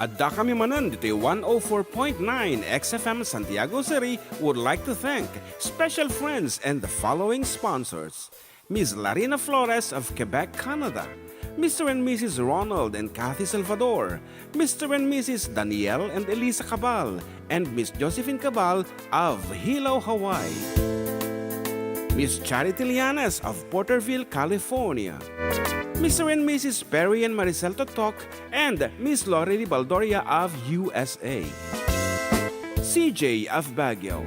Adda kami Manen, Ditoy 104.9 XFM Santiago City would like to thank special friends and the following sponsors. Ms. Larina Flores of Quebec, Canada. Mr. and Mrs. Ronald and Kathy Salvador. Mr. and Mrs. Danielle and Elisa Cabal. And Miss Josephine Cabal of Hilo, Hawaii. Miss Charity Lianes of Porterville, California. Mr. and Mrs. Perry and Maricel Totok, and Miss Lorely Baldoria of USA. CJ of Baguio.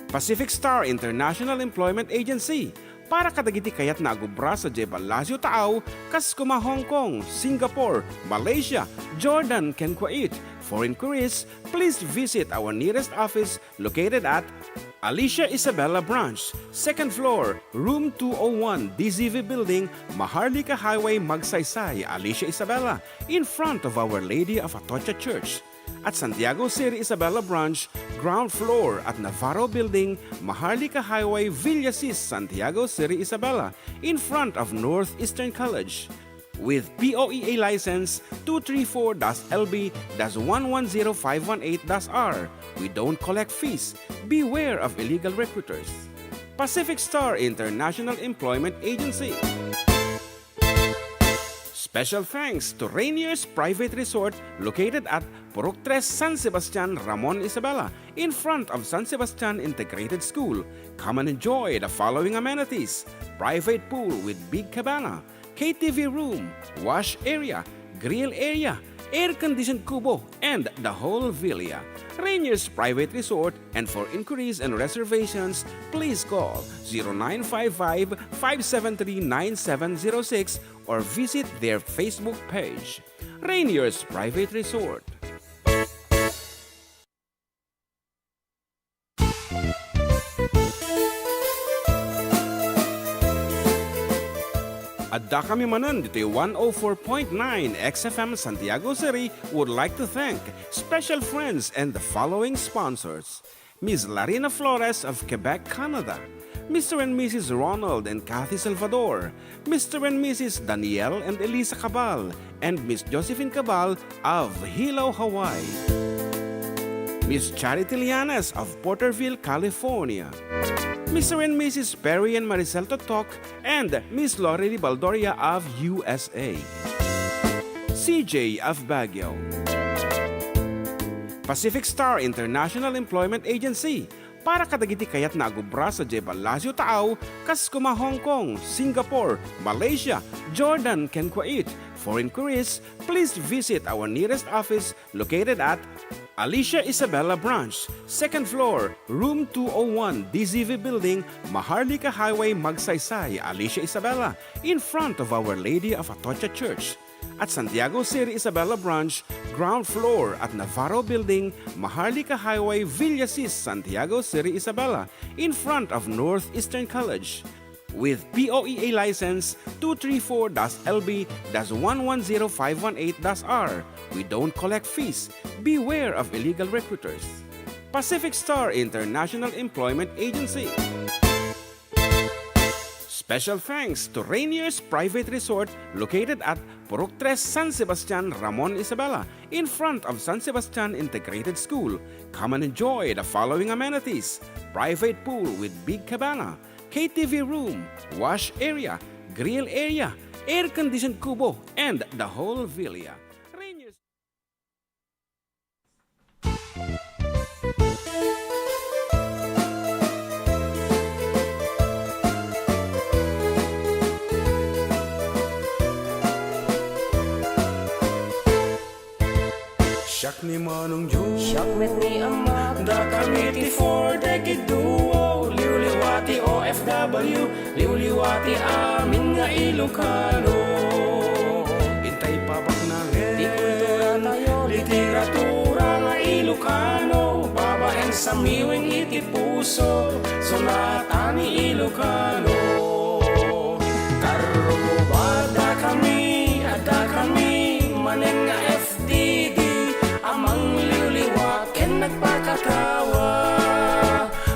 Pacific Star International Employment Agency, para kadagiti kayat nagubra sa Jebalasyo Taaw, kas kuma Hong Kong, Singapore, Malaysia, Jordan, ken Kuwait. For inquiries, please visit our nearest office located at Alicia Isabela Branch, 2nd floor, room 201, DZV Building, Maharlika Highway, Magsaysay, Alicia Isabela, in front of Our Lady of Atocha Church. At Santiago City Isabela Branch, ground floor at Navarro Building, Maharlika Highway, Villasis, Santiago City Isabela, in front of Northeastern College. With POEA license 234-LB-110518-R. We don't collect fees. Beware of illegal recruiters. Pacific Star International Employment Agency. Special thanks to Rainier's Private Resort located at Purok 3, San Sebastian, Ramon Isabela, in front of San Sebastian Integrated School. Come and enjoy the following amenities: private pool with big cabana, KTV room, wash area, grill area, air-conditioned kubo, and the whole villa. Rainier's Private Resort, and for inquiries and reservations, please call 0955-573-9706 or visit their Facebook page. Rainier's Private Resort. Adda kami Manen, Ditoy 104.9 XFM Santiago City would like to thank special friends and the following sponsors. Ms. Larina Flores of Quebec, Canada. Mr. and Mrs. Ronald and Kathy Salvador. Mr. and Mrs. Danielle and Elisa Cabal. And Miss Josephine Cabal of Hilo, Hawaii. Miss Charity Lianes of Porterville, California. Mr. and Mrs. Perry and Maricel Totok, and Miss Lorely Baldoria of USA. CJ of Baguio. Pacific Star International Employment Agency, para kadagiti kayat nagubra sa Jebalasyo Taaw, kas kuma Hong Kong, Singapore, Malaysia, Jordan, ken Kuwait. For inquiries, please visit our nearest office located at Alicia Isabela Branch, 2nd floor, room 201, DZV Building, Maharlika Highway, Magsaysay, Alicia Isabela, in front of Our Lady of Atocha Church. At Santiago City Isabela Branch, ground floor at Navarro Building, Maharlika Highway, Villasis, Santiago City Isabela, in front of Northeastern College. With POEA license 234-LB-110518-R. We don't collect fees. Beware of illegal recruiters. Pacific Star International Employment Agency. Special thanks to Rainier's Private Resort located at Purok 3, San Sebastian, Ramon Isabela, in front of San Sebastian Integrated School. Come and enjoy the following amenities: private pool with big cabana, KTV room, wash area, grill area, air-conditioned kubo, and the whole villa. Rainier's... Siak ni Manong Jun, Siak met ni Ama, da kamiti for decade duo. Liwliwati OFW, liwliwati amin nga Ilocano. Intay pabak na di kultura tayo, literatura nga Ilocano. Babaeng sa miwing iti puso, sunatan ni Ilocano. Karubada kami, ada kami, manen nga FDD. Amang liwliwat ken nagpakatawa.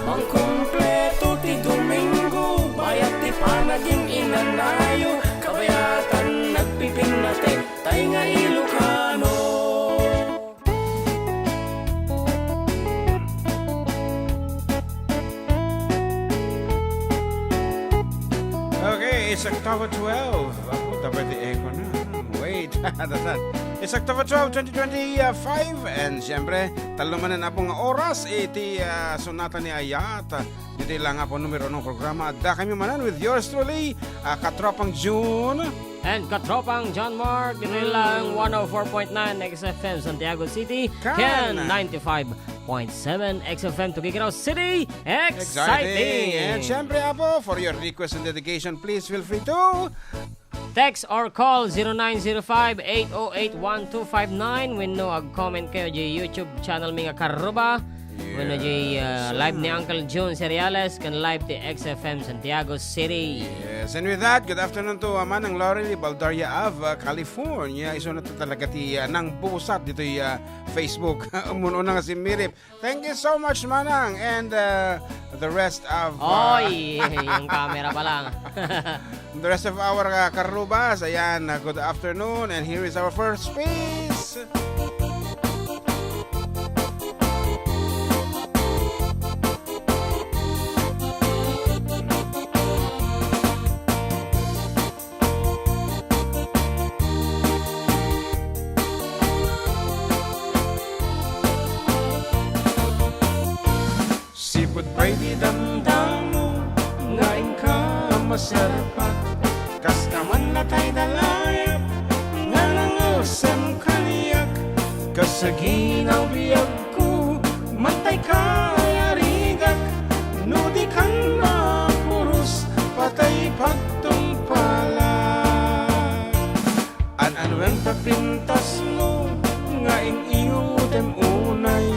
Mang kompleto ti Domingo, bayat ti panaging inanayo. Kabayatan nagpiping natek, tay nga Ilocano. October 12. Ako, dapat i-echo na. Wait, that's not. It's October 12, 2025. And siyempre, talumanan na po nga oras. Iti sonata ni Ayat. Dito lang nga po numero ng programa. Adda kami manan with yours truly, Katropang June. And Katropang John Mark. Dito lang 104.9 XFM Santiago City. Kan. 95.7 XFM Tuguegarao City. Exciting! Exciting! And syempre po, for your request and dedication, please feel free to Text or call 0905-808-1259. When no ag-comment kayo di YouTube channel mi nga Karuba. When no di live ni Uncle June Cereales kan live ti XFM Santiago City. Yes, and with that, good afternoon to Manang Laurel Baldaria Ave, California. Iso na to talaga ti nang busat dito Facebook. Umuno na nga si Mirip. Thank you so much, Manang. And the rest of... Oy, yung camera pa lang. the rest of our karubas. Ayan, good afternoon. And here is our first piece. Sipot pa'y di damdamo, ngayon ka masarap. Kas naman na tayo dalayap, nga nangusam kaniyak. Kas sa ginaw biyag ko, mantay ka yarigak. Nudi kan mapurus, patay pagtumpala. An-ano ang tapintas mo, nga iyutem unay.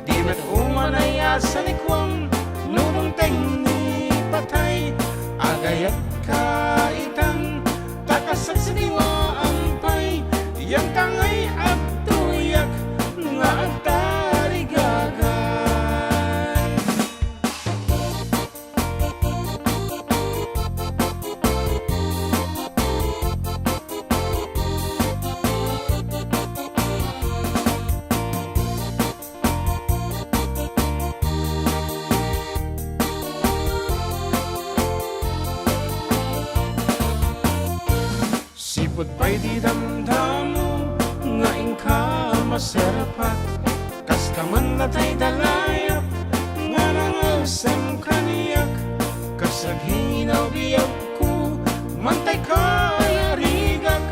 Di met umanaya sa likwang, nunong ni patay. Agayat kaitang takasat sa diwa ampay, yang tangay at tuyak nga agtarigagay. Sipot pa'y di damdamo, nga ka masarapat. Kas ka man natay dalayap, nga nangusam kaniyak. Kasaghinaw biyag ko, mantay ka yarigak.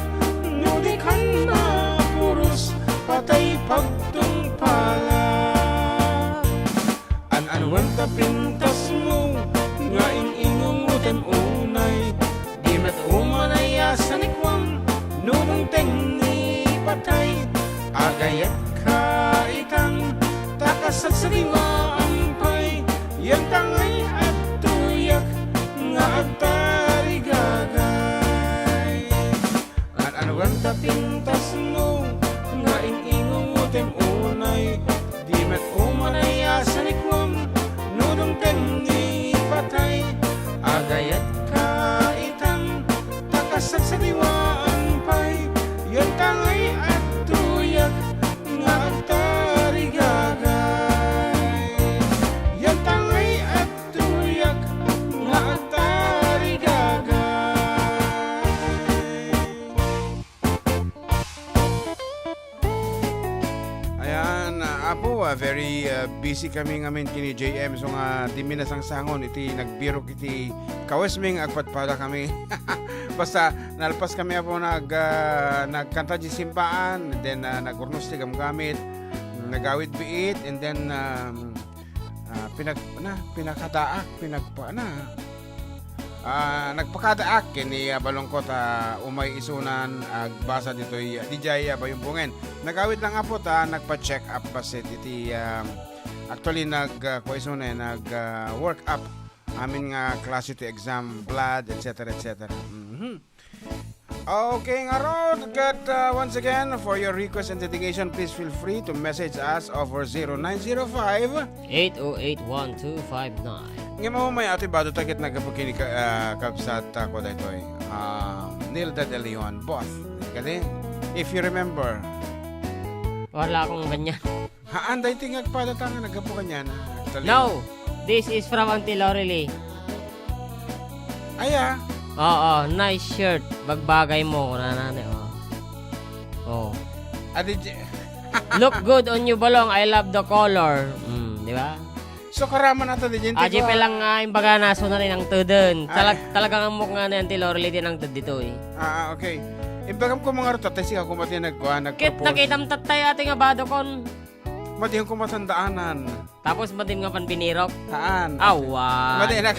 Nudi kan mapurus, patay pagtumpala. An-ano ang tapintas mo, nga inungutem unay. Di met umanaya sa nikwang, nunong ni patay. Agayat kaitang takasat sa diwa ampay, yang tangay at tuyak nga agtarigagay. An-ano ang tapintas mo, nga inungutem unay. Di met umanaya sa nikwang, nunong ni patay. Agayat kaitang takasat sa diwa ampay, yang tangay at tuyak nga agtarigagay. Yang tangay at tuyak nga agtarigagay. Ayan, apo, very busy kami ngamin kini JM. So nga, di minasang sangon, iti nagbirok iti kawesming agpatpada kami. Basta nalpas kami po nagkanta di simpaan, and then nagurnos ti gamgamit, nagawid biit, and then pinakadaak, nagpakadaak kini balongkot umay isunan agbasa ditoy dijay bayumbungen. Nagawid lang apo nagpa-check up basit iti actually work up amin nga klase ti exam, blood, etc. etc. Okay, nga Rod, once again, for your request and dedication, please feel free to message us over 808-1259. Nga mo may ati bado takit nagapagkini kapsat ko dito Nilda de Leon, both. Kasi, if you remember. Wala akong ganyan. Anday tingag padatangan nagapo kanya na. No, this is from Auntie Lorelei. Aya. Oo, nice shirt. Bagbagay mo. Nanane, oh. Adi, Look good on you, Balong. I love the color. Di ba? so karaman nato di gente Aji pa lang imbaga naso na rin ang tudon. Talagang ang mukha na yan tilorili din ang tudito eh. Okay. Imbagam ko mga rito, tayo siya kumati Kit nagpropose. nakitam tatay ating abado kon. Madihan ko matandaanan. Tapos matin nga pan binirok. Haan. Awan. Madihan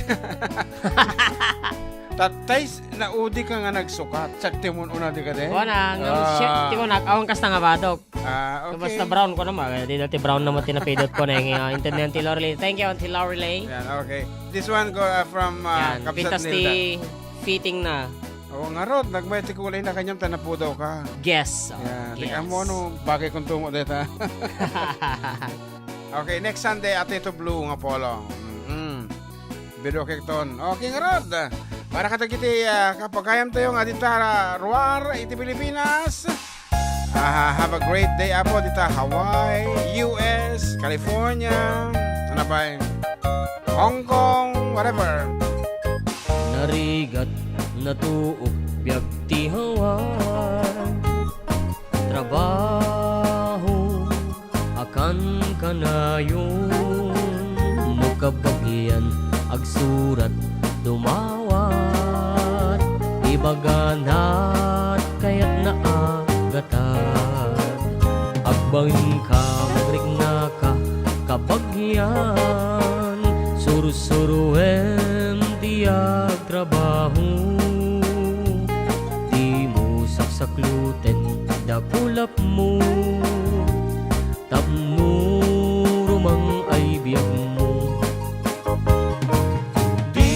Tatay, naudi ka nga nagsukat. Sakti mo una di ka de? Wana, shit, ti ko nakawang kas nga badok. Okay. Basta brown ko naman. Di dati brown naman tinapidot ko na yung internet Auntie Lorelei. Thank you, Auntie Lorelei. Yan, okay. This one go from Yan, Kapsat pitas Nilda. ti fitting na. Oo nga rod, nagmay kulay na kanyang tanapo daw ka. Guess. Yan, tingnan mo ano, bagay kong tumo dito. Okay, next Sunday, ate ito blue nga polo. Bido kekton. Okay nga rod. Para katagiti kapagayam tayo nga dita Ruar, iti Pilipinas. Have a great day apo dita Hawaii, US, California, ano ba Hong Kong, whatever. Narigat natuok biag ti Hawaii. Trabaho akan kanayon. No kabagyan agsurat dumawat. Ibaganat kayat naagatan. Agbangin ka magrik na ka kabagyan. Suru-suruem tiag trabaho. Di mo saksakluten dakulap mo. Tapno rumang ay biyag mo. Di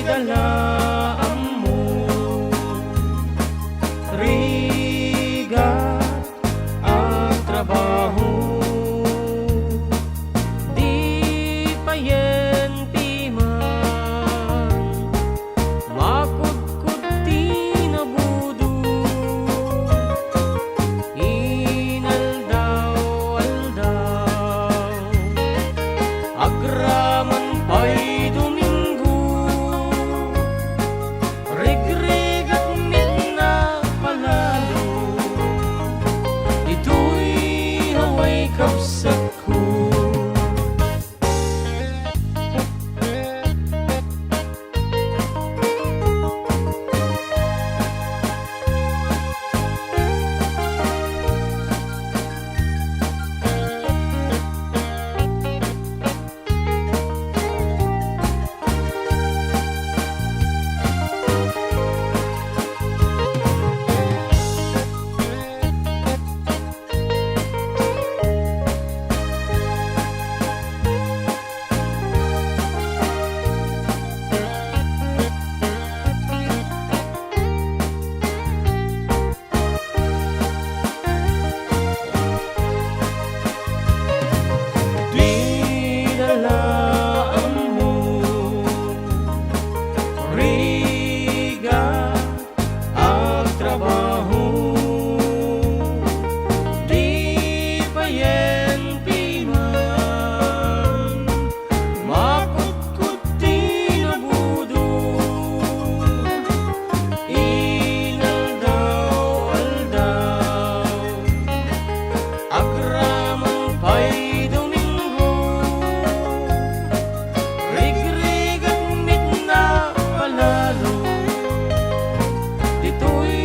dalaan mo rigat ang trabaho. Di payenti man makudkod di nabudo. Inaldaw-aldaw agraman pa'y Domingo. Regregat mit na palalo. Ito'y haway kapsat ko. Di dalaan mo rigat ang trabaho. Di payenti man makudkod di nabudo. Inaldaw-aldaw agraman pa'y Domingo. Rigrigat mit na palalo. Dito'y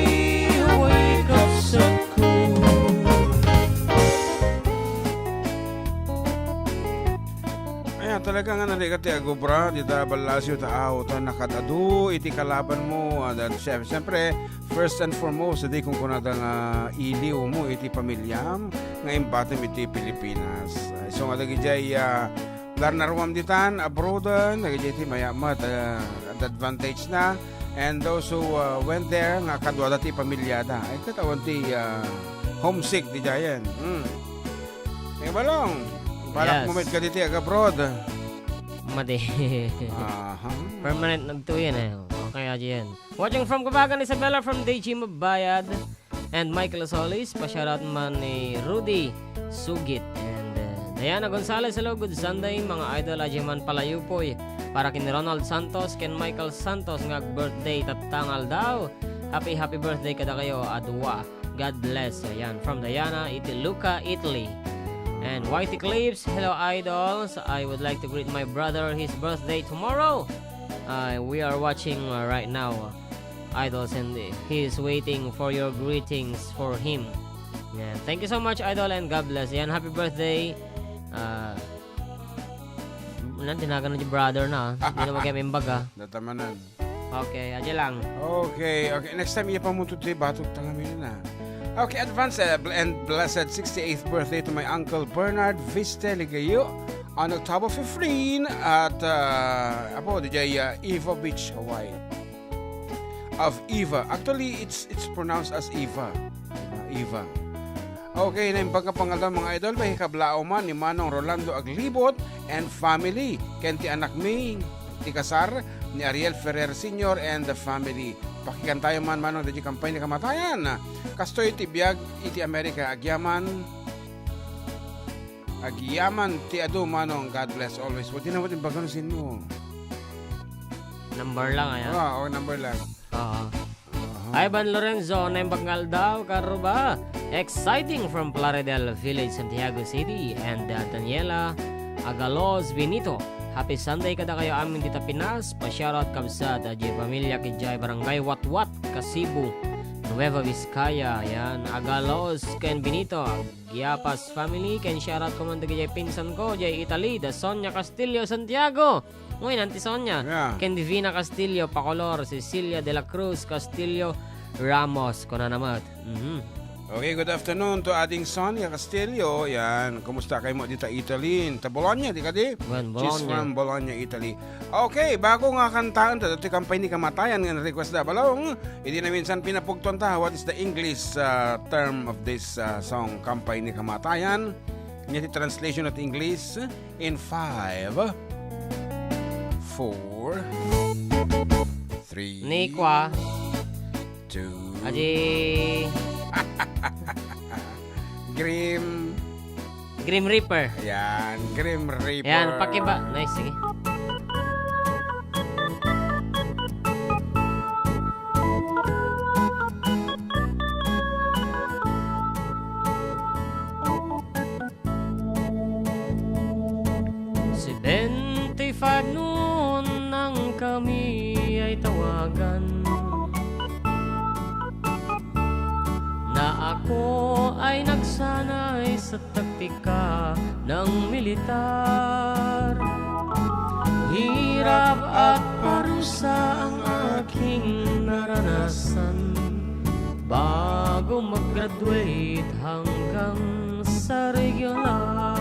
huway kapsat ko. Ayan, talaga nga naligati agubra, dita balasyo taaw, ta nakadadu, iti kalaban mo, siyempre, first and foremost, di kung kunada nga iliw mo, iti pamilyam, nga imbatim iti Pilipinas. So nga lagi jay, larnarwam ditan, abroad, lagi jay iti mayamat, advantage na, and those who went there, nga kadwada ti pamilyada, ay katawan ti homesick di jayan. Ay balong, balak Yes. moment ka diti ag-abroad. Madi. Aha. Permanent nagtuyan eh. Okay, aji yan. Watching from Kabagan, Isabella from DG Mabayad. And Michael Solis, pa-shoutout man ni Rudy Sugit. And Diana Gonzalez, hello, good Sunday mga idol. Ajiman Palayupoy. Para kin Ronald Santos, ken Michael Santos nga birthday tatangal daw. Happy birthday kada kayo adwa. God bless. Ayan, from Diana, Luca, Italy. And Whitey Clips, hello idols. I would like to greet my brother, his birthday tomorrow. We are watching right now, idols, and he is waiting for your greetings for him. Yeah, thank you so much, idol, and God bless. Yan, happy birthday. Tinagan na yung brother na. Hindi na mag-imbaga. Natamanan. Okay, adya lang. Okay. Next time, iya pa mo ito batok tangamin na. Okay, advance and blessed 68th birthday to my Uncle Bernard Viste Ligayo on October 15 at Eva Beach, Hawaii. Of Eva. Actually, it's pronounced as Eva. Eva. Okay, na yung pagkapangalan mga idol, may kablao man ni Manong Rolando Aglibot and family. Kenti anak mi, ti kasar, ni Ariel Ferrer Sr. and the family. Pakikan tayo man Manong dadyo kampay ni kamatayan. Kastoy ti biyag iti Amerika, agyaman ti ado Manong, God bless always. Wati na watin baganusin mo. Number lang, ayan. Oo, number lang. Ivan Lorenzo, naimbanggal daw, karuba. Exciting from Plaridel Village, Santiago City. And Daniela Agalos Benito. Happy Sunday kada kayo amin dita Pinas. Pa-shoutout kabsat, Ajay Pamilya, Kijay, Barangay Watwat, Kasibu, Nueva Vizcaya. Yan, Agalos, Ken Benito. Giapas family, Ken shoutout ko man Jay pinsan ko, Jay Italy, da Sonia Castillo, Santiago. Uy, nanti Sonia. Yeah. Ken Divina Castillo, Pacolor, Cecilia de la Cruz Castillo, Ramos, Konanamat. Okay, good afternoon to ating Sonia Castillo. Yan, kumusta kayo mo dito Italy? Ta Bologna, di ka di? She's from Bologna, Italy. Okay, bago nga kantaan ta, dati kampay ni kamatayan nga request da balong. Hindi na minsan pinapugton ta, what is the English term of this song, kampay ni kamatayan? Ngiti translation at English in 5, 4, 3, Nikwa. 2, Aji Grim Reaper. Yan, Grim Reaper. Yan, pakiba. Nice, sige. Si 25 noon nang kami ay tawagan na ako ay nagsanay sa taktika ng militar. Hirap at parusa ang aking naranasan bago mag-graduate hanggang sa regular.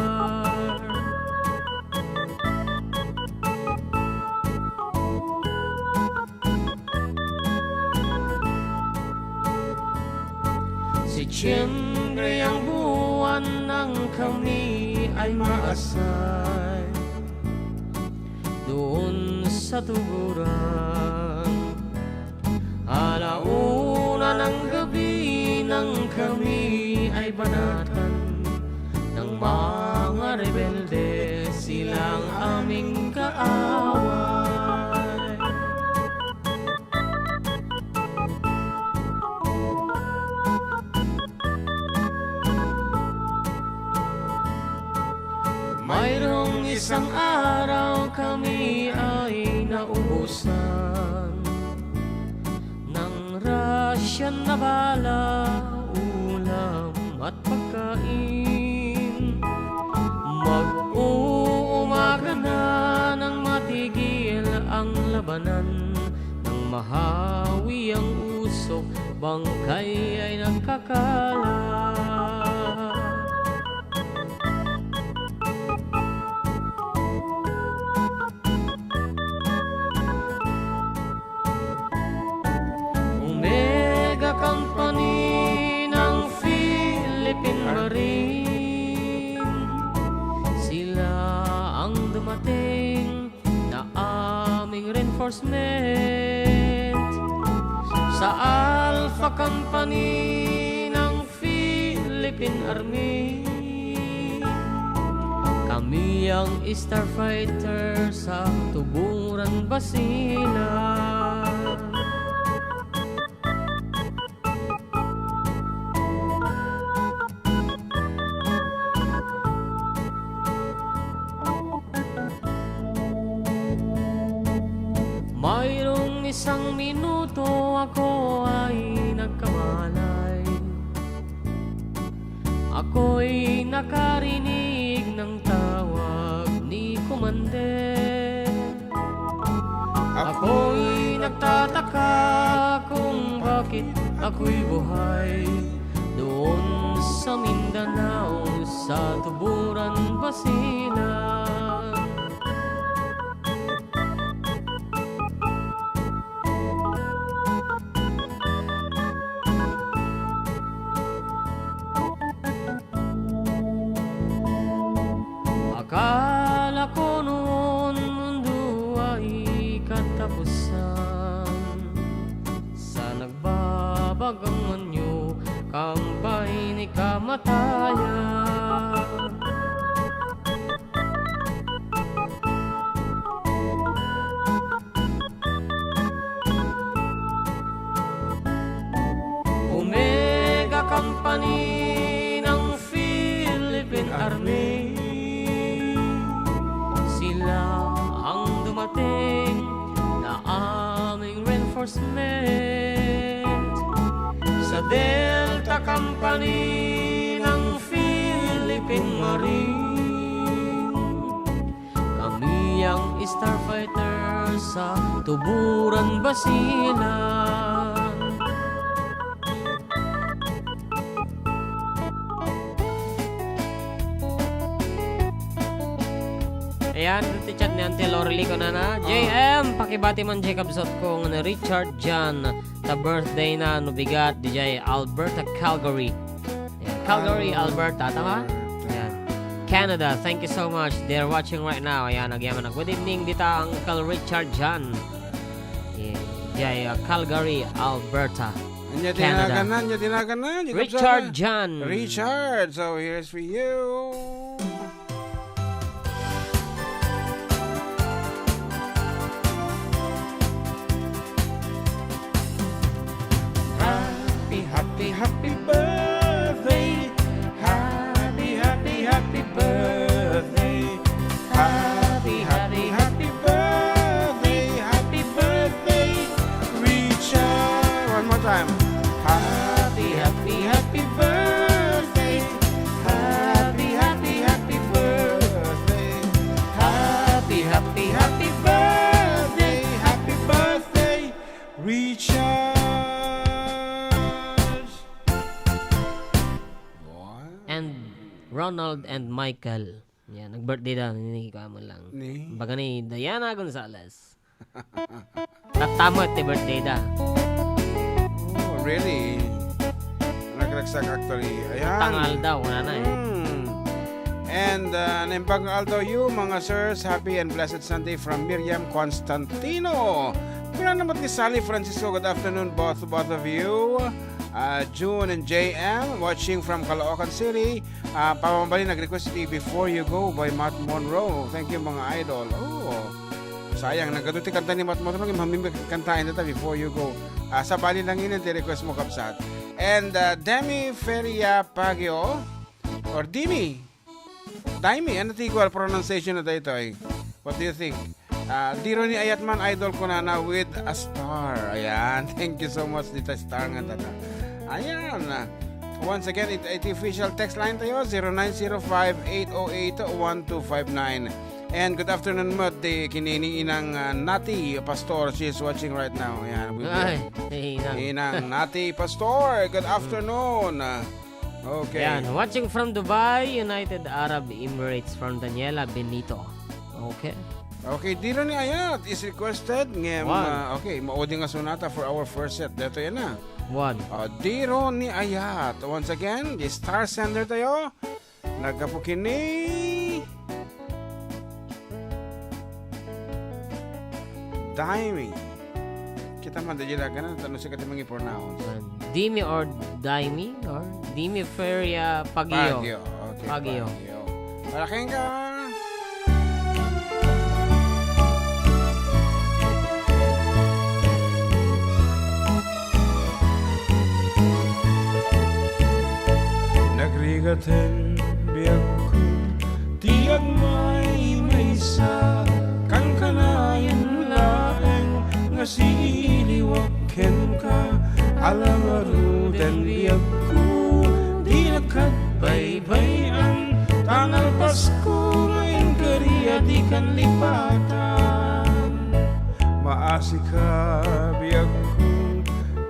Siyempre ang buwan ng kami ay maasay doon sa tuguran. Alauna ng gabi nang kami ay banatan ng mga rebelde, silang aming kaaway. Mayroong isang araw kami ay naubusan ng rasyan na bala, ulam at pagkain. Mag-uumaga na nang matigil ang labanan, nang mahawi ang usok, bangkay ay nagkakalat. Company ng Philippine Marine, sila ang dumating na aming reinforcement. Sa Alpha Company ng Philippine Army, Kami ang starfighter sa tuburan basilan. Mayroong isang minuto ako ay nagkamalay. Ako'y nakarinig ng tawag ni Komande. Ako'y nagtataka kung bakit ako'y buhay doon sa Mindanao sa tuburan basilan. Akala ko noon mundo ay katapusan. Sa nagbabagang anyo, kambay ni kamatayan. Omega Company ng Philippine Army, sila ang dumating na aming reinforcement. Sa Delta Company ng Philippine Marine, kami ang starfighter sa tuburan basilan. Ayan, chat ni Auntie Lorely ko na. JM, pakibati man Jacob Zot kong na Richard John ta birthday na nubigat DJ Alberta, Calgary. Ayan, Calgary, Alberta, tama? Ayan. Canada, thank you so much. They're watching right now. Ayan, nagyaman na. Good evening, dita Uncle Richard John. DJ Calgary, Alberta, Canada. Tinagan na. Richard John. Richard, so here's for you. Happy birthday, happy birthday, happy birthday, Richard. One more time. Happy birthday, happy birthday, happy birthday, Richard. Ronald and Michael. Yan, nag-birthday daw. Ninikikawa mo lang. Baga ni Diana Gonzalez. Tatamot ni birthday da. Oh, really? Nagragsak actually. Ayan. Tangal daw. Wala na eh. And naimpagal daw you, mga sirs. Happy and blessed Sunday from Miriam Constantino. Kaya naman ni Sally Francisco. Good afternoon, both of you. June and JM watching from Caloocan City. Pamambali nag-request Before You Go by Matt Monroe. Thank you mga idol. Oh, sayang nagaduti kanta ni Matt Monroe. Mamimik kantain nata Before You Go. Sa bali lang yun request mo kapsat. And Demi Feria Pagio or Dimi, ano tigwal pronunciation na Ditoy? What do you think? Diro ni Ayatman idol ko na with a star. Ayan, thank you so much dito star nga tata. Ayan. Once again, ito official text line tayo 0905-808-1259. And good afternoon mo di kinini inang Nati Pastor. She is watching right now. Ayan. Inang Nati Pastor. Good afternoon. Okay. Ayan, watching from Dubai, United Arab Emirates from Daniela Benito. Okay. Okay, dito ni Ayat is requested ngem okay, maudi nga sonata for our first set. Dito yan na. Diro ni Ayat. Once again, the star sender tayo. Nagkapukini. Daimi. Kita man da jila ganan tanong siya kati mga pronounce. Dimi or Daimi or Dimi Feria Pagio. Okay. Pagio. Malaking ka. daten biag ko tiag may sa kan kanayan laeng nga siliwaken ka alangaruden biag ko di nakagbaybayan tangal Pasko ngayon kariya di kan lipatan maasi ka biag ko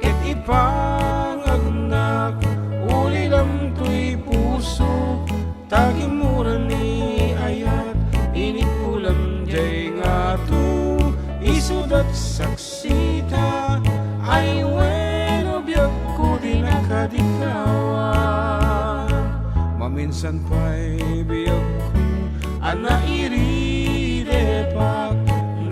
ket ipangagnak uli lam to'y puso tagimuran ni ayat init ulam jay nga to isudat saksita ay weno biag ko di nakadikawa maminsan pa'y biag ko ana iridepak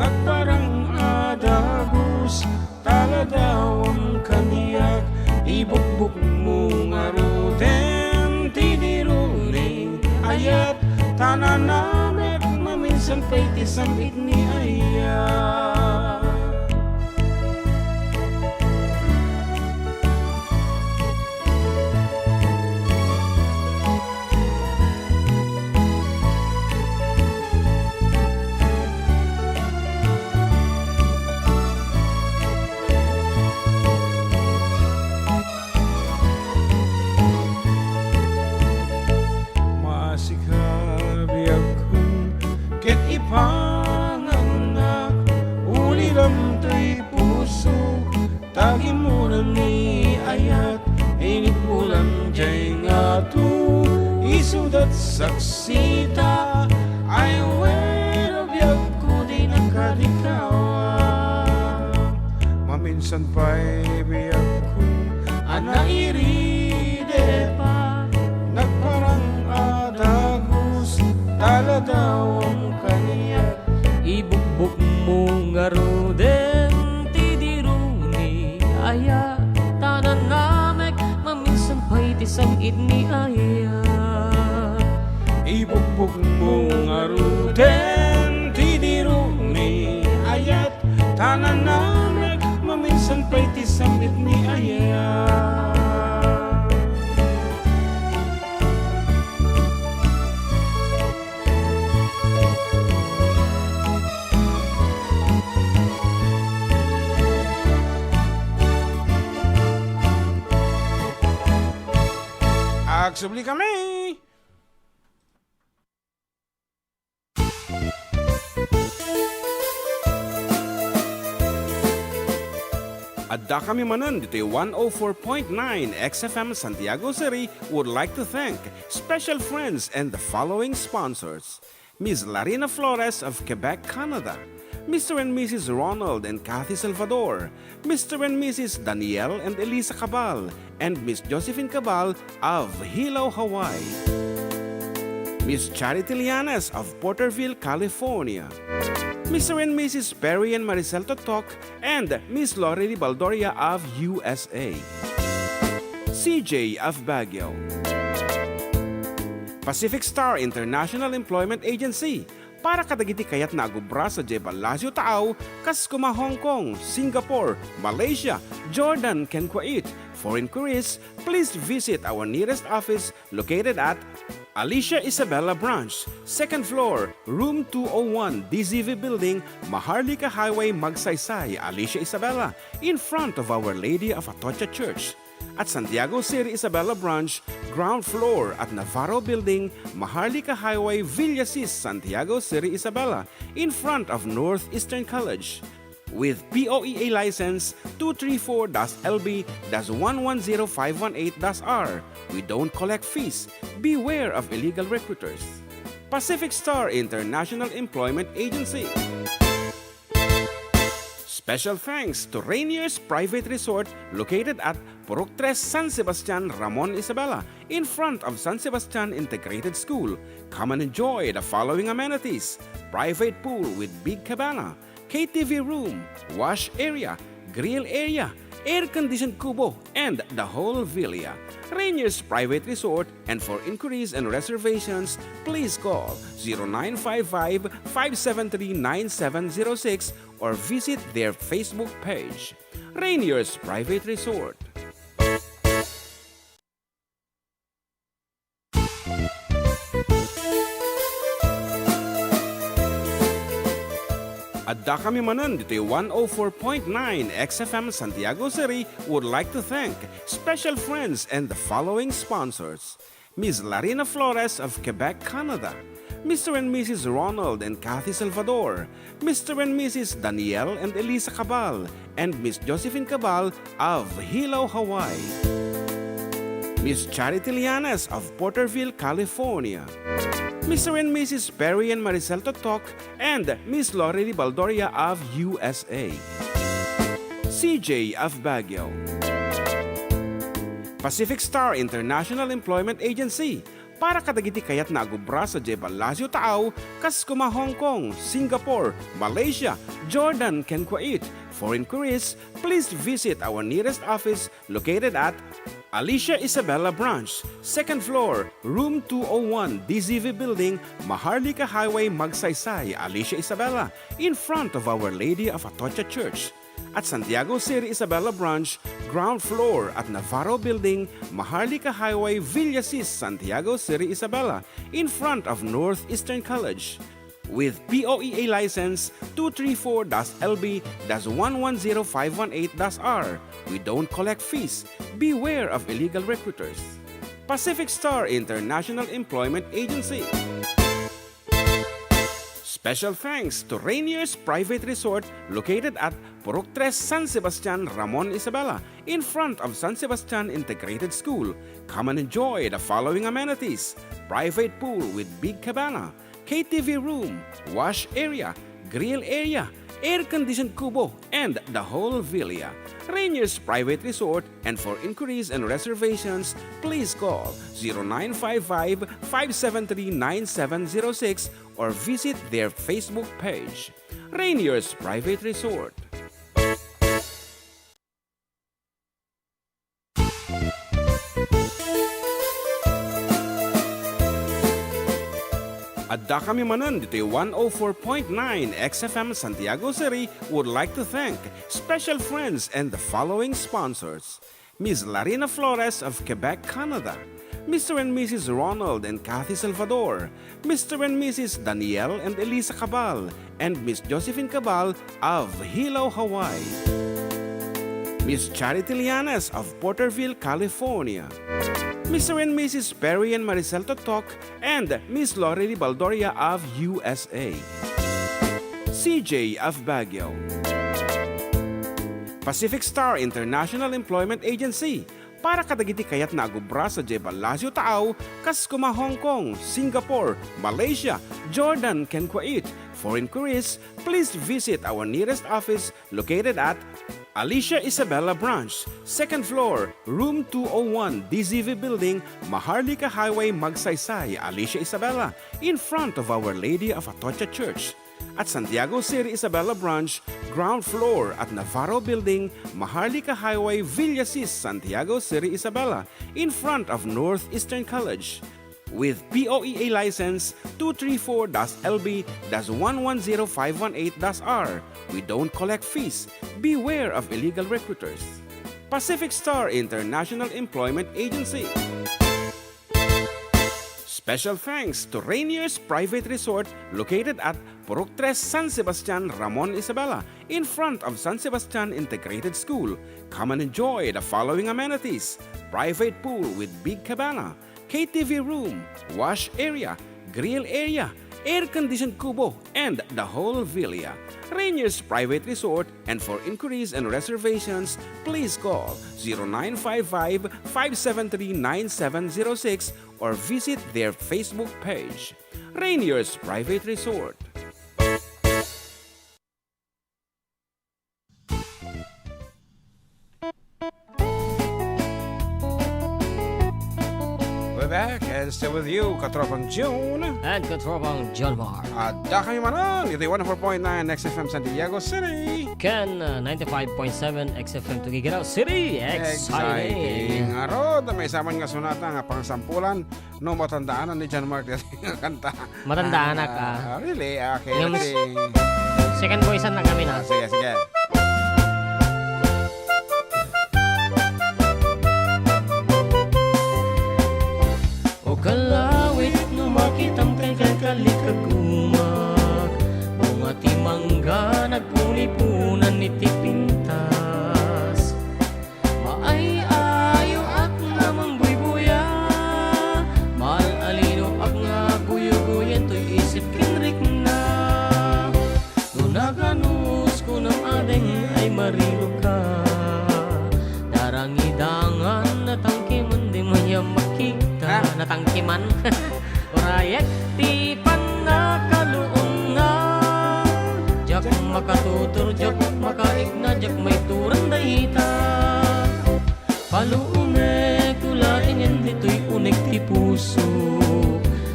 nagparang adagos taladawang kaniyak ibukbuk mo nga ruten tidiruning ayat tananamek maminsan pa'y tisamit ni ayat panganak uliram to'y puso tagimuran ni ayat init ulam jay nga to isudat saksita ay wero biag ko di nakadikawa maminsan pa'y biag ko ana iride pa nagparang adagos taladawang ibukbuk mo nga ruden tidiruni aya tanan namek maminsan pa'y tisangid ni aya ibukbuk mo nga ruden tidiruni ayat tanan namek maminsan pa'y tisangid ni aya Agsubli kami! Adda kami Manen, Ditoy 104.9 XFM Santiago City would like to thank special friends and the following sponsors. Ms. Larina Flores of Quebec, Canada. Mr. and Mrs. Ronald and Kathy Salvador, Mr. and Mrs. Danielle and Elisa Cabal, and Miss Josephine Cabal of Hilo, Hawaii. Miss Charity Lianes of Porterville, California. Mr. and Mrs. Perry and Maricel Totok, and Miss Lori Baldoria of USA. CJ of Baguio. Pacific Star International Employment Agency, para kadagiti kayat na agubra sa Jebel Lasio Taaw, kas kuma Hong Kong, Singapore, Malaysia, Jordan, ken Kuwait. For inquiries, please visit our nearest office located at Alicia Isabella Branch, 2nd floor, room 201, DZV Building, Maharlika Highway, Magsaysay, Alicia Isabella, in front of Our Lady of Atocha Church. At Santiago City Isabella Branch, ground floor at Navarro Building, Maharlika Highway, Villasis, Santiago City Isabella, in front of Northeastern College. With POEA license 234-LB-110518-R. We don't collect fees. Beware of illegal recruiters. Pacific Star International Employment Agency. Special thanks to Rainier's Private Resort located at Purok 3 San Sebastian, Ramon Isabela, in front of San Sebastian Integrated School. Come and enjoy the following amenities: private pool with big cabana, KTV room, wash area, grill area, air-conditioned kubo, and the whole villa. Rainier's Private Resort, and for inquiries and reservations, please call 0955-573-9706 or visit their Facebook page. Rainier's Private Resort. Adda kami Manen, Ditoy 104.9 XFM Santiago City would like to thank special friends and the following sponsors. Ms. Larina Flores of Quebec, Canada. Mr. and Mrs. Ronald and Kathy Salvador. Mr. and Mrs. Danielle and Elisa Cabal. And Miss Josephine Cabal of Hilo, Hawaii. Miss Charity Lianas of Porterville, California. Mr. and Mrs. Perry and Maricel Totok and Miss Lorely Baldoria of USA. CJ of Baguio. Pacific Star International Employment Agency para kadagiti kayat na agubra sa Jebel Lazio Taaw, kas kuma Hong Kong, Singapore, Malaysia, Jordan, ken Kuwait. For inquiries, please visit our nearest office located at Alicia Isabella Branch, 2nd floor, room 201, DZV Building, Maharlika Highway, Magsaysay, Alicia Isabella, in front of Our Lady of Atocha Church. At Santiago City Isabella Branch, ground floor at Navarro Building, Maharlika Highway, Villasis, Santiago City Isabella, in front of Northeastern College. With POEA license 234-LB-110518-R. We don't collect fees. Beware of illegal recruiters. Pacific Star International Employment Agency. Special thanks to Rainier's Private Resort located at Purok 3 San Sebastian, Ramon Isabela, in front of San Sebastian Integrated School. Come and enjoy the following amenities: private pool with big cabana, KTV room, wash area, grill area, air-conditioned kubo, and the whole villa. Rainier's Private Resort, and for inquiries and reservations, please call 0955-573-9706 or visit their Facebook page. Rainier's Private Resort. Adda kami Manen, Ditoy 104.9 XFM Santiago City would like to thank special friends and the following sponsors. Ms. Larina Flores of Quebec, Canada. Mr. and Mrs. Ronald and Kathy Salvador. Mr. and Mrs. Danielle and Elisa Cabal. And Miss Josephine Cabal of Hilo, Hawaii. Miss Charity Lianas of Porterville, California. Mr. and Mrs. Perry and Maricel Totok and Miss Lorely Baldoria of USA. CJ of Baguio. Pacific Star International Employment Agency para kadagiti kayat na agubra sa Jebel Lazio Taaw, kas kuma Hong Kong, Singapore, Malaysia, Jordan, ken Kuwait. For inquiries, please visit our nearest office located at Alicia Isabella Branch, 2nd floor, room 201, DZV Building, Maharlika Highway, Magsaysay, Alicia Isabella, in front of Our Lady of Atocha Church. At Santiago City Isabella Branch, ground floor at Navarro Building, Maharlika Highway, Villasis, Santiago City Isabella, in front of Northeastern College. With POEA license 234-LB-110518-R. We don't collect fees. Beware of illegal recruiters. Pacific Star International Employment Agency. Special thanks to Rainier's Private Resort located at Purok 3 San Sebastian, Ramon Isabela, in front of San Sebastian Integrated School. Come and enjoy the following amenities: private pool with big cabana, KTV room, wash area, grill area, air-conditioned kubo, and the whole villa. Rainier's Private Resort, and for inquiries and reservations, please call 0955-573-9706 or visit their Facebook page. Rainier's Private Resort. Back and still with you, Katropang June. And Katropang John Mar. Adda kami Manen, Ditoy 104.9 XFM Santiago City. Ken 95.7 XFM Tuguegarao City. Exciting. Arod, may saman nga sunata nga pangsampulan no matandaan ni John Mark nga kanta. Matandaan na ka. Really? Okay. Yung let's see. Second voice na kami na. Sige, sige. Kalawit no makitang kay kalikagumag Mga timangga tangkiman. Urayek ti panakaluong nga. Jak makatutur, jak makaigna, jak may turan dahita. Paluunek tulaingin dito'y unek ti puso.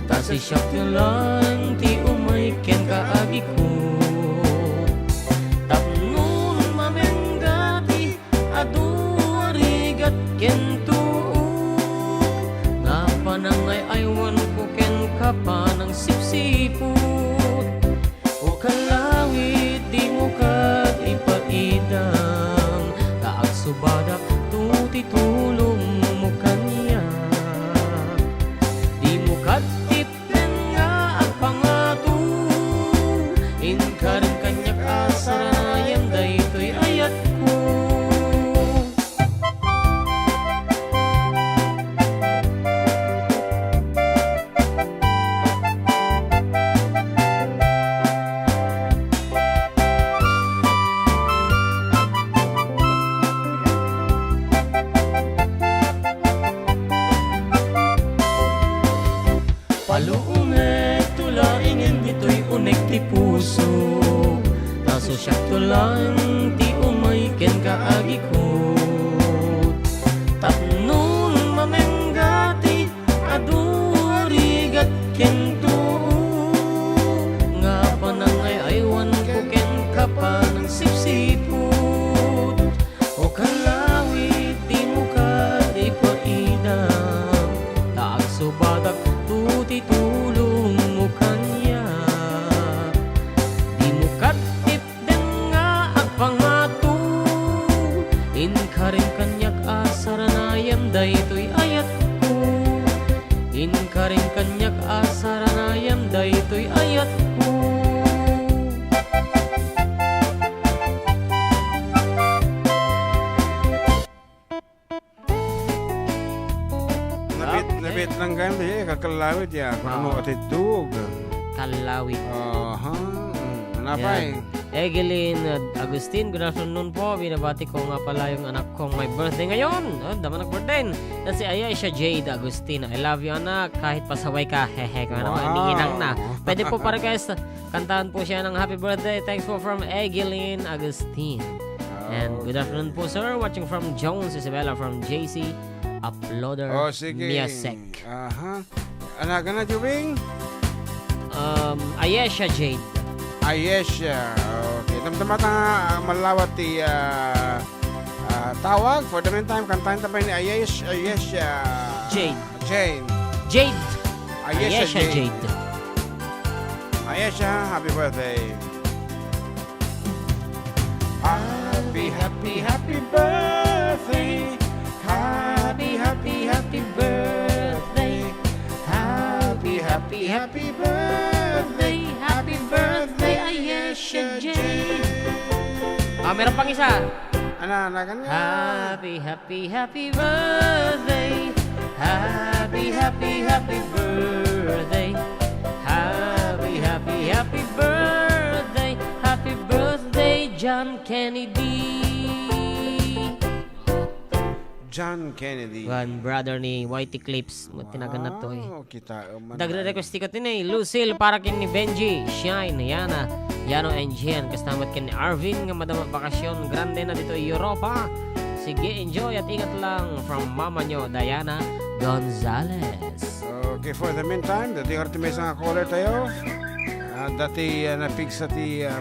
Tasi siya lang ti umay ken kaagi ko. Tapnon mamenggati adu arigat ken tuo. Nga panangay aywan ko ken kapanang sipsiput. O kalawit di mo kat ipaidang. Taag subadak tuti tulong mo kanya. Di mo kat tipen nga ang pangatu. Inkarin kanyak asarayan daytoy ayat ko. Paluunek tulaingin dito'y unek ti puso. Taso siya tulang ti umay ken kaagi ko. Tapnon mamenggati adu arigat ken tuo. Nga panangay aywan ko ken kapanang sipsiput. O kalawit di mo ka di paidang. Taag subadak tuti tulong mo kanya. Di mo katip den nga ang pangatu. Inkarin kanyak asaranayam daytoy ayat ko. Inkarin kanyak asaranayam daytoy ayat ko. Nabit lang ganti, kakalawit ya. Kung ano atitug. Kalawit. Aha. Napay. Egelin Agustin, good afternoon po. Binabati ko nga pala yung anak kong may birthday ngayon. Dama nag-birthday. That's si Ayesha Jade Agustin. I love you, anak. Kahit pasaway ka. Hehe. Kung ano, iniinang na. Pwede po para guys, kantahan po siya ng happy birthday. Thanks po from Egelin Agustin. And good afternoon po, sir. Watching from Jones Isabella from JC Uploader Sige. Music. Aha. Anak na, Jubing? Ayesha Jade. Ayesha. Okay. Tamtamat nga malawat ti tawag. For the meantime, kantahin tayo ni Ayesha. Jade. Jane. Jade. Ayesha Jade. Jade. Ayesha, happy birthday. Happy, happy, happy birthday. Happy, happy, happy birthday. Happy, happy, happy birthday. Happy birthday, Ayesha Jade. Meron pang isa. Ano, ganyan? Happy, happy, happy birthday. Happy, happy, happy birthday. Happy, happy, happy birthday. Happy birthday, John Kennedy. John Kennedy. One brother ni Whitey Clips. Tinaganap to eh. Kita. Dagre-request ko tinay. Lucille para kin ni Benji. Shine. Yana. Yano and Jen. Kastamat kin ni Arvin. Nga madamang bakasyon. Grande na dito Europa. Sige, enjoy at ingat lang. From mama nyo, Diana Gonzalez. Okay, for the meantime, dati may isang caller tayo. Dati na-fix sa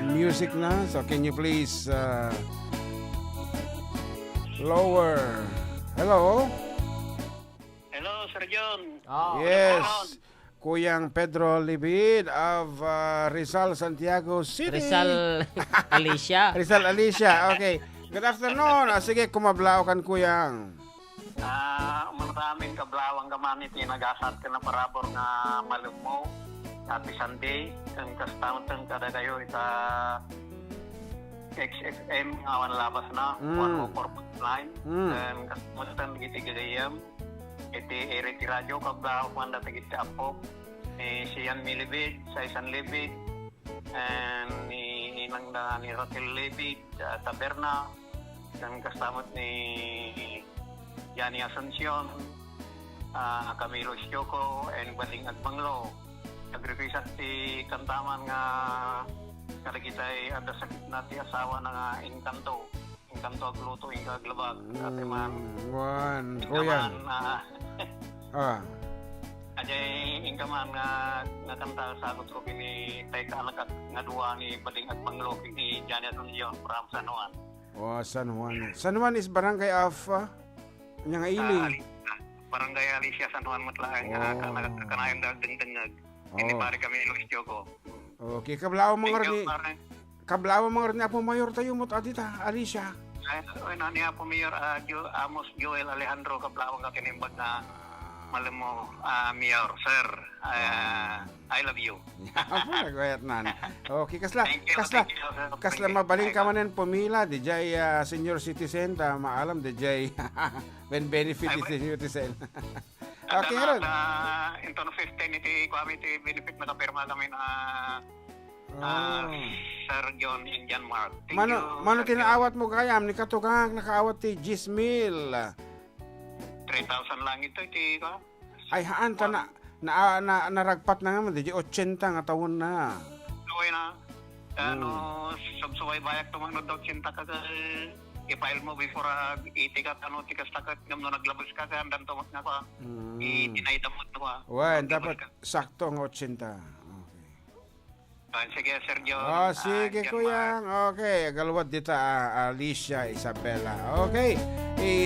music na. So can you please lower? Hello? Hello, Sir John. Yes. Kuyang Pedro Libid of Rizal, Santiago City. Rizal Alicia. Rizal Alicia. Okay. Good afternoon. Sige, kumablao kan kuyang. Maraming kablawang gamanit yung nagasat ka na parabor nga malugmo. Happy Sunday. Ang kastamot kada kayo ita XFM awan labas na 104.9 dan kasmutan giti gayam iti eriti radio kabla kuanda tagit apo ni Sian Milibid sa isan libid and ni ilang da ni Rotel Libid taberna dan kastamot ni Yani Asuncion Camilo Isyoko and Baling Agmanglo. Nag-represent ti kantaman nga kadagitay Adda sakit na ti asawa na nga Inkanto agluto inka aglabag at man Wan, kuya. Ajay inkaman nga kanta sagot ko kini tay kaanak nga duwa ni Baling Agmanglo kini Janet Union from San Juan. San Juan. San Juan is barangay of nya nga ili. Barangay Alicia San Juan matlaan nga kanayon dagdengdengag. Ini pare kami Ilusyo ko. Okay, kablaw mga rin na po mayor tayo mo adita, Alicia. Ay, nani po mayor Amos Joel Alejandro kablaw nga kinimbag na malemo mayor sir. I love you. Apo nagwayat nan. Okay, kasla mabaling ka manen pumila DJ senior citizen ta maalam DJ when benefit senior citizen. Okay, ron. Into 15 iti kami iti benefit nakapirma kami na Sir John Indian Mark. Mano tinaawat mo kayam ni katugang nakaawat ti 10,000. 3,000 lang ito iti ka. Ay haan ta na naragpat na naman di 80 nga taon na. Suway na. Subsuway bayak tumanod daw 80 ka i-file mo before 80 ka tikas takat ngam no naglabas ka andan tumat nga pa. Dinaitamot na pa. Wan, dapat sakto ang 80. Sige, Sergio. Sige, kuya. Okay, galwad dita, Alicia, Isabela. Okay.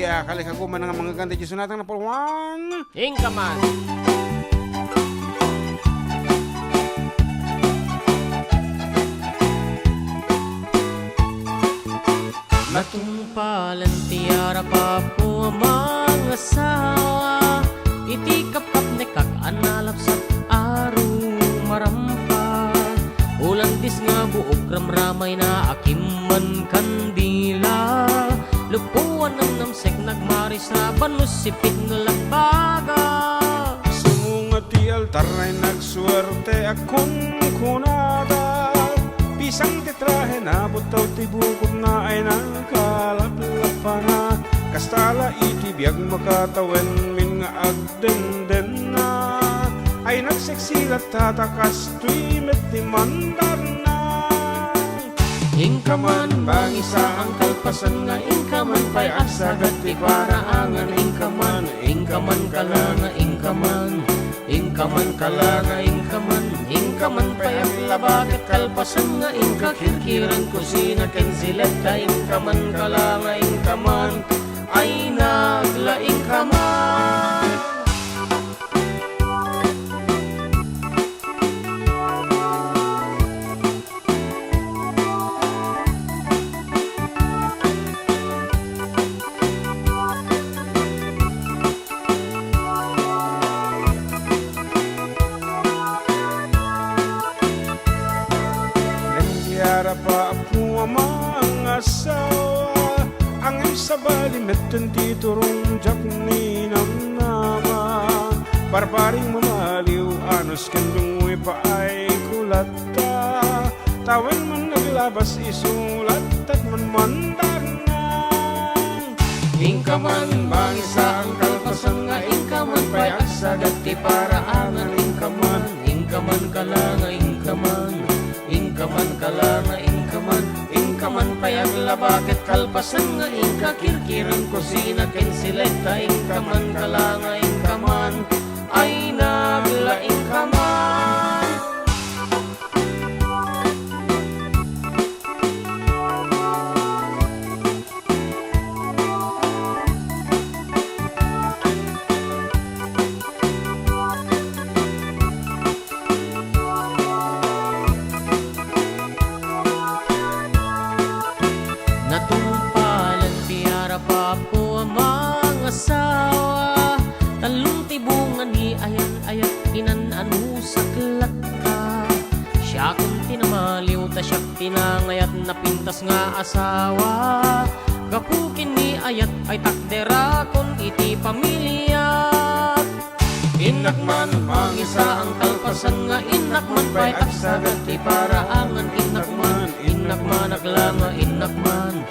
Kalikaguman ng mga ganda dito natin na po. 1. Inkaman. Natumpalan tiara pa po ang mga asawa. Iti kapap ne kak analap sa aru marampa. Ulandis nga buok ramramay na akiman kandila. Lupuan ng namsek nagmaris na banus sipit nga lagbaga. Sumunga ti altar ay nagswerte akong kunada. Pisang titrahe na butaw ti bukod na ay nakalaplapa na. Kastala iti biyag makatawen min nga agdenden na. Ay nagseksilat tatakas tuy met ti mandar na. Ingkaman bangisa ang kalpasan nga ingkaman pay asagat ti paraangan ingkaman. Ingkaman kala nga ingkaman. Ingkaman kala nga ingkaman. Ingkaman pay aglabagat kalpasan nga ingkakirkiran kusina ken sileta. Ingkaman kala nga ingkaman. Ay nagla ingkaman. Pa po ang mga asawa ang sabali metten ti turong jak ni nama barbaring mamaliw anos kandungoy pa ay kulata tawan man naglabas isulat at man mandar na. Ingkaman bangisa ang kalpasan nga ingkaman pay agsagat ti paraangan ingkaman. Ingkaman kala nga ingkaman. Ingkaman kala nga ingkaman. Ingkaman payag labaket kalpasan nga ingkakirkiran kusina ken sileta. Ingkaman kala nga ingkaman. Ay nagla ingkaman. Natumpalan tiara pa po ang mga asawa. Talong tibungan ni ayan-ayat inananu sa klata. Siya kung tinamaliw ta siya tinangayat na pintas nga asawa. Gapukin ni ayat ay takdera kon iti pamilya. Inakman mangisa ang kalpasan nga inakman pay agsagat ti paraangan inakman. Inakman aglanga inakman.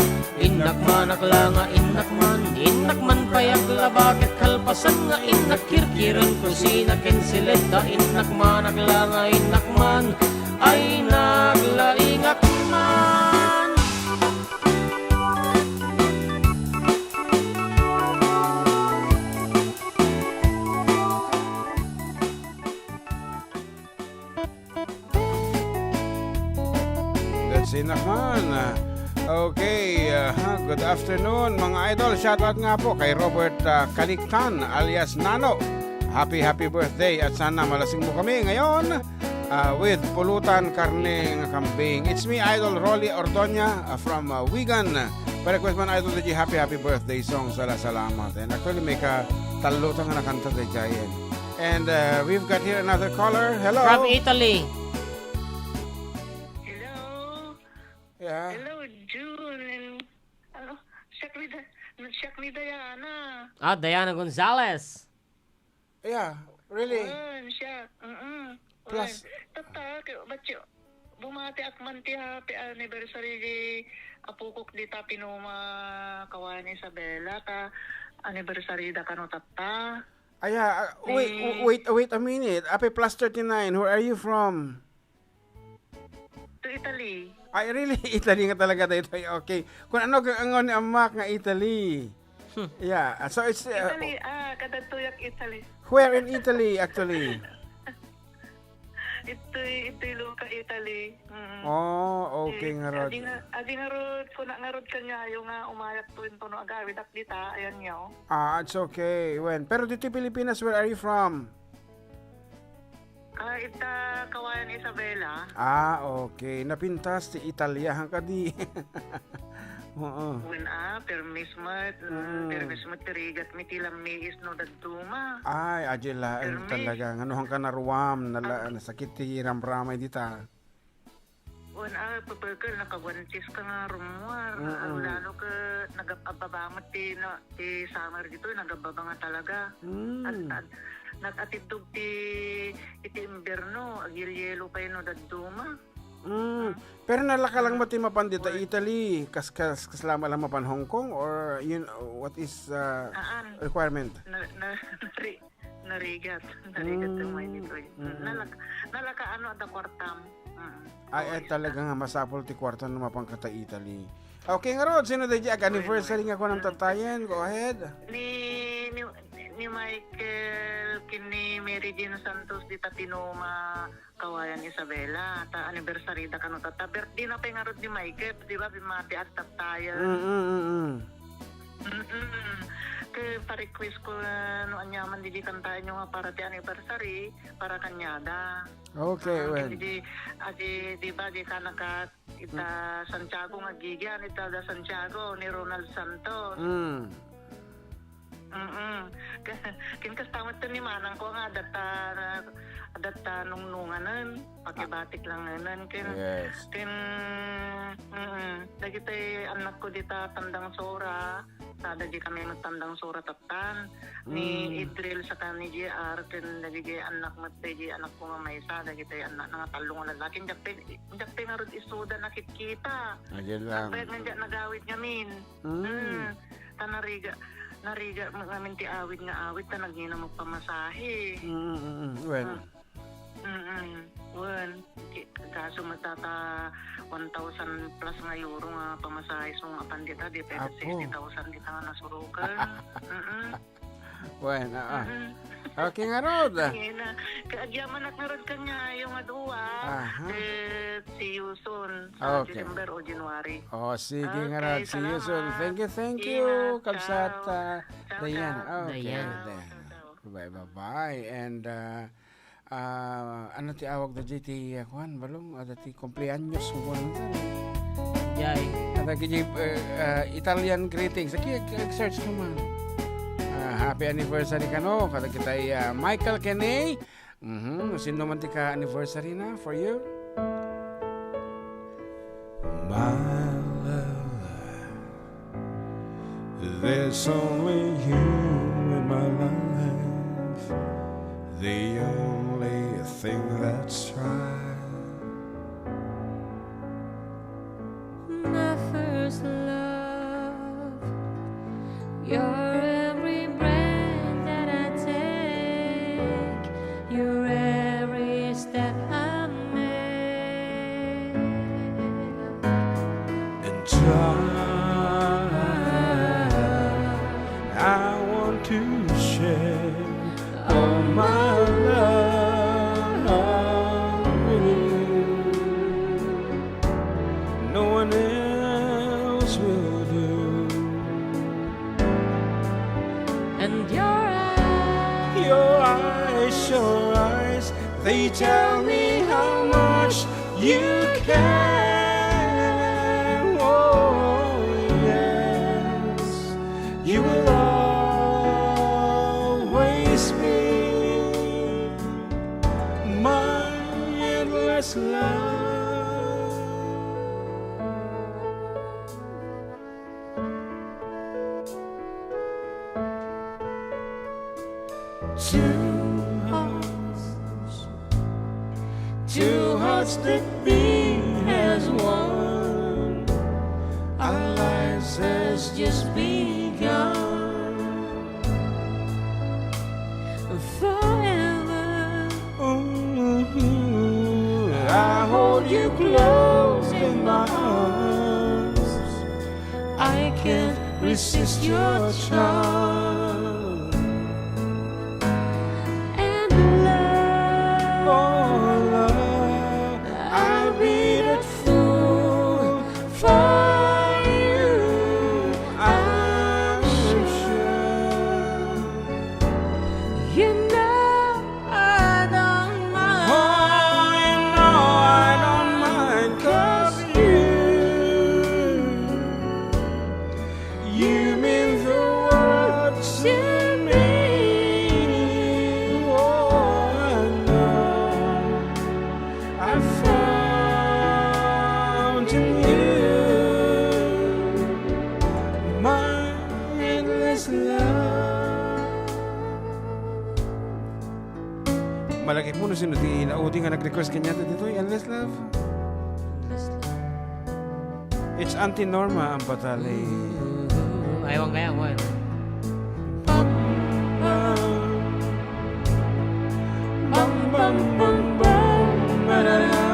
Inakman aklanga inakman payag bakit kalpasan nga inakirkiran kusina kinsileta inakman aklanga inakman ay naglaingak man. That's enough man. Okay, good afternoon mga idol. Shoutout nga po kay Robert Kaliktan alias Nano. Happy birthday at sana malasing mo kami ngayon with pulutan karne nga kambing. It's me, Idol Rolly Ordoña from Wigan. Pa-request man Idol DJ happy birthday song. Salamat. And actually may katalutan nga nakanta tayo dyan. And we've got here another caller. Hello. From Italy. Hello. Yeah. Hello, June. And, siyak ni Diana. Diana Gonzalez. Yeah, really. Siya. Plus- Tata, batyo. Bumati akman ti happy anniversary di apukok di ta pinuma kawan Isabela ka anniversary da kano tata. Wait a minute. Ape plus 39, where are you from? To Italy. Ay, really? Italy nga talaga dito. Okay. Kung ano ang amak nga Italy. Yeah. So it's... Italy, kadatuyak Italy. where in Italy, actually? Ito'y luka Italy. Oh, okay nga rod. Adi nga rod, kung nga rod ka niya, yung umayak tuwin to no agawid ak dita, ayan niyo. It's okay. Pero dito Pilipinas, where are you from? Ita kawayan Isabela. Okay. Napintas ti Italyahan ka di. Oo. When permismat terigat mitilam miis no daduma. Ay, ajela talaga. Nganuhang ka naruwam, nasakit ti ramramay dita. When papagkal nakagwansis ka nga rumwar. Lalo ka nagababangat ti summer dito, nagababanga talaga. Nag-atidog iti imberno, agilyelo pa no daduma. Pero nalaka lang mo ti mapan dito Italy, kaslama lang mapan Hong Kong, or what is requirement? Narigat yung may dito. Nalaka ano da kwartam. Ay talaga nga masapol ti kwarta na mapang kata Italy. Okay nga Rod, sino dahi anniversary nga ko ng tatayan? Go ahead. Ni Michael kini Mary Jean Santos di Tatinoma kawayan Isabela ta anniversary da kano ta birthday na pa nga rod ni Michael di ba bimati at tatayan. Ke pa-request ko no anyaman di kantahan nyo nga para ti anniversary para kanyada. Okay, well. Di ba di ka naka ita Santiago nga gigyan ita da Santiago ni Ronald Santos. Kin kastamot to ni manang ko nga adata nunganan pakibatik lang nganan kin dagiti anak ko dita tandang sora sada di kami magtandang sora tatan ni Idril sa ni JR kin dagiti anak matay anak ko nga maysa dagiti anak nga talong lalaki jakpe nga rod isuda nakikita Agil lang. pwede nga nagawid ngamin nariga ngamin ti awid nga awid ta nagina mo pamasahe. Well. Kaso matata 1,000 plus nga euro nga pamasahe so nga pandita di pwede 60,000 dita nga nasurukan. Well, okay nga Rod. Kaagyaman at narod ka niya yung aduwa. See you soon sa December o January. Sige nga Rod. See you soon. Thank you. Kalsata. Dayan. Okay. Bye. And ano ti awag da JT Juan balong ada ti cumpleaños mo lang. Jay. Ada kiji Italian greetings. Search naman. Happy anniversary ka no. Kada kita Michael Kenny. Sino man ti ka anniversary na for you? My love, there's only you in my life, the only thing that's right. My first love, face your eyes, they tell me how much you care. Oh, yes, you will always be my endless love. Two hearts that beat as one. Our lives has just begun. Forever. I hold you close in my arms. I can't resist your charm. And love. Oh, love, I'll be that fool for you. I'm sure. You know I don't mind. Oh, you know I don't mind, 'cause you mean the world to me. Oh, I know I found in you my endless love. Malaki po na sinuti na uti nga nag-request kanya dito, endless love. It's Auntie Norma ang patali. Ayaw kaya mo. Bam, bam, bam, bam, bam, ba-da-da.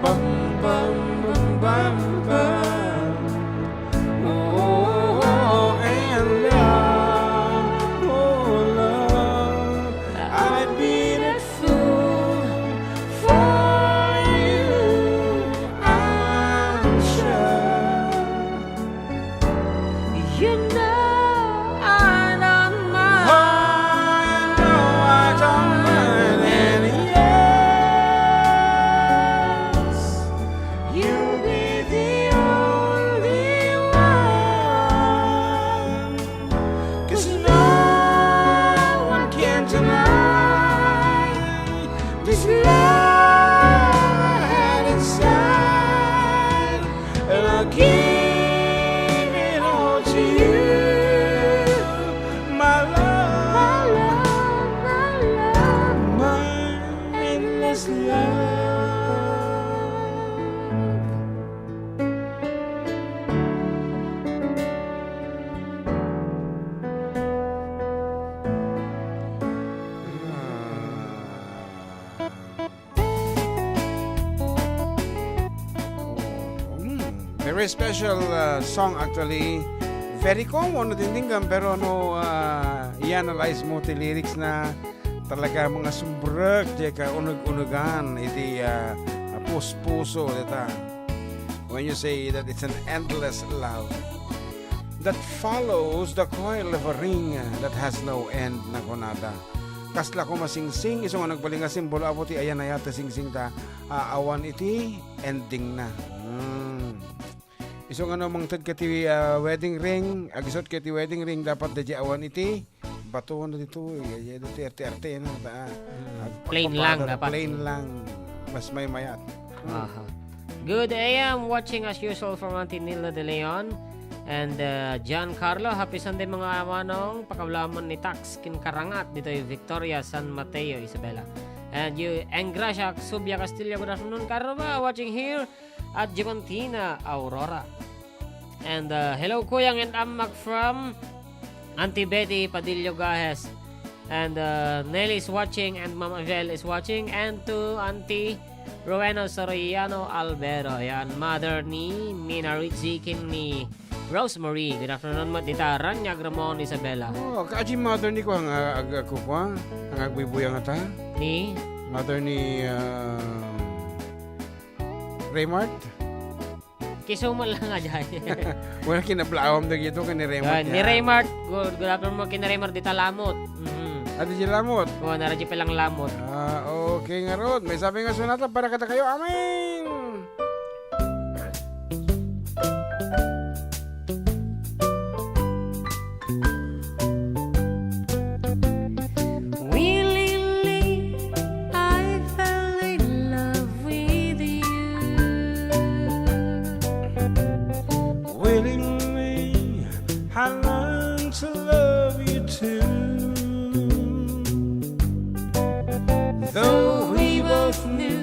Bam, bam, bam, bam, bam. Oh, and love, I'd be that fool for you, I'm sure. You know I don't mind. Oh, you know I don't mind, and yes, you'll be the only one, 'cause no one can deny this love I had inside, and I'll give it all to you, my love, my endless love. Very special song actually. Very common na tindinggan pero i-analyze mo ti lyrics na talaga mga sumbrek ka unug-unugan iti puso dita. When you say that it's an endless love that follows the coil of a ring that has no end na kunada. Kasla ko masingsing iso nga nagbalinga simbolo apo ti ayan ayata singsing ta awan iti ending na. Iso nga namang tad kati wedding ring, agisot kati wedding ring dapat dadya awan iti bato na dito dito arte na ta. Plain lang dapat. Plain lang. Mas may mayat. Aha. Good AM, watching as usual from Auntie Nila de Leon and John Carlo. Happy Sunday mga manong. Pakablaman ni Tax Kinkarangat dito yung Victoria San Mateo, Isabela. And you Engracia Subia Castillo, good afternoon Carlo ba? Watching here at Giovantina Aurora. And hello Kuyang and Amak from Auntie Betty Padillo Gajes. And Nelly is watching and Mama Vel is watching. And to Auntie Rowena Soriano Albero. Yan, mother ni Mina Rizzi ni Rosemary. Good afternoon mo. Dita Ranyag Ramon Isabela. Oh, kaaji mother ni ko ang agkukwa. Ang agbibuyang ata. Ni? Mother ni Raymart. Kisumo lang nga dyan. Wala kinablawam na gito ka ni Raymart. Ni Raymart. Good afternoon mo kina Raymart. Dita Lamot. Adi di lamot. Kung naradyo palang lamot. Okay nga rod. May sabi nga sunata para kada kayo. Amen! Willingly, I fell in love with you. Willingly, I learned to love you too. Though we both knew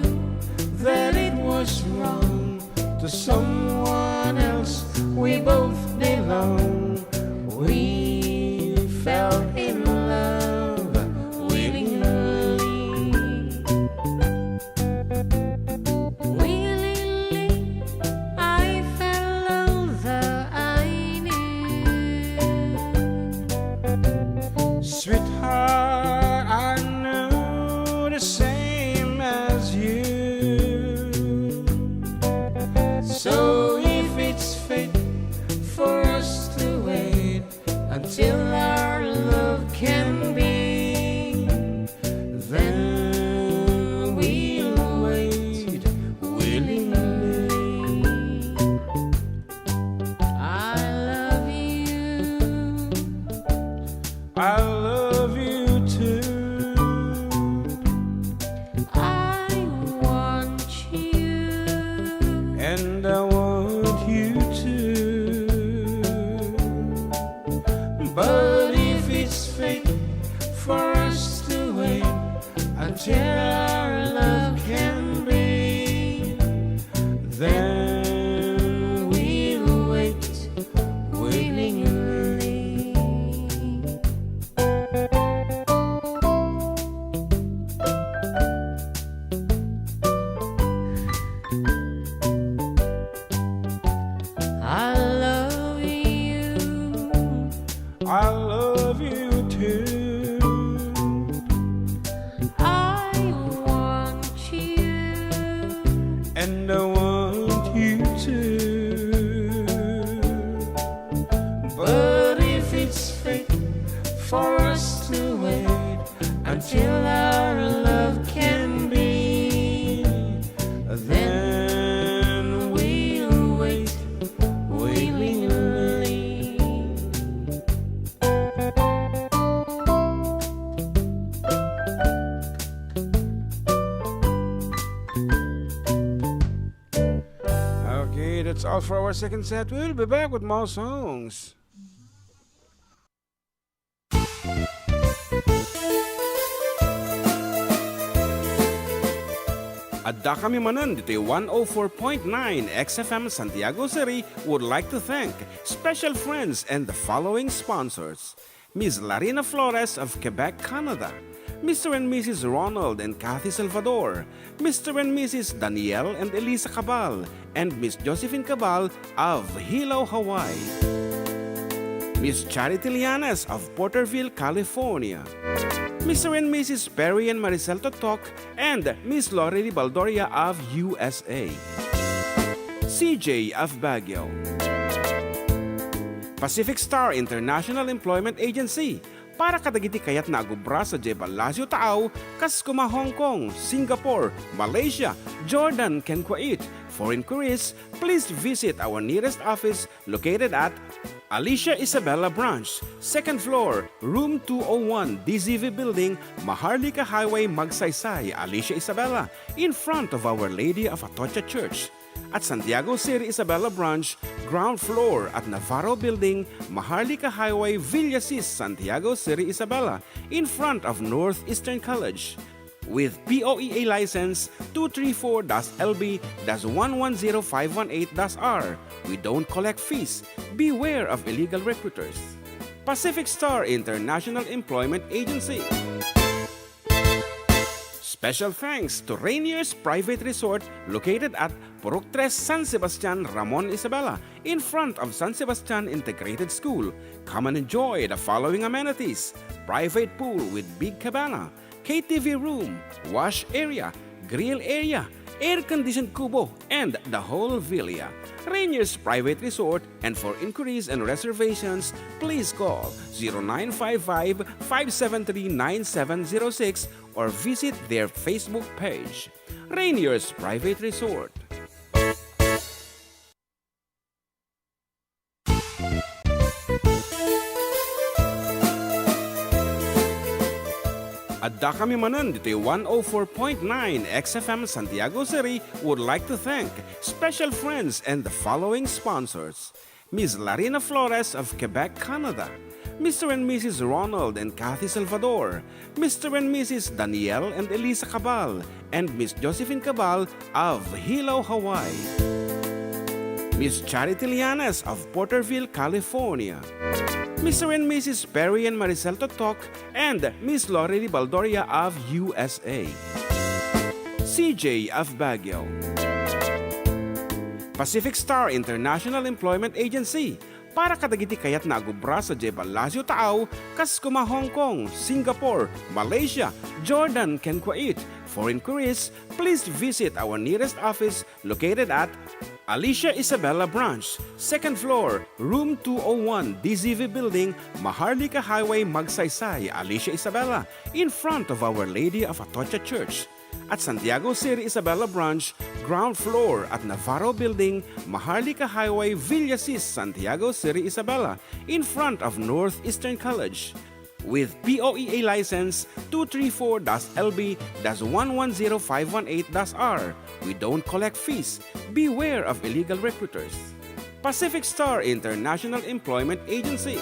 that it was wrong to someone else, we both belong. We fell in love willingly. Willingly, I fell although I knew. Sweetheart, I knew the same as you. So if it's fate for us to wait until our love can be, then we'll wait willingly. I love you. I love you too. I want you. And I want you to. But if it's fate for us to wait until our love can be, then we'll wait willingly. I love you. I love you too. I want you. And I want you to. But if it's fate for us to wait until our love can be, then we'll wait willingly. Okay, that's all for our second set. We'll be back with more songs. Adda kami Manen, Ditoy 104.9 XFM Santiago City would like to thank special friends and the following sponsors. Ms. Larina Flores of Quebec, Canada. Mr. and Mrs. Ronald and Kathy Salvador. Mr. and Mrs. Danielle and Elisa Cabal. And Miss Josephine Cabal of Hilo, Hawaii. Miss Charity Lianes of Porterville, California. Mr. and Mrs. Perry and Maricel Totok, and Miss Lori Baldoria of USA. CJ of Baguio. Pacific Star International Employment Agency, para kadagiti kayat na agubra sa Jebalasio Taaw, kas kuma Hong Kong, Singapore, Malaysia, Jordan, ken Kuwait. For inquiries, please visit our nearest office located at Alicia Isabella Branch, 2nd floor, room 201, DZV Building, Maharlika Highway, Magsaysay, Alicia Isabella, in front of Our Lady of Atocha Church. At Santiago City Isabella Branch, ground floor at Navarro Building, Maharlika Highway, Villasis, Santiago City Isabella, in front of Northeastern College. With POEA license 234-LB-110518-R. We don't collect fees. Beware of illegal recruiters. Pacific Star International Employment Agency. Special thanks to Rainier's Private Resort located at Purok 3 San Sebastian, Ramon Isabela, in front of San Sebastian Integrated School. Come and enjoy the following amenities: private pool with big cabana, KTV room, wash area, grill area, air-conditioned kubo, and the whole villa. Rainier's Private Resort, and for inquiries and reservations, please call 0955-573-9706 or visit their Facebook page. Rainier's Private Resort. Adda kami Manen, Ditoy 104.9 XFM Santiago City would like to thank special friends and the following sponsors. Ms. Larina Flores of Quebec, Canada. Mr. and Mrs. Ronald and Kathy Salvador. Mr. and Mrs. Danielle and Elisa Cabal. And Miss Josephine Cabal of Hilo, Hawaii. Miss Charity Lianes of Porterville, California. Mr. and Mrs. Perry and Maricel Totok, and Miss Lorely Baldoria of USA. CJ of Baguio. Pacific Star International Employment Agency, para kadagiti kayat na agubra sa Jebalasio Taaw, Kaskuma, Hong Kong, Singapore, Malaysia, Jordan, ken Kuwait. For inquiries, please visit our nearest office located at Alicia Isabella Branch, 2nd floor, room 201, DZV Building, Maharlika Highway, Magsaysay, Alicia Isabella, in front of Our Lady of Atocha Church. At Santiago City Isabella Branch, ground floor at Navarro Building, Maharlika Highway, Villasis, Santiago City Isabella, in front of Northeastern College. With POEA license 234-LB-110518-R. We don't collect fees. Beware of illegal recruiters. Pacific Star International Employment Agency.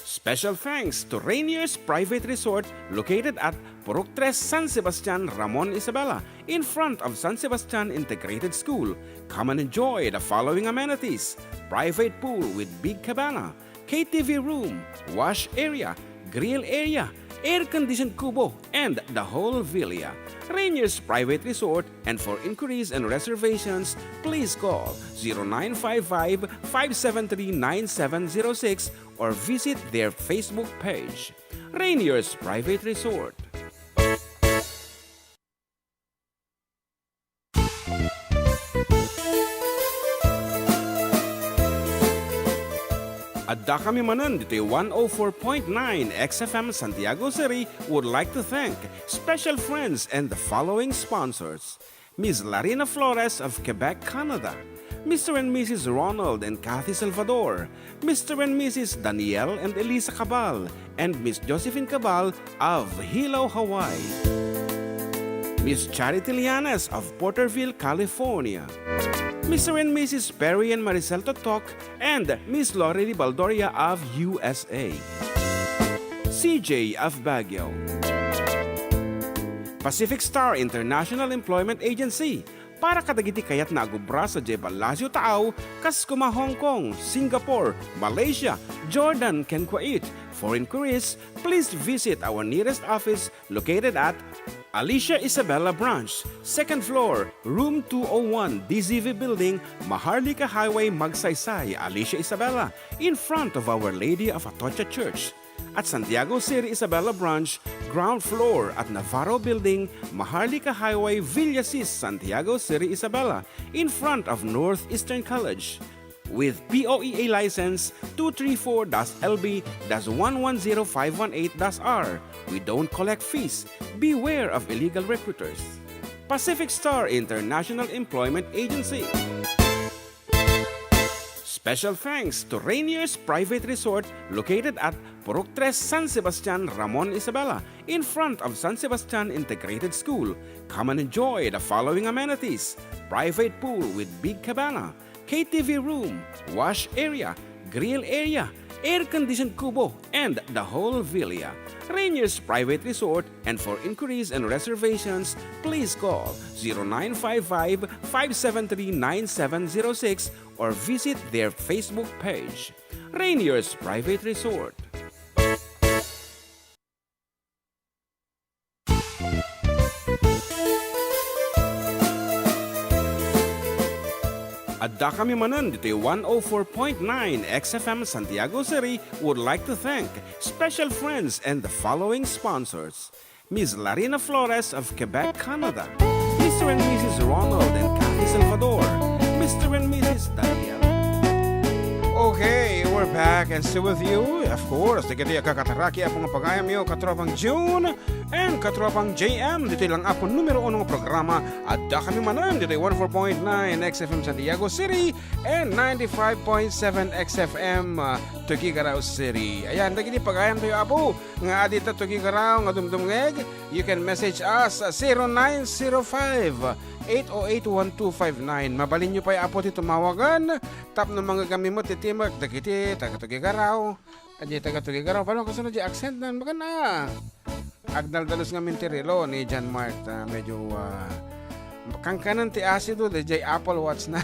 Special thanks to Rainier's Private Resort located at Purok 3 San Sebastian, Ramon Isabela, in front of San Sebastian Integrated School. Come and enjoy the following amenities: private pool with big cabana, KTV room, wash area, grill area, air-conditioned kubo, and the whole villa. Rainier's Private Resort, and for inquiries and reservations, please call 0955-573-9706 or visit their Facebook page. Rainier's Private Resort. Adda kami Manen, Ditoy 104.9 XFM Santiago City would like to thank special friends and the following sponsors. Ms. Larina Flores of Quebec, Canada. Mr. and Mrs. Ronald and Kathy Salvador. Mr. and Mrs. Danielle and Elisa Cabal. And Miss Josephine Cabal of Hilo, Hawaii. Miss Charity Lianes of Porterville, California. Mr. and Mrs. Perry and Maricel Totok, and Miss Lorely Baldoria of USA. CJ of Baguio. Pacific Star International Employment Agency, para kadagiti kayat na agubra sa Jebalasio Taaw, Kaskuma, Hong Kong, Singapore, Malaysia, Jordan, ken Kuwait. For inquiries, please visit our nearest office located at Alicia Isabella Branch, 2nd floor, room 201, DZV Building, Maharlika Highway, Magsaysay, Alicia Isabella, in front of Our Lady of Atocha Church. At Santiago City Isabella Branch, ground floor at Navarro Building, Maharlika Highway, Villasis, Santiago City Isabella, in front of Northeastern College. With POEA license 234-LB-110518-R. We don't collect fees. Beware of illegal recruiters. Pacific Star International Employment Agency. Special thanks to Rainier's Private Resort located at Purok 3 San Sebastian, Ramon Isabela, in front of San Sebastian Integrated School. Come and enjoy the following amenities: private pool with big cabana, KTV room, wash area, grill area, air-conditioned kubo, and the whole villa. Rainier's Private Resort, and for inquiries and reservations, please call 0955-573-9706 or visit their Facebook page. Rainier's Private Resort. Adda kami Manen, Ditoy 104.9 XFM Santiago City would like to thank special friends and the following sponsors. Miss Larina Flores of Quebec, Canada, Mr. and Mrs. Ronald and Kathy Salvador, Mr. and Mrs. Daniel. Okay, we're back and still with you. Of course, dagiti kakataraki apong pagayam yo katropang June and katropang JM. Dito lang apong numero 1 ng programa. Adda kami manan dito 14.9 XFM Santiago City and 95.7 XFM Tuguegarao City. Ayan, dagiti pagayam tayo apo nga adita Tuguegarao nga dumdumngeg. You can message us 0905 808-1259. Mabalin nyo pa yung apo ti tumawagan. Tap ng mga gamimot titimag. Dagiti, taga-Tuguegarao. Adi taga-Tuguegarao. Paano kasunod yung accent na? Baka na. Agdaldalos nga mintirilo ni John Mark. Medyo kangkanan ti asido. Dajay Apple Watch na.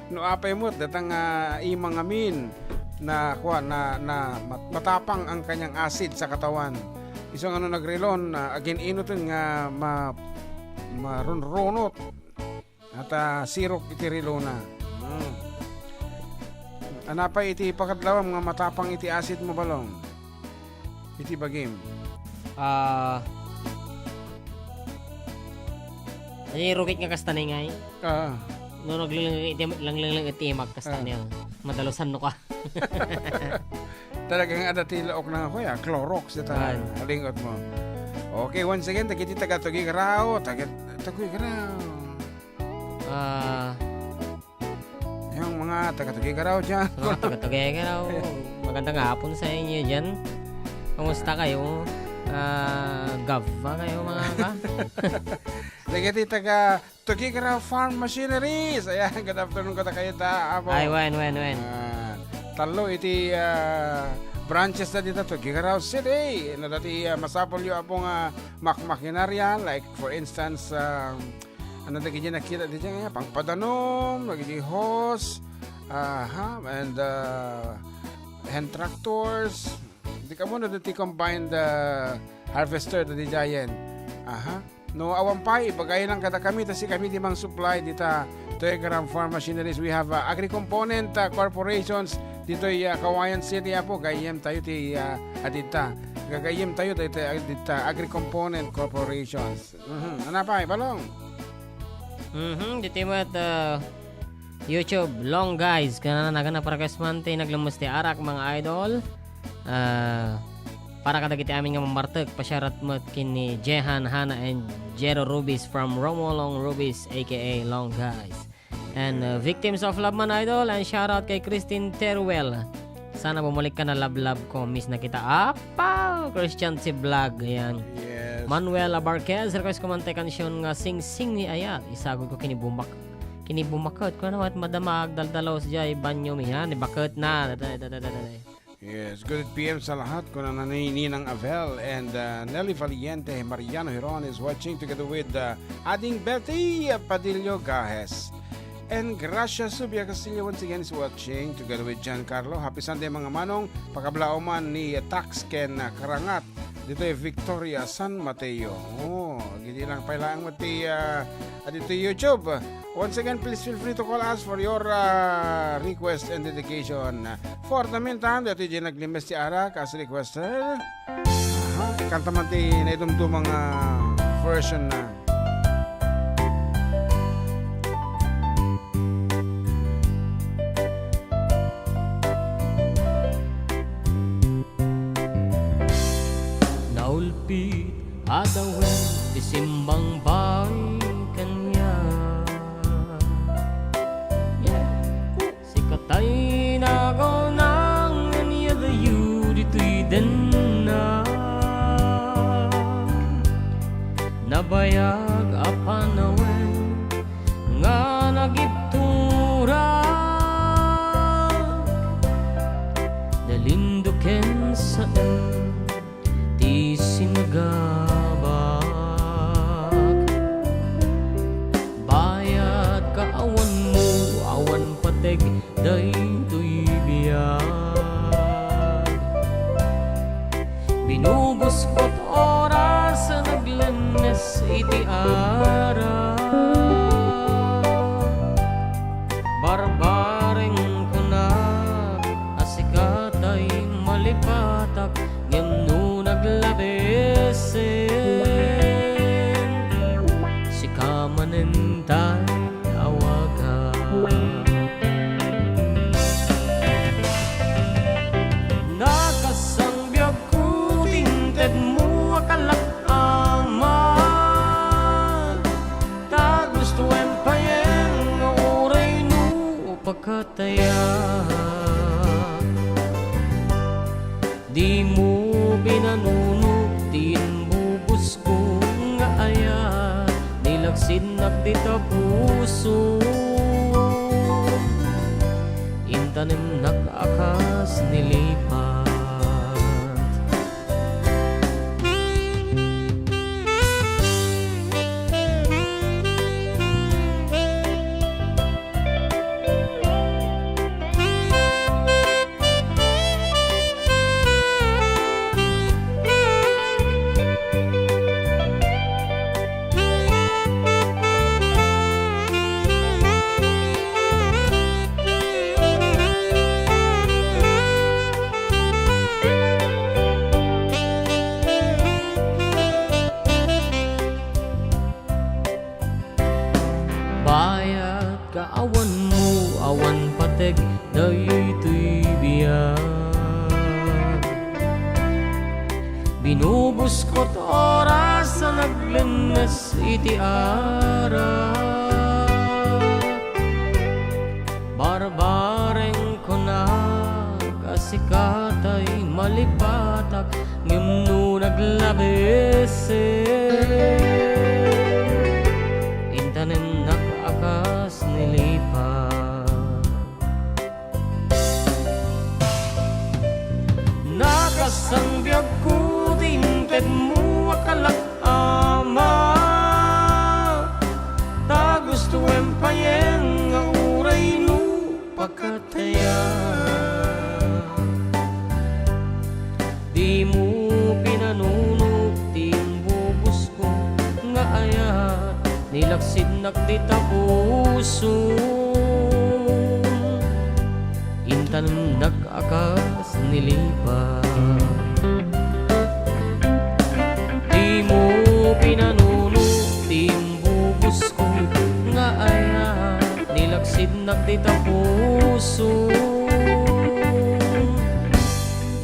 No apay mo. Datang imang amin na matapang ang kanyang acid sa katawan. Isang nagrilon. Again inutin nga marunronot at sirok iti rilona. Anapay iti pakadlawam nga matapang iti acid mo balong iti bagim. Rukit nga kasta ngay. No naglang itimak kasta niya. Madalosan no ka. Talagang adatilaok na ako ya, Clorox ito halingot mo. Okay, once again, dagiti taga-Tuguegarao, taga-Tuguegarao. Yung mga taga-Tuguegarao dyan. Mga taga-Tuguegarao, magandang hapon sa inyo dyan. Kamusta kayo? Gava kayo mga ka? Dagiti taga-Tuguegarao Farm Machineries. Ayan, good afternoon kata kayo ta. Ay, when. Talo iti branches na dito Tuguegarao City na dati masapol yung apong makinarya like for instance ano na ganyan nakita dito nga pangpadanom naging hose and hand tractors di ka muna dati combined harvester na di jayan no awampay bagay lang kada kami kasi kami di mang supply dito Tuguegarao Farm Machineries. We have agri-component corporations dito Kawayan City po. Gayem tayo ti adita. Gagayem tayo ti adita agri-component corporations. Ano pa balong? Dito mo at YouTube long guys kana nagana para kasmante naglumus ti arak mga idol. Para kadagiti amin nga mamartag pasyarat mo kini Jehan, Hana and Jero Rubis from Romolong Rubis aka Long Guys. And victims of love man idol and shout out kay Christine Teruel. Sana bumalik ka na love ko miss na kita. Apaw! Christian si vlog. Ayan. Yes. Manuel Abarquez request ko man tayo kansyon nga sing-sing ni Ayat. Isagod ko kinibumakot ko na madamag daldalaw siya banyo mi ha. Nibakot na. Yes, good PM sa lahat. Kung Ninang Avel and Nelly Valiente, Mariano Hiron is watching together with Ading Betty Padillo Gajes. And Gracia Subia Castillo once again is watching together with Giancarlo. Happy Sunday mga manong. Pakablao man ni Taxken Karangat. Dito Victoria San Mateo. Gindi lang pailangan mo dito YouTube. Once again, please feel free to call us for your request and dedication. For the meantime, dito yung naglimes si Arak as requested. Kanta man na itong mga version na. Naulpit adawen isimbang bay kanya. Sikatay na ko nang anyadayu dito'y denna. Nabayag apanawen nga nagiptura. Dalinduken sa ti sinagabak. Bayad ka awan mo, awan pateg, daytoy biyag. Binubos ko't oras sa naglanes iti ara. Barbareng ko na asikatay malipatak ngem no naglabes. nagdita puso. Intanim nag-akas nilipat. Bayat kaawan mo, awan pateg, daytoy biyak. Binubos ko't oras sa naglenes iti ara. Barbareng ko na kasikatay malipatak, ngimno naglabese. Intanim nakakas nilipat. Nakasangbyag ko tinted mo akalak ama. Ta gusto empayeng nga uray no pagkataya. Di mo pinanunok timbubos ko nga ayat nilaksid nakdita puso. Intan nag-akas nilipat. Di mo pinanunok timbubos ko nga ayat nilaksid nakdita puso.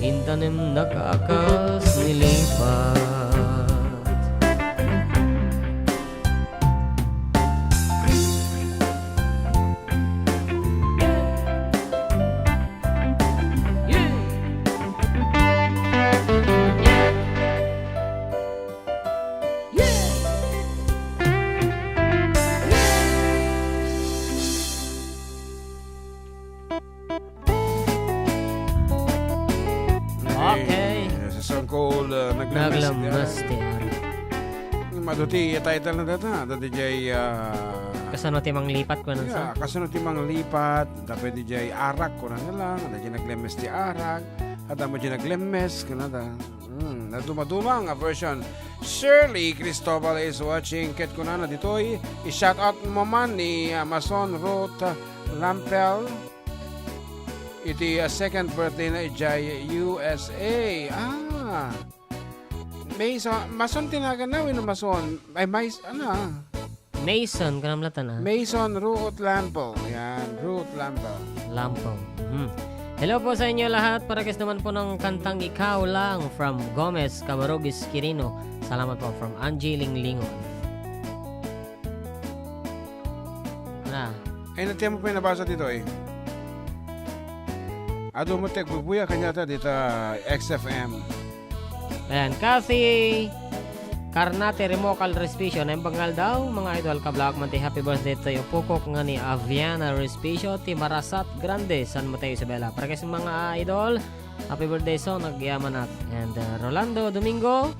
Intanim nag-akas nilipat. Okay. Sa song called Naglamas ti ara. Maduti title na data. Dati jay Kasano timang lipat ko nun yeah, sa? kasunod timang lipat. Dapat di jay arak ko na lang. Dati naglemes ti arak. At mo dyan naglemes ko na da. Naduma-duma nga version. Shirley Cristobal is watching. Ket ko na Ditoy. I-shout out mo man ni Mason Roth Lampel. Iti second birthday na ijay USA. Mason tinagan na wino Mason. Ay Mason, kanamlatan ha? Mason Ruth Lampel. Yan, Ruth Lampel. Lampo. Hello po sa inyo lahat. Parakis naman po ng kantang Ikaw Lang from Gomez, Cabarogis, Quirino. Salamat po from Angie Linglingon. Na. Ay, natiyan mo pa yung nabasa dito eh. Ado mo tek bubuya kanya ta dito XFM. Ayan, Kathy Karnate Remocal Respicio na bangal daw mga idol ka-vlog man ti happy birthday tayo pukok nga ni Aviana Respicio ti Marasat Grande San Mateo Isabela. Para kasi mga idol, happy birthday so nagyaman at and Rolando Domingo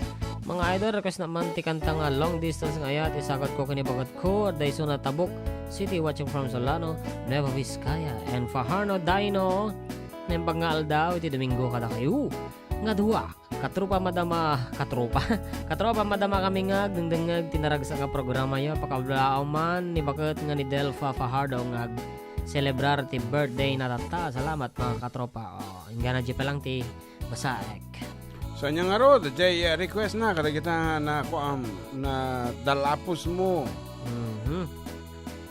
mga idol request naman ti kanta nga long distance nga ayat isagot ko kani bagat ko day so na Tabuk City watching from Solano Nueva Vizcaya and Fajardo Dino nembangal daw iti Domingo kada kayo nga duwa katropa madama kami nga dengdengag tinaragsa nga programa yo pakablao man ni baket nga ni Delfa Fajardo nga celebrar ti birthday na tata. Salamat mga katropa. Ingana di pa lang ti basaek. So nya nga rod jay request na kada kita na ko na dalapos mo.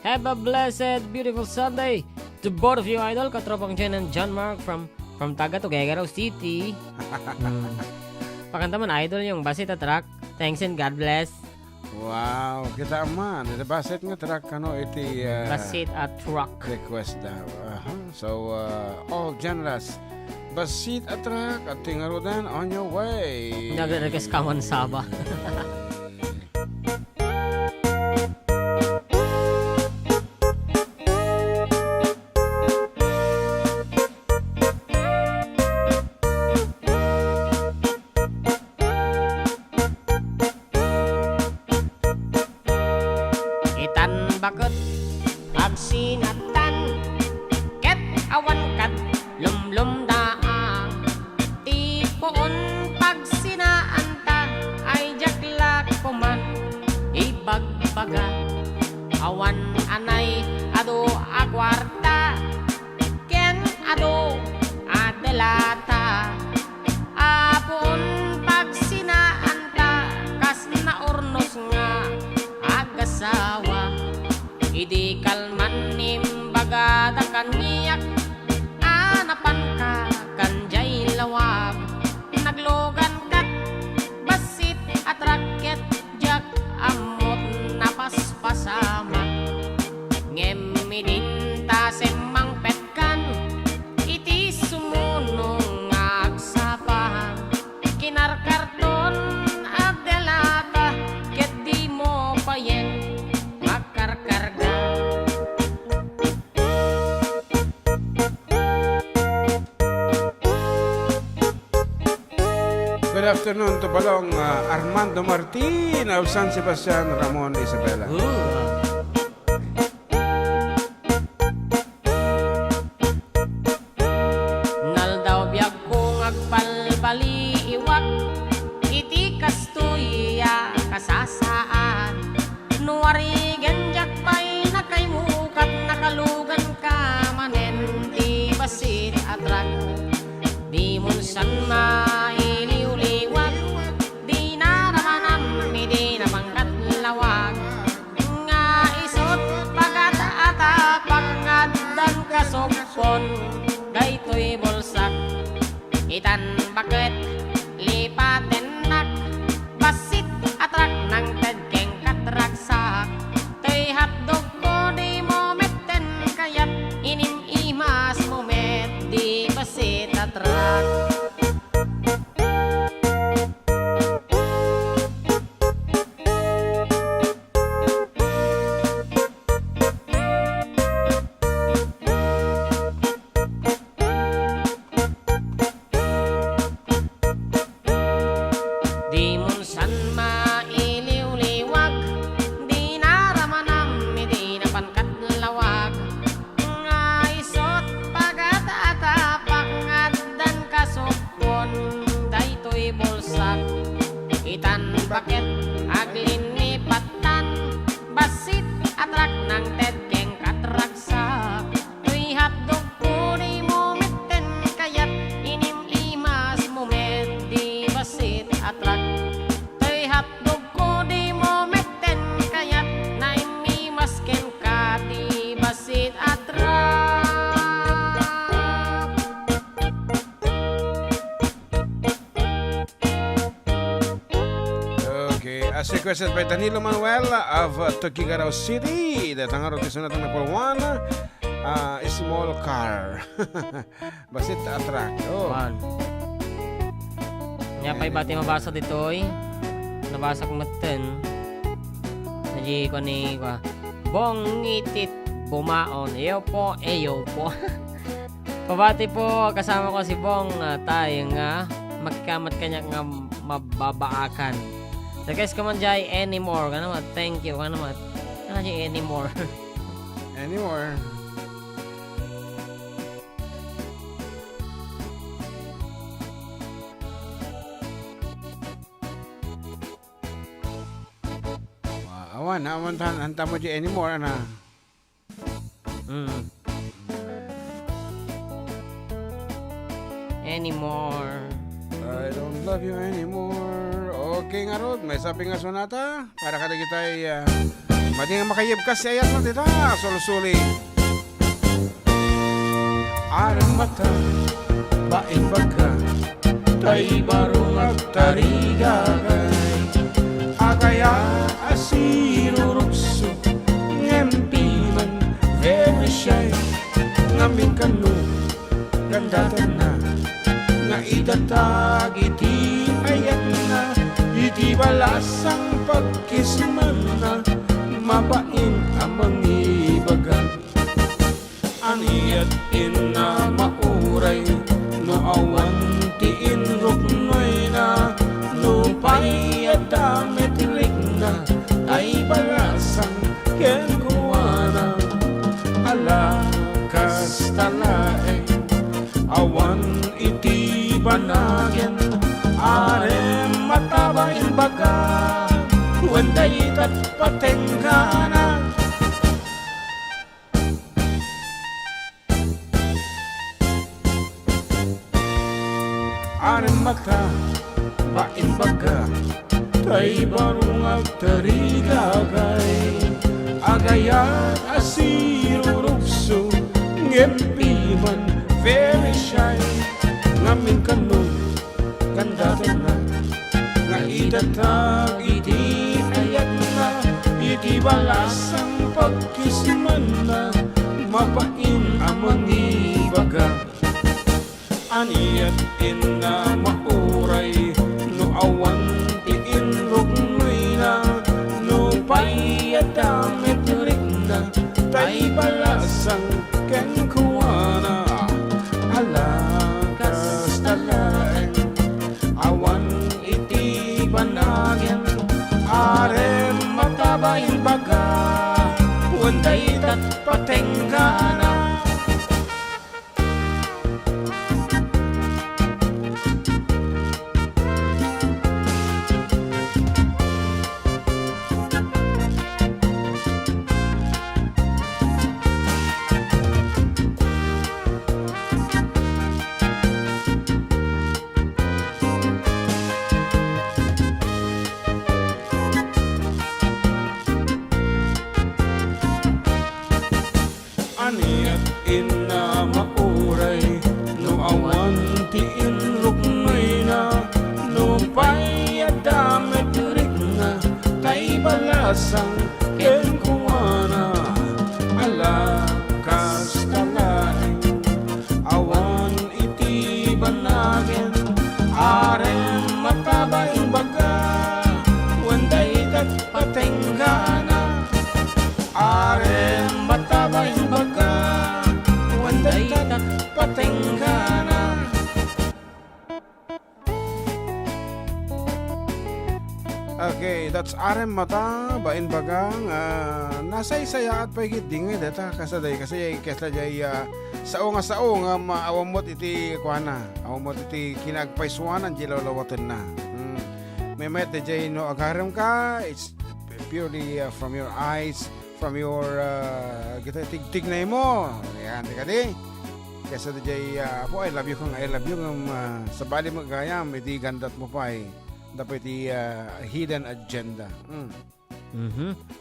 Have a blessed beautiful Sunday to both of you idol katropang Jen and John Mark from taga Tuguegarao City. Pakanta man idol yung basit at track. Thanks and God bless. Wow, kita man. Ito basit nga track kano iti Basit at truck. request daw. So all genres. Basit at track at tingarudan on your way. Nagre-request ka man Saba. awan anay ado agwarta ken ado adelata apon pagsinaanta kas naurnos nga agasawa idi kalman nimbagada kaniyak anapan ka kanjay lawag naglogan kat basit at raket jak amot napaspasama ngemidin ta semang petkan iti sumunong agsapahan kinarkarton adelata ket di mo payen makarkarga. Good afternoon to Balong Armando Martin of San Sebastian, Ramon Isabela. Naldaw biyag kong agpalbali iwak iti kastuya kasasaan nuwari genjak pay nakaymukat nakalugan ka manen di basit atrak di munsan mailiw-liwag di naramanam di napangkat lawag nga isot pagata-ata pangadan kasopon daytoy bolsak itan bakit lipaten nak basit atrak ng tedkeng katraksak toy hatdog ko di mo metten kayat inim imas mo met di basit atrak. Di munsan mailiw-liwag di naramanam di napangkat lawag nga isot pagata-ata pangadan kasopon daytoy bolsak itan bakit aglinipatan basit atrak ng tedkeng katraksak tuy hatdog ko di mo metten kayat inim imas mo met di basit atrak tuy hatdog ko di mo metten kayat naim imas ken ka di basit atrak. Okay, as requested by Danilo Manuel of Tuguegarao City, datang araw tiso natin na for one small car. Basit atrak. Oh. Man. Nya pay bati mabasa ditoy. Nabasa ko maten. Naji ko ni kwa. Bong itit bumaon. Iyo po. Pabati po kasama ko si Bong tayo nga magkamat kanya nga mababaakan. So guys, come on jay anymore. Kana mat thank you kana mat. Kana jay anymore. Anymore. Awan hanta mo di anymore na. Anymore. I don't love you anymore. Okay nga Rod, may sabi nga sonata para kada kita'y madi nga makayib ka siya mo dita sulusuli. Arang mata baing baka tay barong agtarigagay agaya asirurukso ngempiman very shy ngamin kanu gandatan na nga itatag iti ayat na iti balasang pagkisman na mabain amang ibagan aniyat ina mauray no awan ti inrok noy na no pay at damit lik na ay balasang ken kuwana ala kastalaeng awan iti banagin are mataba imbaga wenday tat patenggana baga tay barong agtarigagay agayat asirurupso ngempiman very shy ngamin kanong gandatan na nga idatag iti ayat na iti balasang pagkisman na mapain amang ibaga aniyat ina mauray no awan ti inrugnoy na no payadamit rin na tay balasang ken kuwana alakas talaeng awan iti banagin are matabain baga wanday tat patenggana aniyat ina mauray no awan ti inrugnoy na no payadamit rin na tay balasang ken kuwana alakas talaeng awan iti banagin are matabaing baga wanday tat patenggana are matabaing baga wanday tat patenggana. Okay, that's Arem Mata Bain Bagang nasay saya at paigit dingay data kasaday kasi kasaday sao nga maawamot iti kuana awamot iti kinagpaisuanan jilolawatan na may met the jay no agarem ka it's purely from your eyes from your kita tignay mo yan di kesa the jay po I love you kang sa bali mo gayam iti gandat mo pa dapat hidden agenda.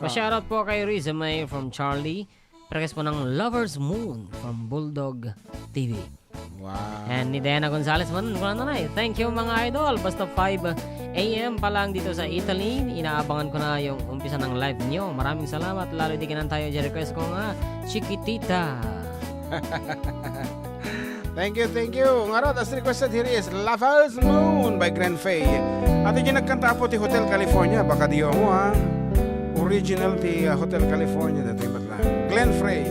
Pa-shoutout po kay Rizame from Charlie. Prekas po ng Lover's Moon from Bulldog TV. Wow. And ni Diana Gonzalez man, thank you mga idol. Basta 5 a.m. pa lang dito sa Italy. Inaabangan ko na yung umpisa ng live nyo. Maraming salamat. Lalo di kanan tayo request ko nga, Chiquitita. Thank you. Ngarot, as requested, here is Lover's Moon by Grand Faye. At yung nagkanta po ti Hotel California, baka diyo mo ha. Original ti Hotel California, dati ba't lang. Glenn Frey.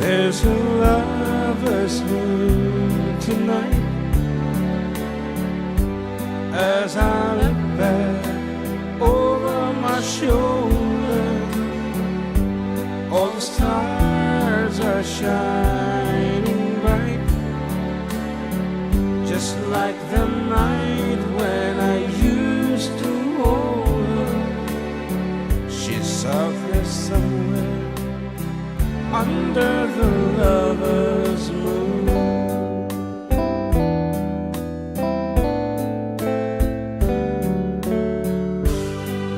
There's a lover's moon tonight as I look back over my shoulder. All the stars are shining bright, just like the night when I used to hold her. She's softly somewhere under the lover's moon.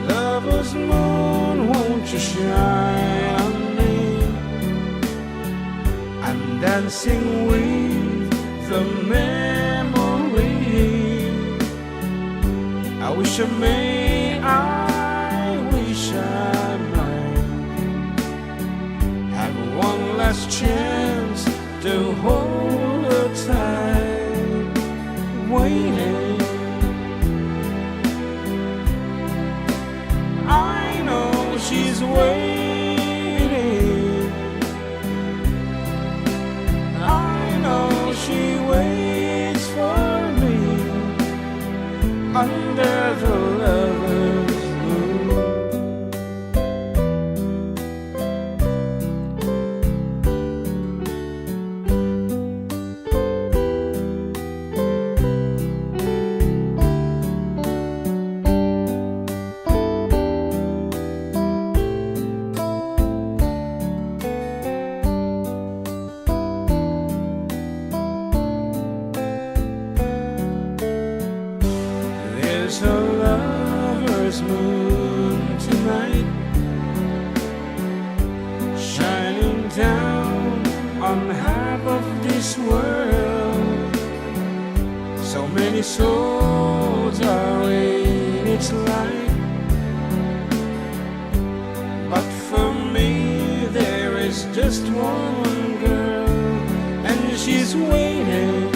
Lover's moon, won't you shine on me? I'm dancing with the memory. I wish I may, I wish I might have one last chance to hold her tight, waiting. I know she's waiting. I know she waits for me under the lover's moon. Christmas moon tonight, shining down on half of this world. So many souls are in its light, but for me there is just one girl, and she's waiting.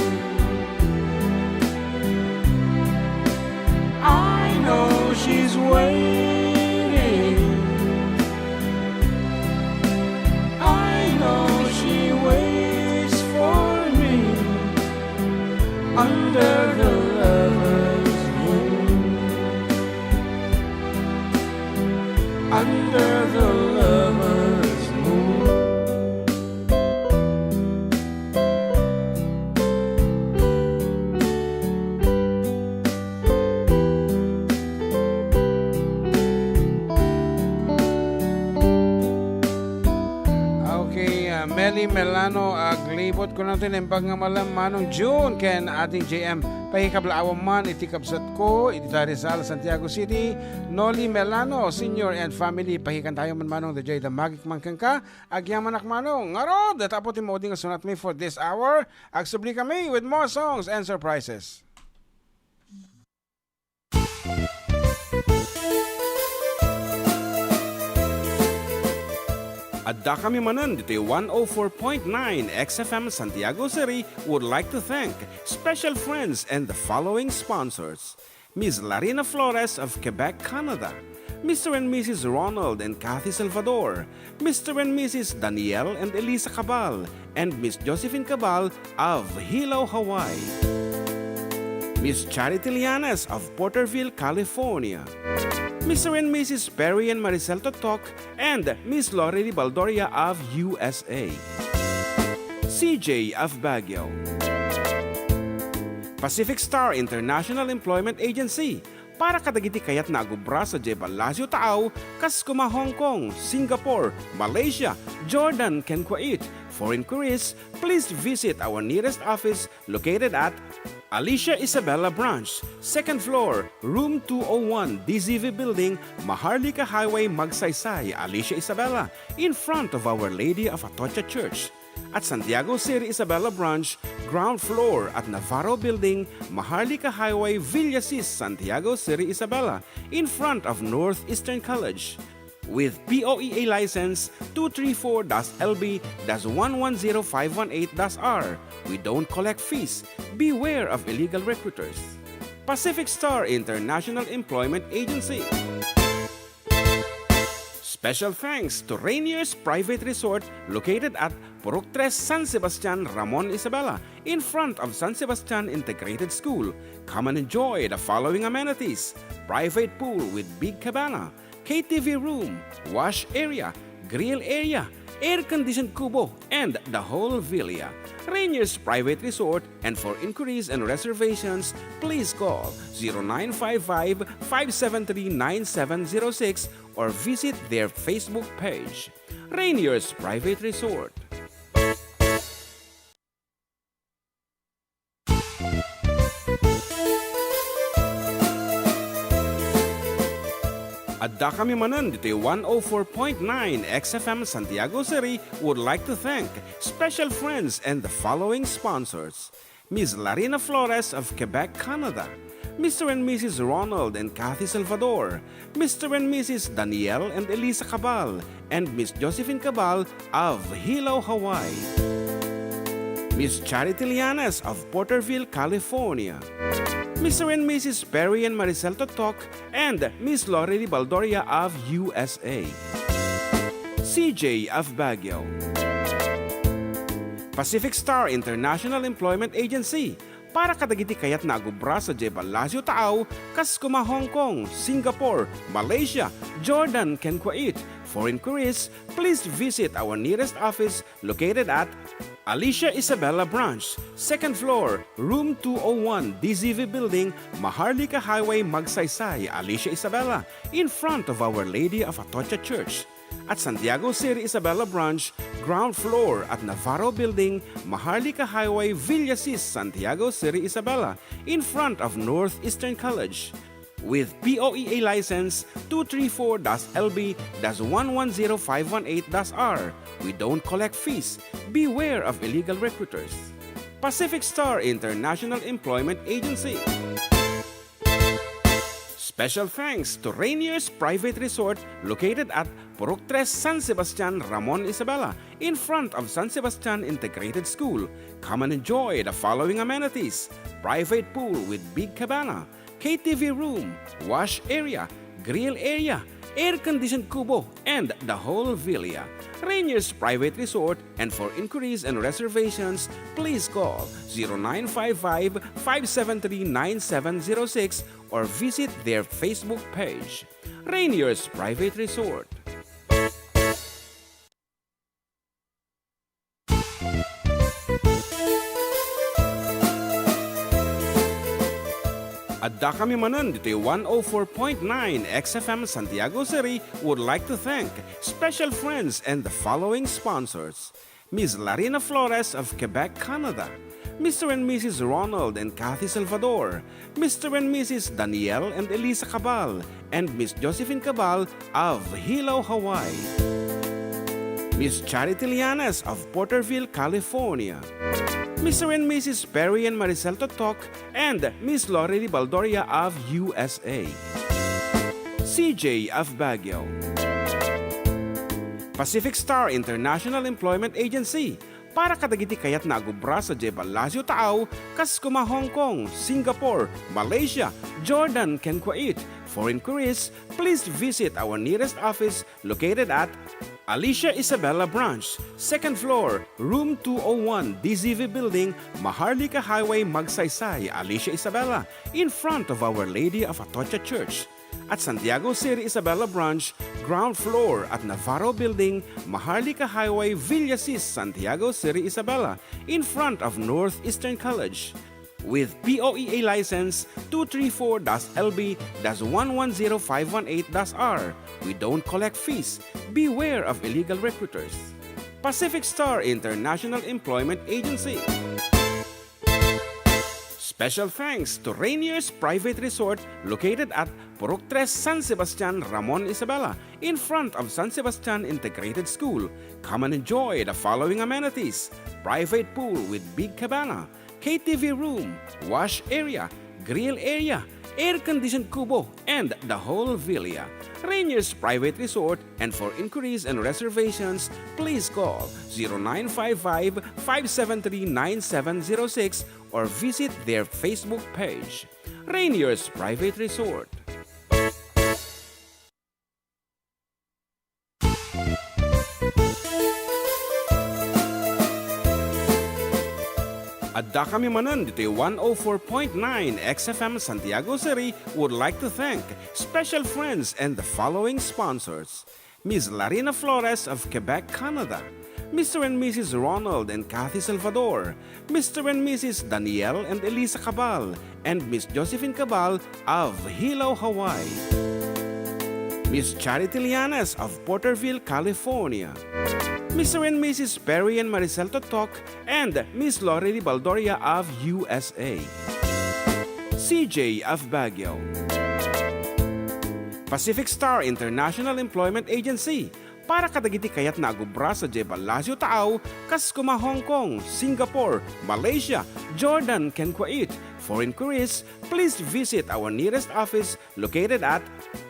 I know she's waiting. I know she waits for me under the lover's moon. Under the lover's moon. Okay, Meli Melano, aglibot ko natin ang pagngamalang Manong June ken ating JM pahikablaawan man iti kabsat ko iti Rizal, Santiago City. Noli Melano Senior and Family pahikan tayo man Manong the Joy the Magic Mangkang ka agyaman ak Manong ngaro datapot mo ding sunat me for this hour agsubli kami with more songs and surprises. Adda kami manan dito 104.9 XFM Santiago City would like to thank special friends and the following sponsors. Ms. Larina Flores of Quebec, Canada. Mr. and Mrs. Ronald and Kathy Salvador. Mr. and Mrs. Danielle and Elisa Cabal. And Miss Josephine Cabal of Hilo, Hawaii. Miss Charity Lianes of Porterville, California. Mr. and Mrs. Perry and Maricel Totok, and Miss Lori Baldoria of USA. CJ of Baguio. Pacific Star International Employment Agency, para kadagiti kayat na agubra sa Jebalasyo Taaw, kas kuma Hong Kong, Singapore, Malaysia, Jordan, ken Kuwait. For inquiries, please visit our nearest office located at Alicia Isabella Branch, 2nd floor, room 201, DZV Building, Maharlika Highway, Magsaysay, Alicia Isabella, in front of Our Lady of Atocha Church. At Santiago City Isabella Branch, ground floor at Navarro Building, Maharlika Highway, Villasis, Santiago City Isabella, in front of Northeastern College. With POEA license 234-LB-110518-R. We don't collect fees. Beware of illegal recruiters. Pacific Star International Employment Agency. Special thanks to Rainier's Private Resort located at Purok 3, San Sebastian, Ramon Isabela, in front of San Sebastian Integrated School. Come and enjoy the following amenities: private pool with big cabana, KTV room, wash area, grill area, air-conditioned kubo, and the whole villa. Rainier's Private Resort, and for inquiries and reservations, please call 0955-573-9706 or visit their Facebook page. Rainier's Private Resort. Adda kami manan dito 104.9 XFM Santiago City would like to thank special friends and the following sponsors. Ms. Larina Flores of Quebec, Canada. Mr. and Mrs. Ronald and Kathy Salvador. Mr. and Mrs. Danielle and Elisa Cabal. And Miss Josephine Cabal of Hilo, Hawaii. Miss Charity Lianes of Porterville, California. Mr. and Mrs. Perry and Maricel Totok, and Miss Lori Baldoria of USA. CJ of Baguio. Pacific Star International Employment Agency, para kadagiti kayat na agubra sa Jebalasyo Taaw, kas kuma Hong Kong, Singapore, Malaysia, Jordan, ken Kuwait. For inquiries, please visit our nearest office located at Alicia Isabella Branch, 2nd floor, room 201, DZV Building, Maharlika Highway, Magsaysay, Alicia Isabella, in front of Our Lady of Atocha Church. At Santiago City Isabella Branch, ground floor at Navarro Building, Maharlika Highway, Villasis, Santiago City Isabella, in front of Northeastern College. with POEA license 234-LB-110518-R. We don't collect fees. Beware of illegal recruiters. Pacific Star International Employment Agency. Special thanks to Rainier's Private Resort located at Purok 3 San Sebastian, Ramon Isabela, in front of San Sebastian Integrated School. Come and enjoy the following amenities: private pool with big cabana, KTV room, wash area, grill area, air-conditioned kubo, and the whole villa. Rainier's Private Resort, and for inquiries and reservations, please call 0955-573-9706 or visit their Facebook page. Rainier's Private Resort. Adda kami Manen, Ditoy 104.9 XFM Santiago City would like to thank special friends and the following sponsors: Ms. Larina Flores of Quebec, Canada; Mr. and Mrs. Ronald and Kathy Salvador; Mr. and Mrs. Danielle and Elisa Cabal; and Miss Josephine Cabal of Hilo, Hawaii; Miss Charity Lianes of Porterville, California; Mr. and Mrs. Perry and Maricel Totok, and Miss Lori Baldoria of USA; CJ of Baguio; Pacific Star International Employment Agency, para kadagiti kayat na agubra sa Jebel Lazio Taaw, kas kuma Hong Kong, Singapore, Malaysia, Jordan, ken Kuwait. For inquiries, please visit our nearest office located at Alicia Isabella Branch, 2nd floor, room 201, DZV Building, Maharlika Highway, Magsaysay, Alicia Isabella, in front of Our Lady of Atocha Church. At Santiago City Isabella Branch, ground floor at Navarro Building, Maharlika Highway, Villasis, Santiago City Isabella, in front of Northeastern College. With POEA license 234-LB-110518-R. We don't collect fees. Beware of illegal recruiters. Pacific Star International Employment Agency. Special thanks to Rainier's Private Resort located at Purok 3 San Sebastian, Ramon Isabela, in front of San Sebastian Integrated School. Come and enjoy the following amenities: private pool with big cabana, KTV room, wash area, grill area, air-conditioned kubo, and the whole villa. Rainier's Private Resort, and for inquiries and reservations, please call 0955-573-9706 or visit their Facebook page. Rainier's Private Resort. Adda kami Manen, Ditoy 104.9 XFM Santiago City would like to thank special friends and the following sponsors: Ms. Larina Flores of Quebec, Canada; Mr. and Mrs. Ronald and Kathy Salvador; Mr. and Mrs. Danielle and Elisa Cabal; and Miss Josephine Cabal of Hilo, Hawaii; Miss Charity Lianes of Porterville, California; Mr. and Mrs. Perry and Maricel Totok, and Miss Lori Baldoria of USA; CJ of Baguio; Pacific Star International Employment Agency, para kadagiti kayat na agubra sa Jebel Lazio Taaw, kas kuma Hong Kong, Singapore, Malaysia, Jordan, ken Kuwait. For inquiries, please visit our nearest office located at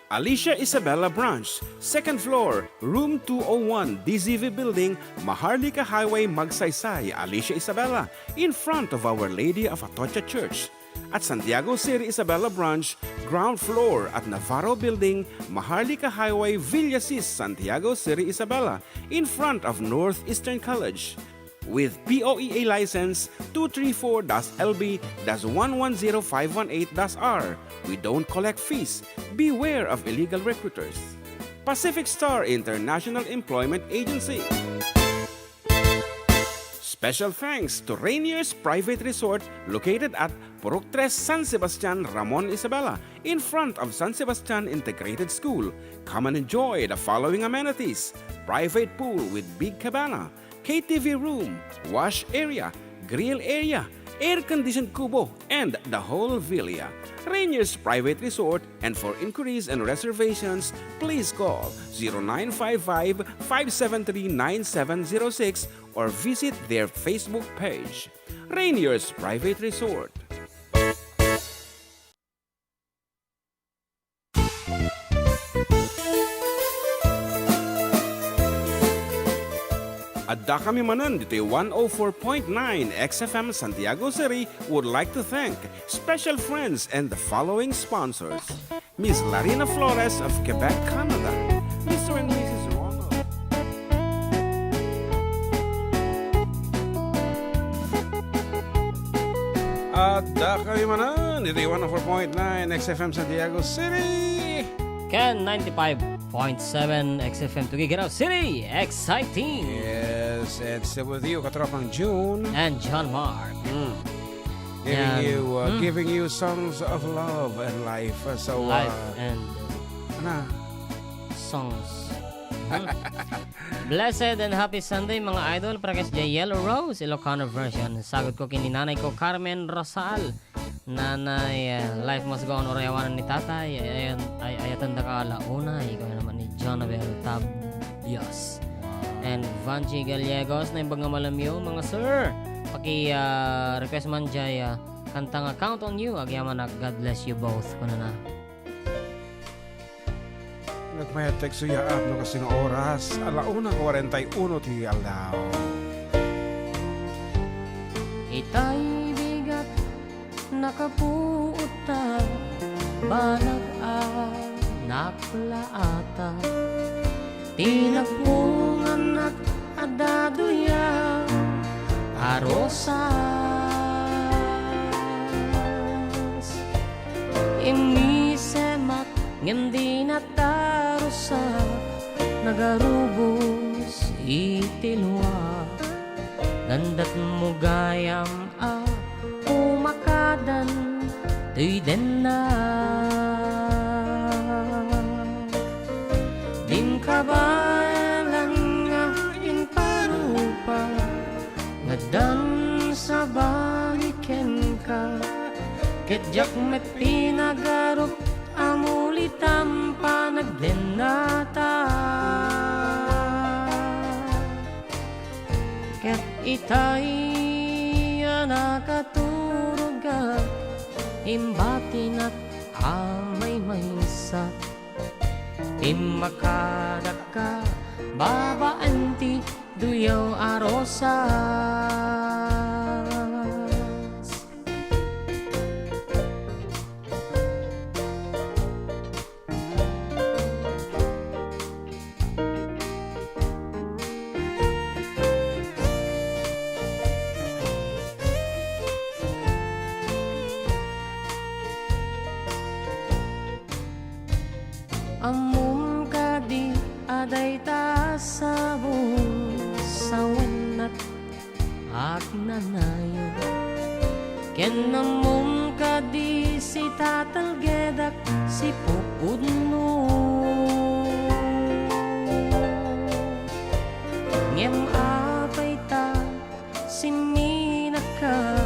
Alicia Isabella Branch, 2nd floor, room 201, DZV Building, Maharlika Highway, Magsaysay, Alicia Isabella, in front of Our Lady of Atocha Church. At Santiago City Isabella Branch, ground floor at Navarro Building, Maharlika Highway, Villasis, Santiago City Isabella, in front of Northeastern College. With POEA license 234-LB-110518-R. We don't collect fees. Beware of illegal recruiters. Pacific Star International Employment Agency. Special thanks to Rainier's Private Resort located at Purok 3 San Sebastian, Ramon Isabela, in front of San Sebastian Integrated School. Come and enjoy the following amenities: private pool with big cabana, KTV room, wash area, grill area, air-conditioned kubo, and the whole villa. Rainier's Private Resort, and for inquiries and reservations, please call 0955-573-9706 or visit their Facebook page. Rainier's Private Resort. Adda kami Manen, Ditoy 104.9 XFM Santiago City would like to thank special friends and the following sponsors. Miss Larina Flores of Quebec, Canada. Mr. and Mrs. Ronald. Adda kami Manen, Ditoy 104.9 XFM Santiago City. Ken 95.7 XFM Tuguegarao City. Exciting! Yes, and still with you, katropang June. And John Mark. Giving you songs of love and life. So, Life and ano? songs. Blessed and happy Sunday mga idol. Prakas J. Yellow Rose, Ilocano version. Sagot ko kini nanay ko Carmen Rosal. Nanay, life must go on. Orayawanan ni tatay. Ayatan da ka alauna. Ikaw naman ni John Abel Tabias. And Vanchi Gallegos na yung mga malamyo mga sir. Request man jay kanta nga Count on You. Agyaman na God bless you both. Kuna na. Nagmayatag suya at no kasing oras. 1:41 ti aldaw. Itay bigat nakapuuta balag naklaata tinagpungan at adaduya arosas imisemat ngendi natarusa nagarubos itilwa nandat mo gayam umakadan tuy den na din kabalan nga inparupa ngadan sa baliken ka ketjak met pinagarup amulitam panagdenata ket itay nakaturuga imbatin at amay maysa imakadaka babaanti duyaw arosas amum kadi aday tasabong sawan at agnanayo ken amum kadi si tatalgedak si pupudno ngem apay ta siminaka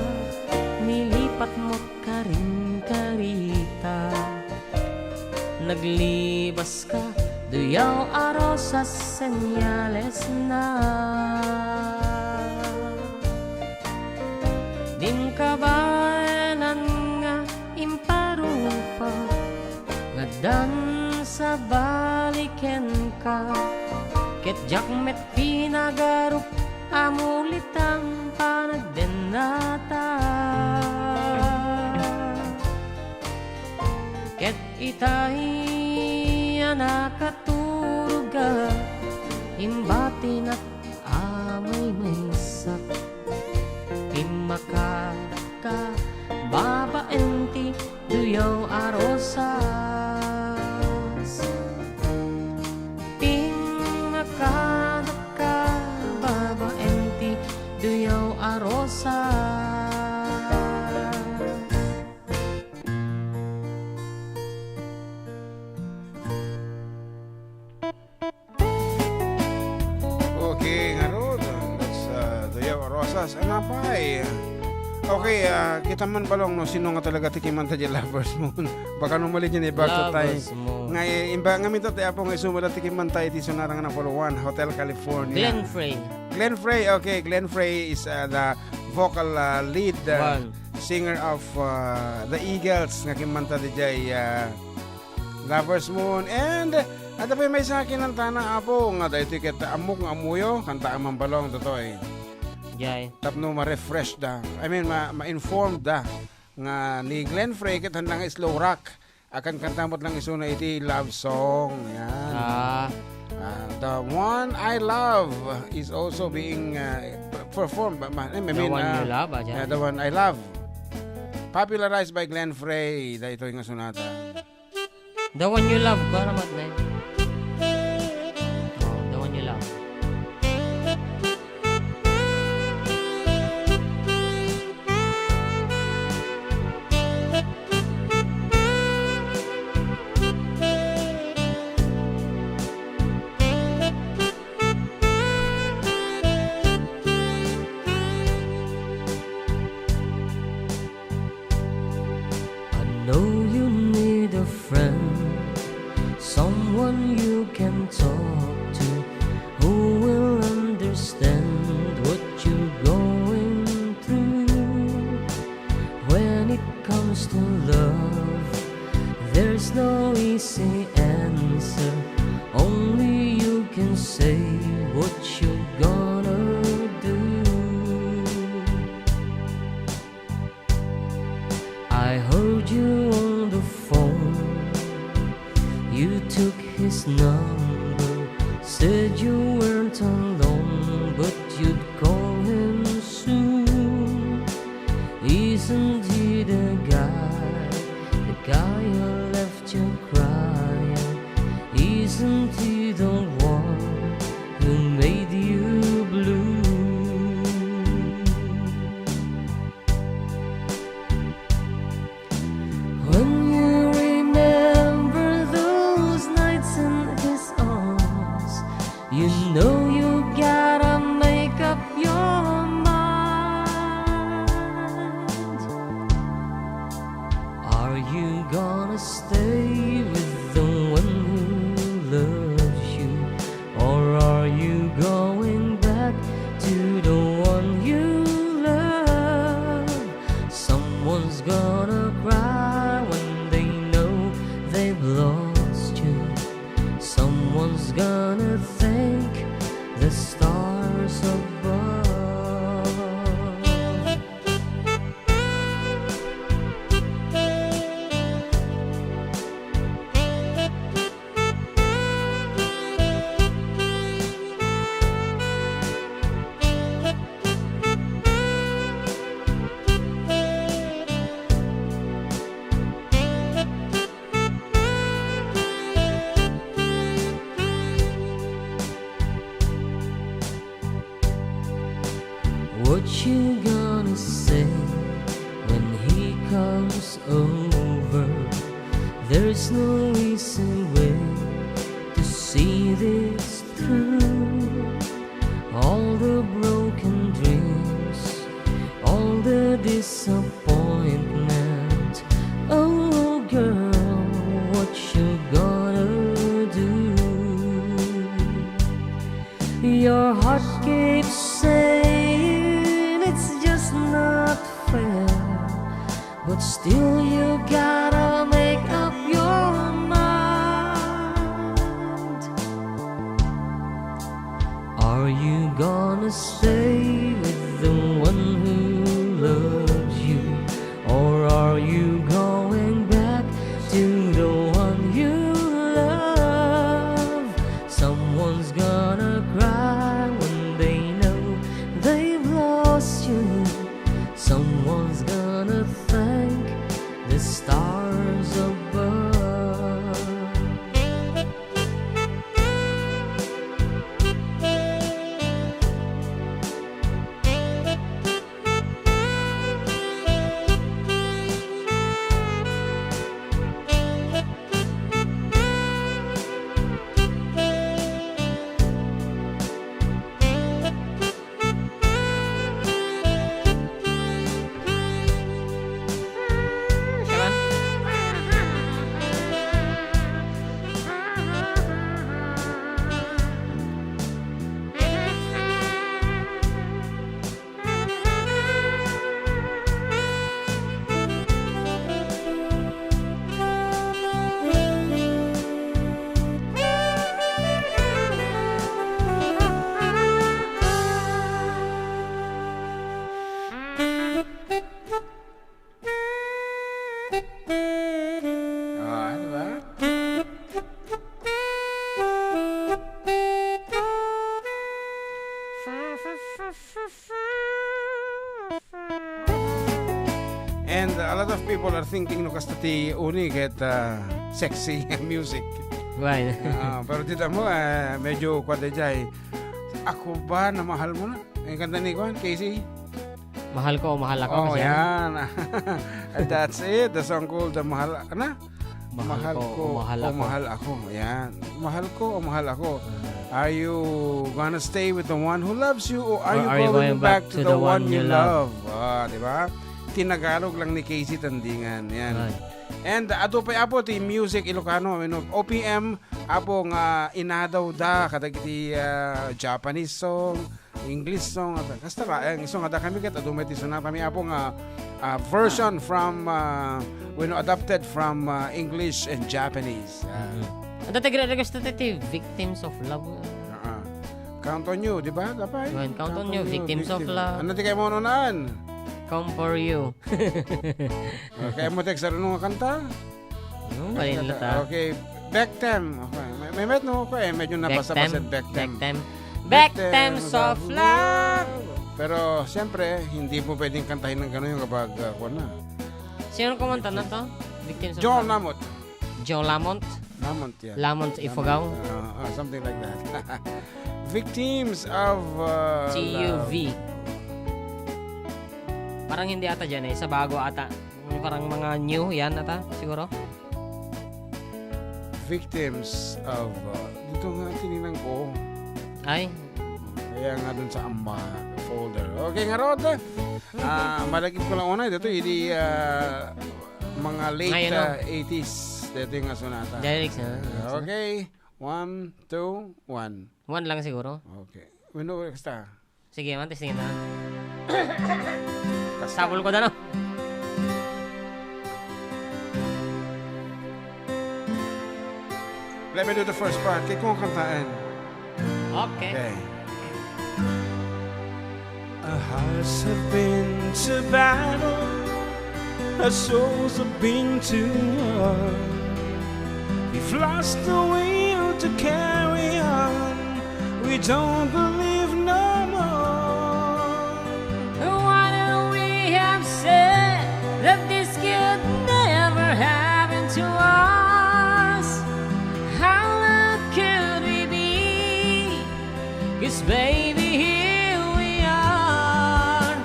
nilipat mo karing karita naglibas ka duyaw arosas senyales na din kabanan nga imparupa ngadan sa baliken ka ketjak met pinagarup amulitang panagdenata ket itay nakaturuga imbatin at amay maysak imakaka babaenti duyaw arosas imakaka babaenti duyaw arosas Okay, nga ron. That's Dayaw Rosas. Anapay. Okay, kita man balong no sino nga talaga tikiman ta di Lovers Moon. Baka no mali dyan ibagto tayo. Lovers Moon. Nga imba nga mito tayo po nga sumada tikiman tayo iti sunarang na Palawan, Hotel California. Glenn Frey. Glenn Frey, okay. Glenn Frey is the vocal lead One. singer of the Eagles nga kimanta di jay Lovers Moon. And ada pa may sa akin ng tanang apo nga dahil tiket amok nga amuyo kanta amang balong Ditoy. Jay. Tapno ma-refresh da. I mean ma-informed da nga ni Glenn Frey ket handang slow rock akan kantamot lang isuna iti love song. Yan. The One I Love is also being performed. I mean, The One You Love, The One I Love. Popularized by Glenn Frey. Da ito yung sunata. The One You Love. Baramat na yun. Oh, The One You Love. Know you need a friend, someone you can talk to, who will understand what you're going through. When it comes to love, there's no easy answer. Only you can say what you're gonna do. I heard you on the phone. You took his number, said you weren't alone, but you'd call him soon. Isn't he the guy who left you crying? Isn't he the one who made you blue? When you remember those nights in his arms, you know you gotta make up your mind. Are you gonna stay with the one who loves you, or are you going back to the one you love? Someone's gonna cry when they know they've lost you. Someone's gonna thank the stars above. What you gonna say when he comes over? There's no easy way to see this through. All the broken dreams, all the disappointment. Oh girl, what you gonna do? Your heart keeps saying it's just not fair, but still you gotta make up your mind. Are you gonna stay with the one who loves you, or are you going back to the one you love? Someone's gonna cry when they know they've lost you. Someone's gonna thank the stars above. And a lot of people are thinking no kastati uni get sexy music. Right. Pero tita mo, medyo kwadajay. Ako ba na mahal mo na? Yung kanta ni Juan, Casey? Mahal ko o mahal ako. Oh, kasi yan. And that's it. The song called the Mahal, Mahal ko o mahal o ako. mahal ako. Yan. Mahal ko o mahal ako. Are you gonna stay with the one who loves you or are you going back to the one you love? Di ba? Tinagalog lang ni Casey Tandingan. Yan. Right. And ato pa apo ti music Ilocano, OPM apo nga inadaw da kadagiti Japanese song, English song at kasta ang isong ada kami ket adu ti suna kami apo nga version from adapted from English and Japanese. Ang request natin, Victims of Love. Count on you, di ba? Dapat. Well, count on you, Victims of Love. Ano ti kayo mo nunaan? Come for you. Kaya mo text nga kanta? Malin na ta. Okay, back time. Okay. May met no ko medyo napasa-pasad back time. Back time of love. Pero siyempre, hindi mo pwedeng kantahin ng gano'n yung kapag na. Sino kumanta na to? Victims of John Love. Lamont. Joe Lamont. Lamont, yeah. Lamont Ifugao. Something like that. Victims of CUV. Parang hindi ata dyan sa bago ata. Parang mga new yan ata siguro. Victims of dito nga tinignan ko. Ay. Kaya nga dun sa amba folder. Okay nga Rod. Malagip ko lang una dito hindi mga late 80s dito yung sonata. Lyrics na. Okay. 1, 2, 1. One lang siguro. Okay. Wino basta. Sige, man testingin na. Sabol ko na no. Let me do the first part. Kaya kung kantaan. Okay. Okay. Our hearts have been to battle, our souls have been to war. We've lost the will to carry on, we don't believe no more. Why don't we have said that this could never happen to us? How lucky could we be? 'Cause baby, here we are,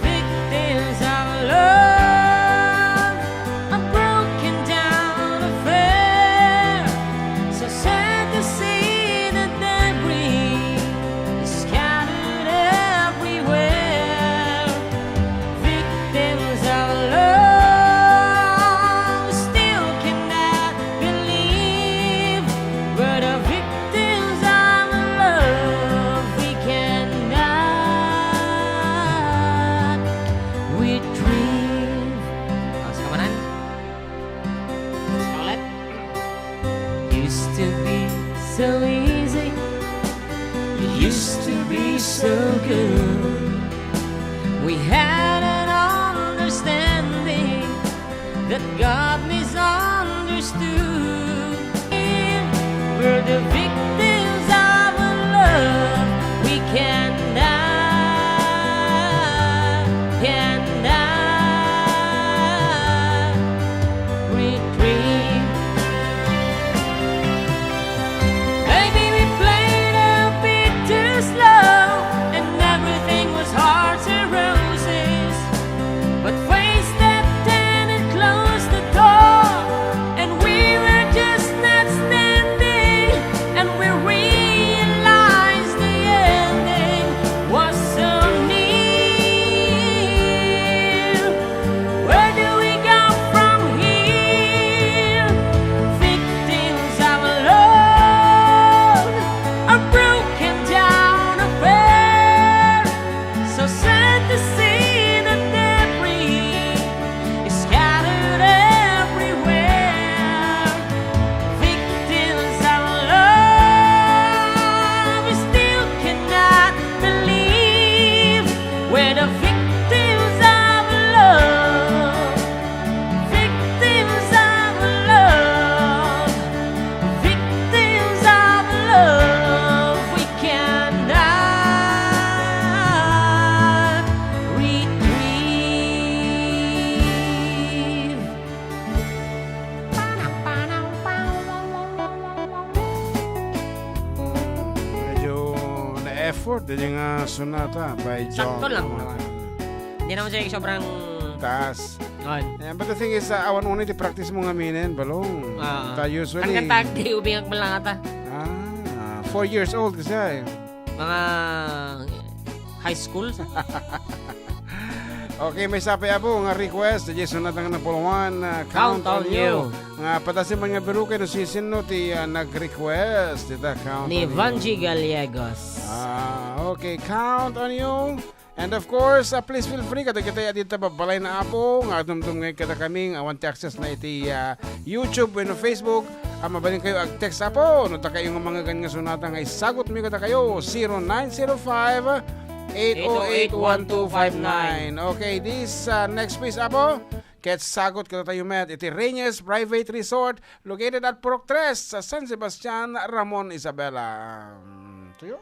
victims of love, a broken down affair. So sad to see the debris scattered everywhere. Victims of love, still cannot believe we're the victims of love. We cannot retrieve. Tapos ka manan. Tapos ka ulit. Used to be so easy. It used to be so good. We had an understanding that God misunderstood. We're the victims of a love we cannot retrieve. Maybe we played a bit too slow, and everything was hearts and roses. But fate stepped in and closed the door, and we were just not standing short din yung sonata by John. Sakto lang naman. Hindi naman siya yung sobrang... Taas. On. But the thing is, awan mo na practice mo nga minen, balong. Usually... Hanggang tagdi, ubingag mo lang ata. 4 years old kasi. Mga high school. Okay, may sapi abo nga request. Jason na ng napuluan. Count on you. Nga patasin man nga biru kayo no season no ti nag-request. Dita, count Ni on Vanji Gallegos. Okay, count on you. And of course, please feel free kada kita dito babalay na apo nga dumdum ngay kada kaming want access na iti YouTube and Facebook. Mabalin kayo ag text apo no ta kayo nga mga ganyan sunata nga isagot mi kada kayo 0905 808-1259. Okay, this next place apo ket sagot kada tayo met iti Reñes Private Resort located at Purok 3 sa San Sebastian, Ramon, Isabela. Ito yun.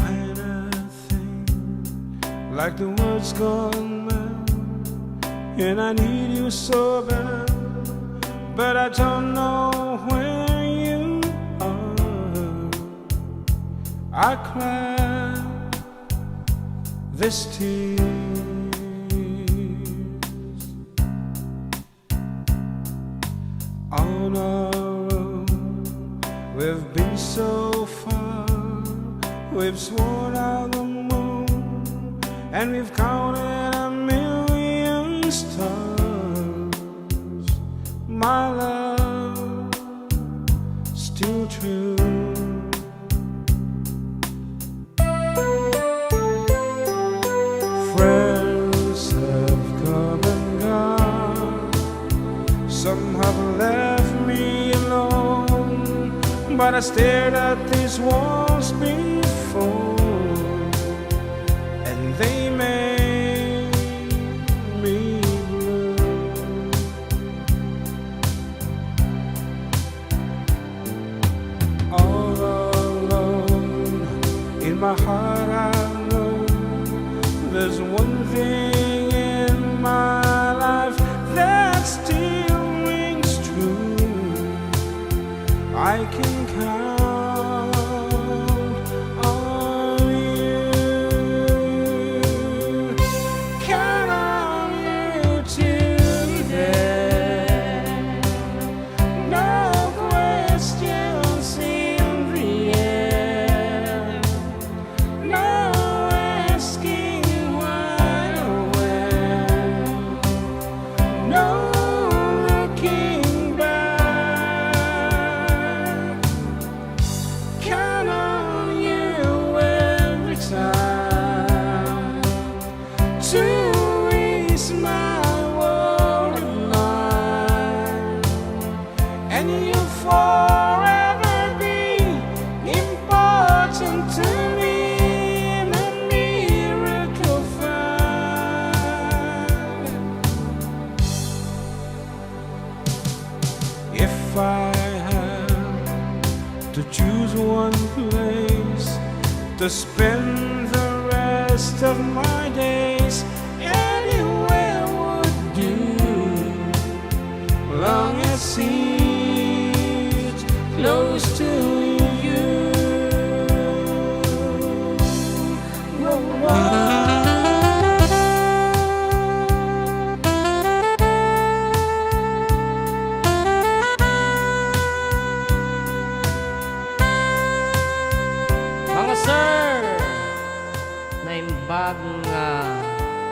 When I think like the world's gone mad, and I need you so bad, but I don't know where you are. I cry this tears. On our road, we've been so far. We've sworn out the moon, and we've counted a million stars. My love, still true. Friends have come and gone. Some have left me alone, but I stared at these walls and they made me blue. All alone in my heart I know there's one thing in my life that still rings true. I can count to spend the rest of my days. Anywhere would do, long as it's close to you. Whoa, whoa.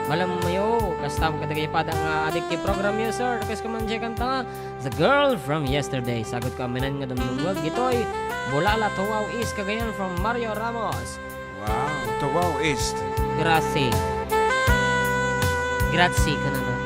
Malam mayo, kastam kadagay pada nga addictive program yo sir. Kas kamanje kanta The Girl from Yesterday. Sagot ko aminan nga dumdumwag Ditoy. Bulala Tuwaw East Cagayan from Mario Ramos. Wow, Tuwaw East. Grazie. Grazie ka naman.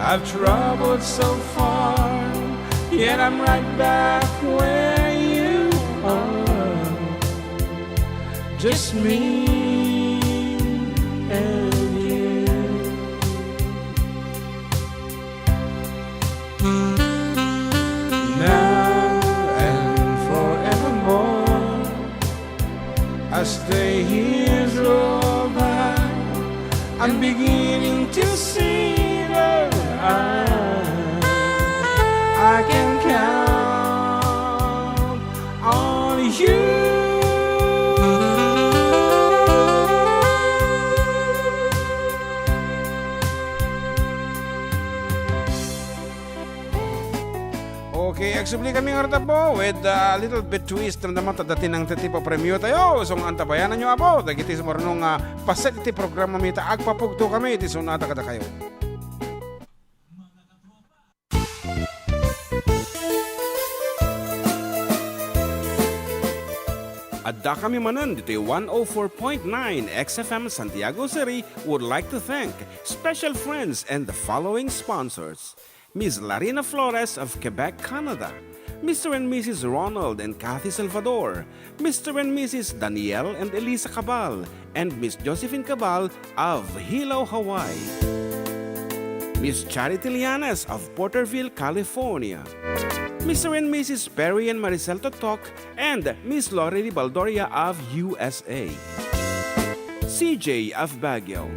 I've traveled so far, yet I'm right back where you are. Just me and you. Now and forevermore, I stay here so by. I'm beginning to see that I can count on you. Okay, aksibli kami nga rata po with a little bit twist na naman tadating ng tipo premyo tayo. So, ang antabayanan nyo po. Dagiti sa marunong paset iti programa mita. Agpapugto kami. Iti sunata kada kayo. Adda kami Manen, dito 104.9 XFM Santiago City would like to thank special friends and the following sponsors. Ms. Larina Flores of Quebec, Canada. Mr. and Mrs. Ronald and Kathy Salvador. Mr. and Mrs. Danielle and Elisa Cabal. And Miss Josephine Cabal of Hilo, Hawaii. Miss Charity Lianes of Porterville, California. Mr. and Mrs. Perry and Maricel Totok and Miss Lorely Baldoria of USA. CJ of Baguio.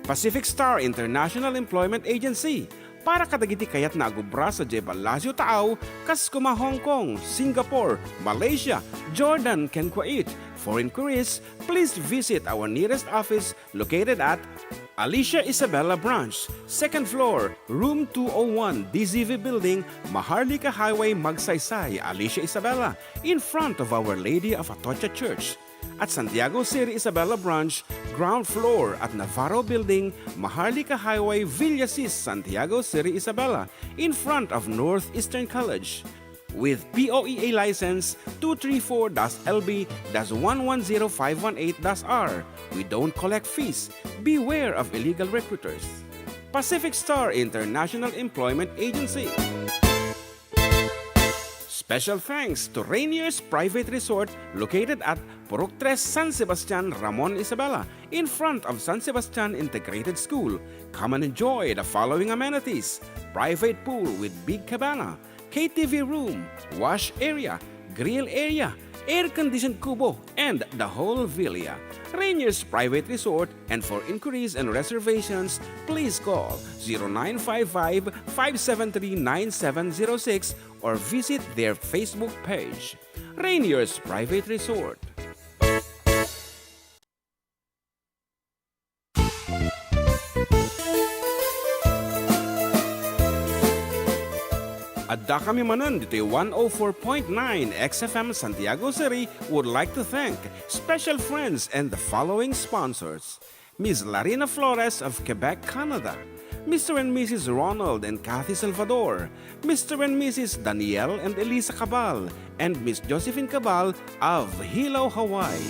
Pacific Star International Employment Agency para kadagiti kayat na agubra sa Jebalasio Tao, kas kuma Hong Kong, Singapore, Malaysia, Jordan, ken Kuwait. For inquiries, please visit our nearest office located at Alicia Isabella Branch, 2nd floor, room 201, DZV Building, Maharlika Highway, Magsaysay, Alicia Isabella, in front of Our Lady of Atocha Church. At Santiago City Isabella Branch, ground floor at Navarro Building, Maharlika Highway, Villasis, Santiago City Isabella, in front of Northeastern College. With POEA license 234-LB-110518-R. We don't collect fees. Beware of illegal recruiters. Pacific Star International Employment Agency. Special thanks to Rainier's Private Resort located at Purok 3 San Sebastian, Ramon Isabela, in front of San Sebastian Integrated School. Come and enjoy the following amenities: private pool with big cabana, KTV room, wash area, grill area, air-conditioned kubo, and the whole villa. Rainier's Private Resort, and for inquiries and reservations, please call 0955-573-9706 or visit their Facebook page. Rainier's Private Resort. Adda kami Manen, dito 104.9 XFM Santiago City would like to thank special friends and the following sponsors. Ms. Larina Flores of Quebec, Canada. Mr. and Mrs. Ronald and Kathy Salvador. Mr. and Mrs. Danielle and Elisa Cabal. And Miss Josephine Cabal of Hilo, Hawaii.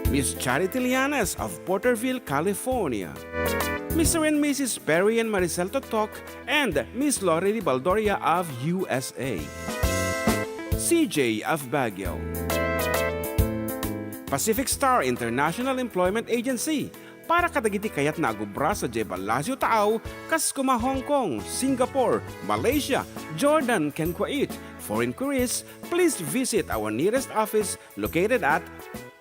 Miss Charity Lianes of Porterville, California. Mr. and Mrs. Perry and Maricel Totok and Miss Lorely Baldoria of USA. CJ of Baguio. Pacific Star International Employment Agency para kadagiti kayat na agubra sa Jebalasio Tao, kas kuma Hong Kong, Singapore, Malaysia, Jordan, ken Kuwait. For inquiries, please visit our nearest office located at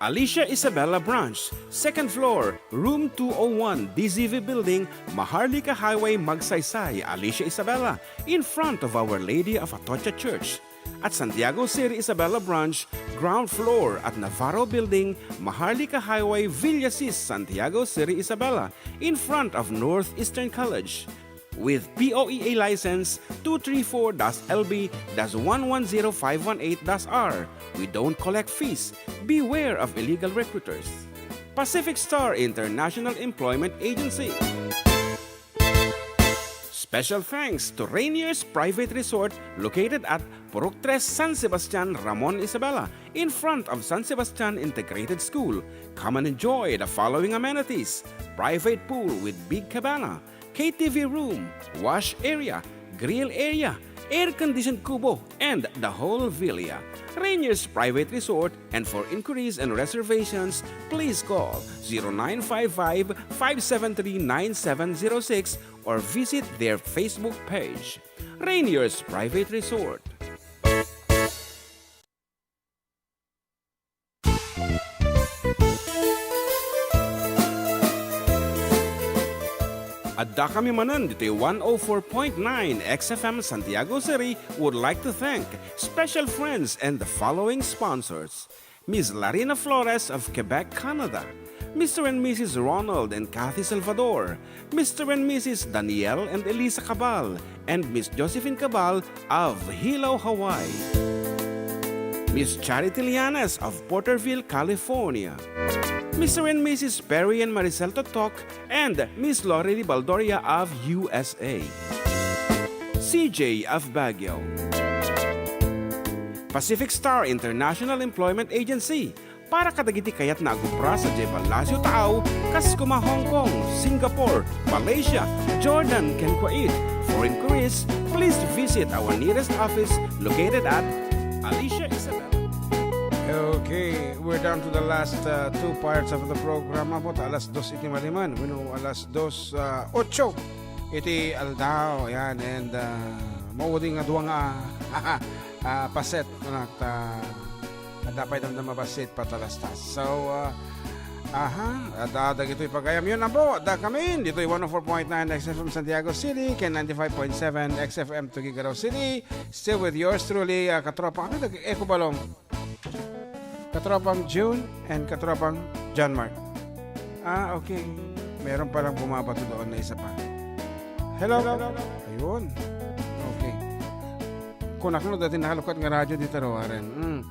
Alicia Isabella Branch, 2nd floor, room 201, DZV Building, Maharlika Highway, Magsaysay, Alicia Isabella, in front of Our Lady of Atocha Church. At Santiago City Isabella Branch, ground floor at Navarro Building, Maharlika Highway, Villasis, Santiago City Isabella, in front of Northeastern College. With POEA license 234-LB-110518-R. We don't collect fees. Beware of illegal recruiters. Pacific Star International Employment Agency. Special thanks to Rainier's Private Resort located at Purok 3, San Sebastian, Ramon Isabela, in front of San Sebastian Integrated School. Come and enjoy the following amenities: private pool with big cabana, KTV room, wash area, grill area, air-conditioned kubo, and the whole villa. Rainier's Private Resort, and for inquiries and reservations, please call 0955-573-9706 or visit their Facebook page. Rainier's Private Resort. Adda kami Manen, Ditoy 104.9 XFM Santiago City would like to thank special friends and the following sponsors: Ms. Larina Flores of Quebec, Canada, Mr. and Mrs. Ronald and Kathy Salvador, Mr. and Mrs. Danielle and Elisa Cabal, and Miss Josephine Cabal of Hilo, Hawaii, Miss Charity Lianas of Porterville, California, Mr. and Mrs. Perry and Maricel Totok, and Miss Lori Baldoria of USA, CJ of Baguio, Pacific Star International Employment Agency, para kadagiti kayat na agubra sa Jebalasio Tao, Kaskuma, Hong Kong, Singapore, Malaysia, Jordan, and Kuwait. For inquiries, please visit our nearest office located at Alicia Isabel. Okay, we're down to the last two parts of the program. Abot alas 2:05, alas 2:08 iti aldao yan, and mawuding nga duwa nga paset anak dapat na mabasit patalastas. So Adda gito'y pagayam yun abo. Adda kami dito'y 104.9 XFM Santiago City, ken 95.7 XFM Tuguegarao City. Still with yours truly, katropang Eko Balong, katropang June and katropang John Mark. Okay, meron palang bumabato doon na isa pa. Hello. Ayun. Okay, kung ako dati nakalukat nga radyo dito rin.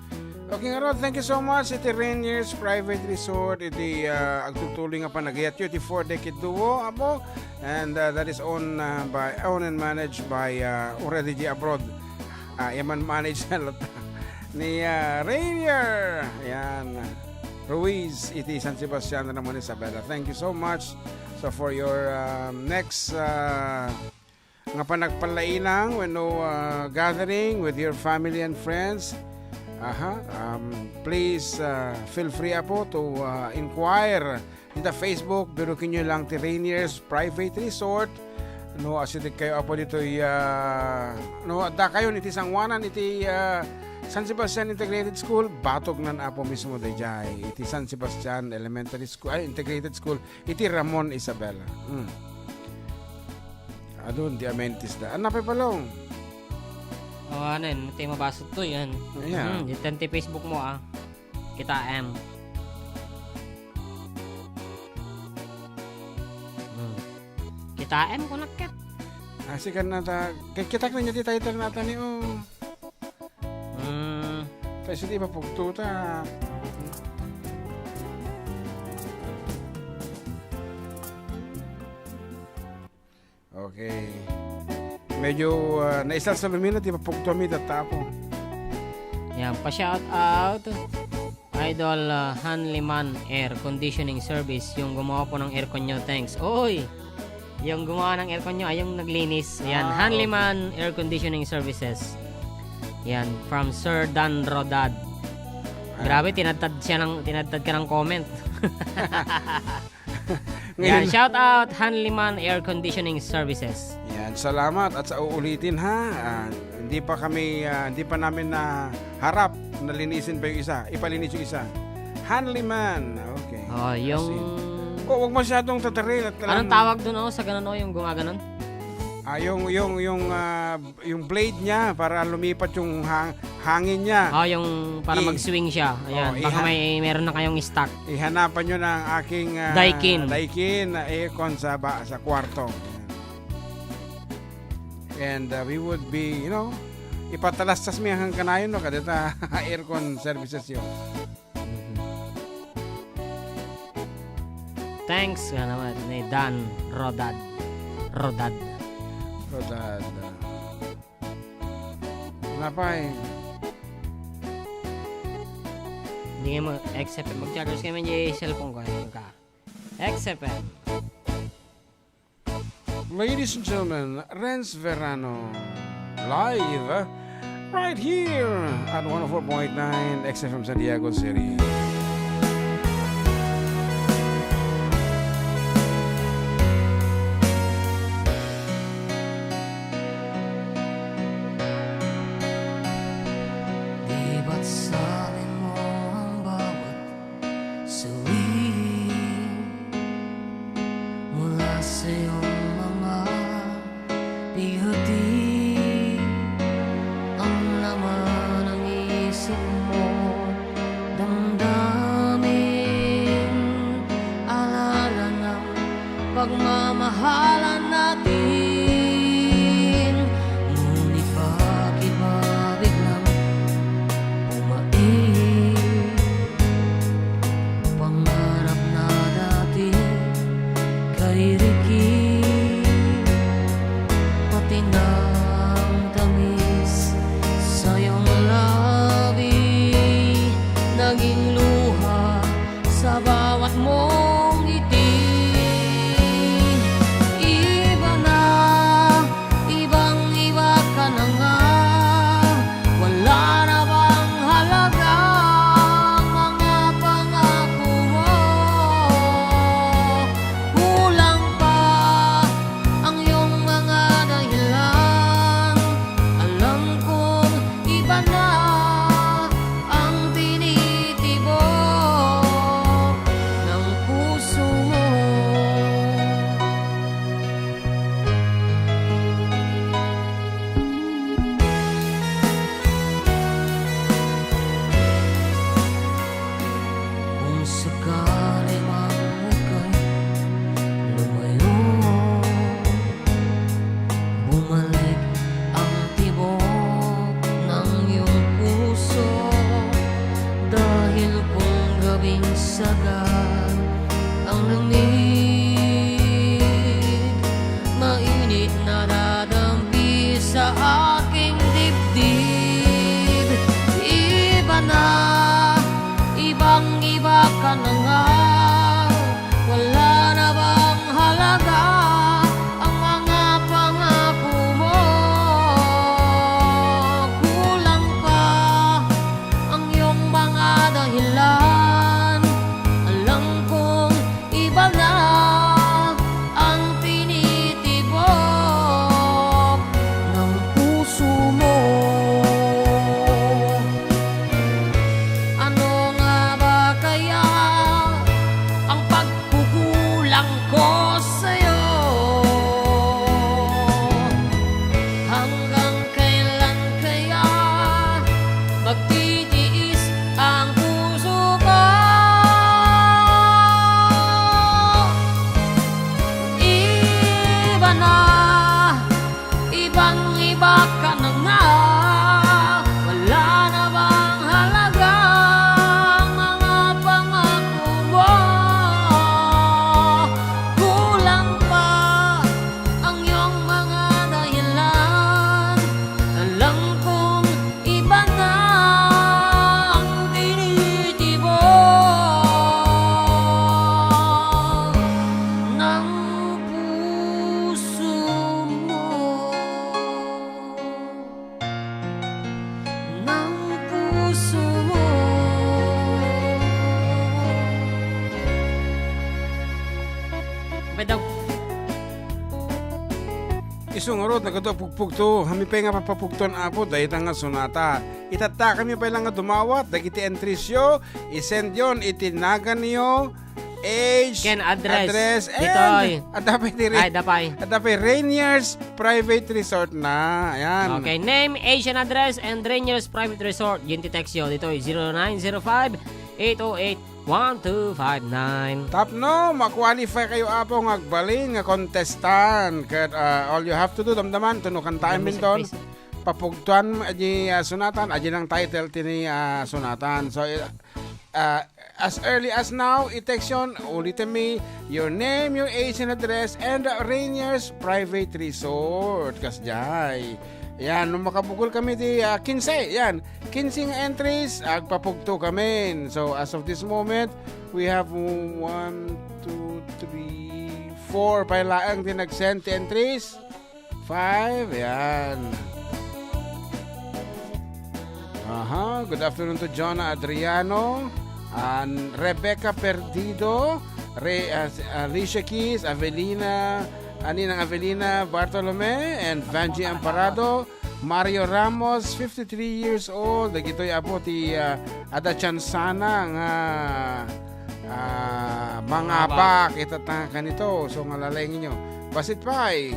Okay nga Rod, thank you so much. Iti Rainier's Private Resort, iti agtutuloy nga pa nag-iatyo, iti 4-decade duo, abo, and that is owned and managed by already abroad. Yaman managed ni Rainier, ayan, Ruiz, iti San Sebastian Ramon Isabela. Thank you so much. So for your next nga panagpalailang when gathering with your family and friends, please feel free po to inquire dito Facebook. Birukin nyo lang ti Rainier's Private Resort. Asidik kayo po dito da kayo iti sangwanan iti San Sebastian Integrated School. Batog nan apo mismo dayjay iti San Sebastian Elementary School, Integrated School, iti Ramon Isabela. Adun di amenities da anapay palong. Anen, ito mabasot to yan. Yeah. Dito ti Facebook mo Kita M. Kita M ko nakit. Asikan na ta. Kita na niya di title nata ni Kasi di ba pugto ta. Okay. Medyo naisal sa lumina, di ba pugto mi datapo. Yan, pa-shout out Idol Hanliman Air Conditioning Service, yung gumawa po ng aircon nyo. Thanks. Oy! Yung gumawa ng aircon nyo ay yung naglinis. Yan, Hanliman Air Conditioning Services. Yan, from Sir Dan Rodad. Grabe, tinadtad ka ng comment. Yan, shout out Hanliman Air Conditioning Services. Yan, salamat at sa uulitin hindi pa namin na harap na linisin pa yung isa. Ipalinis yung isa. Hanliman. Okay. Yung wag masyadong tataril at anong tawag doon sa ganun yung gumaganon? Yung blade niya para lumipat yung hangin niya. Yung para mag-swing siya. Ayan, baka meron na kayong stock. Ihanapan nyo ng aking Daikin na aircon sa kwarto. And we would be, ipatalastas mi hanggang kanayon kadita aircon services yun. Thanks nga naman ni Dan Rodad. Napay. Hindi nga mag-XFM. Mag-chargers kami yung cellphone ko. XFM. Ladies and gentlemen, Renz Verano live right here at 104.9 XFM Santiago City. Di ba't salin mo ang bawat sawi mula sa iyong mga bihati, ang laman ng isip mo, damdamin, alala ng pagmamahalan natin. Ngunit bakit ba biglang pumain pangarap na dati kay Ricky, pati ng tamis sa iyong labi naging luha sa bawat mong ngiti. Iba na, ibang-iba ka na nga, wala na bang halaga ang mga pangako mo? Kulang pa ang iyong mga dahilan, alam kong iba na ang tinitibok ng puso mo. Kung sakali mang ika'y lumayo, bumalik ang tibok ng iyong puso, dahil kung gabing sagad ang lamig, mainit na dadampi sa aking dibdib. Iba na, ibang-iba ka na nga, wala na bang halaga ang mga pangako mo? Kulang pa ang iyong mga dahilan, alam kong iba na ang tinitibok ng puso mo. Ano nga ba kaya ang pagkukulang ko sa'yo? Hanggang kailan kaya magtitiis ang puso ko? Iba na, ibang-iba ka na nga, wala na bang halaga ang mga pangako mo? Kulang pa ang iyong mga dahilan, alam kong iba na ang tinitibok ng puso mo. Ng puso mo. Pwede Isungurot na kato pugpugto, hami pa nga papapugton apo dahil nga sonata. Itata kami pa lang nga dumawat, dagiti entrisyo, isend yon, itinagan niyo, age, Ken address. and Ditoy. at dapay. Rainier's Private Resort na. Ayan. Okay, name, age and address, and Rangers Private Resort. Yun ti-text yun. Dito 0905-808-1259. Tap no, ma-qualify kayo apo nga agbalin nga contestant. Kat all you have to do, damdaman, tunukan tayo minton. Papugtuan aji sunatan, aji ng title tini sunatan. So as early as now, i-text yun, ulitin me, your name, your age and address, and Rainier's Private Resort. Kasjay. Yan, nung makabukol kami di 15, yan. 15 entries, agpapugto kami. So, as of this moment, we have 1, 2, 3, 4 pailaang din nag-send entries. 5, yan. Good afternoon to Jonah Adriano, and Rebecca Perdido, Alicia Keys, Avelina, Aninang Avelina Bartolome, and Vanji Amparado, Mario Ramos, 53 years old. Dagitoy apo ti Adda Chansana nga mga bak itatanga kanito. So ngalalay ninyo. Basit pay.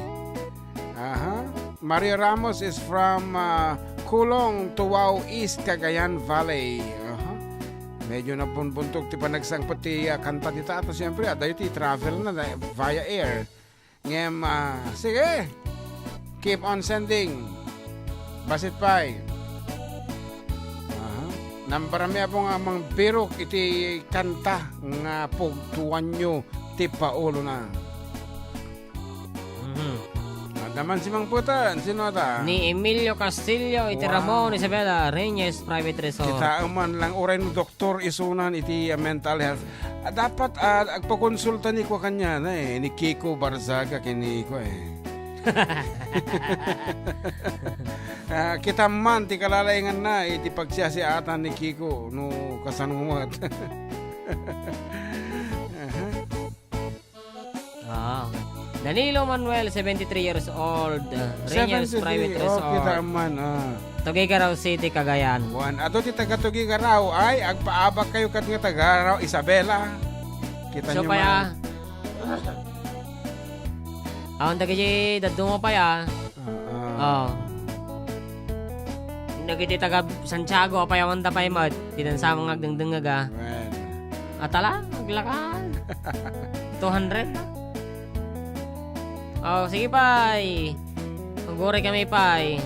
Mario Ramos is from Kulong, Tuwao East, Cagayan Valley. Medyo napunbuntog ti panagsangpot ti kanta dito ato siyempre. At dayo ti travel na via air. Ngem, sige. Keep on sending. Basit pay. Namparami po nga mang birok iti kanta nga pugtuan nyo ti paulo na. Naman si Mang Putan, sino ta? Ni Emilio Castillo, iti Ramon Isabela, Reyes Private Resort. Kita man lang oray no doktor isunan iti mental health. Dapat agpakonsulta ni ko kanya na ni Kiko Barzaga kini ko kita man ti kalalayngan na iti pagsiyasiatan ni Kiko no kasanumot. Danilo Manuel, 73 years old, Reyes Private Resort. Kita man. Tuguegarao City, Cagayan. Ato ti taga Tuguegarao ay agpaabak kayo kat nga taga Isabela. Kita So nyo paya. Aon dagiti dadungo paya. Nagiti taga Santiago payawan ta pay mat. Tinan sa mga agdengdengaga. Atala, maglakan. 200 na. Sige pay. Maguri kami pay.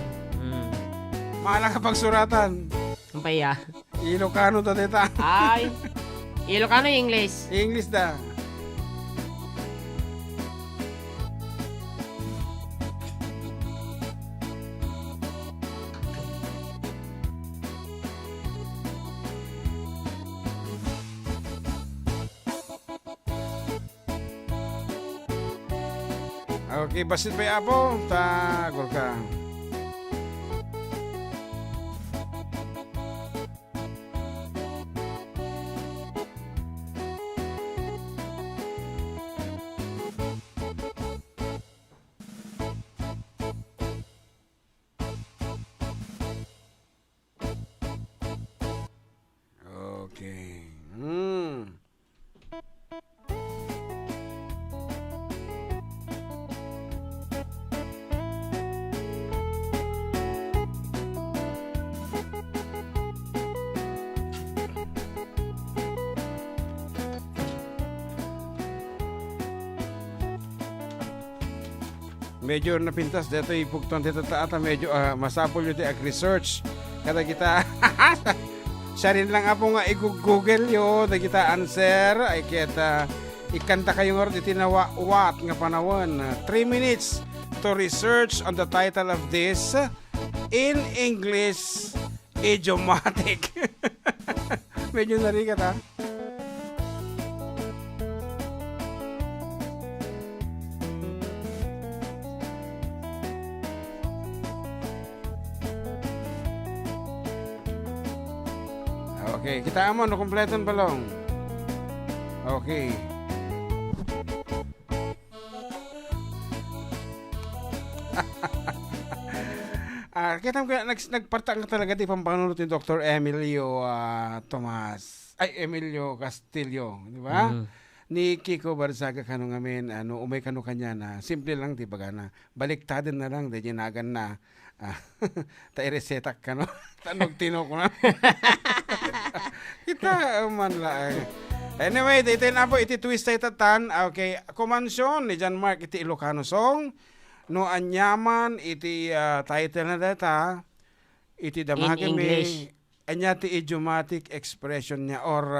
Mahala ka pagsuratan. Ang paya. Ilocano to teta. Ay. Ilocano yung English. English da. Okay, basit ba apo? Tagol ka. Okay. Medyo napintas dito ipugton dito taata medyo masapol yun ag research kada kita siya rin lang apo nga i-google yo da kita answer ay kita ikanta kayo nga rin itinawa what nga panawon 3 minutes to research on the title of this in English idiomatic. Medyo narigat ha. Okay, kita mo no kompleton balong. Okay. Kita mo nagpartang talaga di pampanunod ni Dr. Emilio Tomas. Ay Emilio Castillo, di ba? Ni Kiko Barzaga kanong amin umay kanu kanya na simple lang di baga na baliktadin na lang di ginagan na ta-resetak ka no tanog tino ko na kita man lang anyway dito na po iti twist ay tatan okay kumansyon ni John Mark iti Ilocano song no anyaman iti title na data iti damagami anya ti idiomatic expression niya or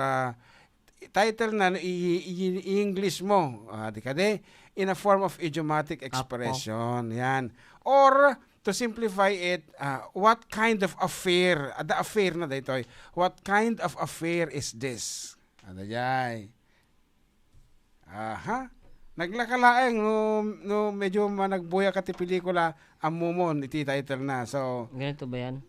title na i-English mo di kade in a form of idiomatic expression yan or to simplify it, what kind of affair, the affair na dito, what kind of affair is this? Ano jay? Aha. Naglakalaeng no medyo managbuya ka ti pelikula amumon iti title na. So, Ganito ba yan?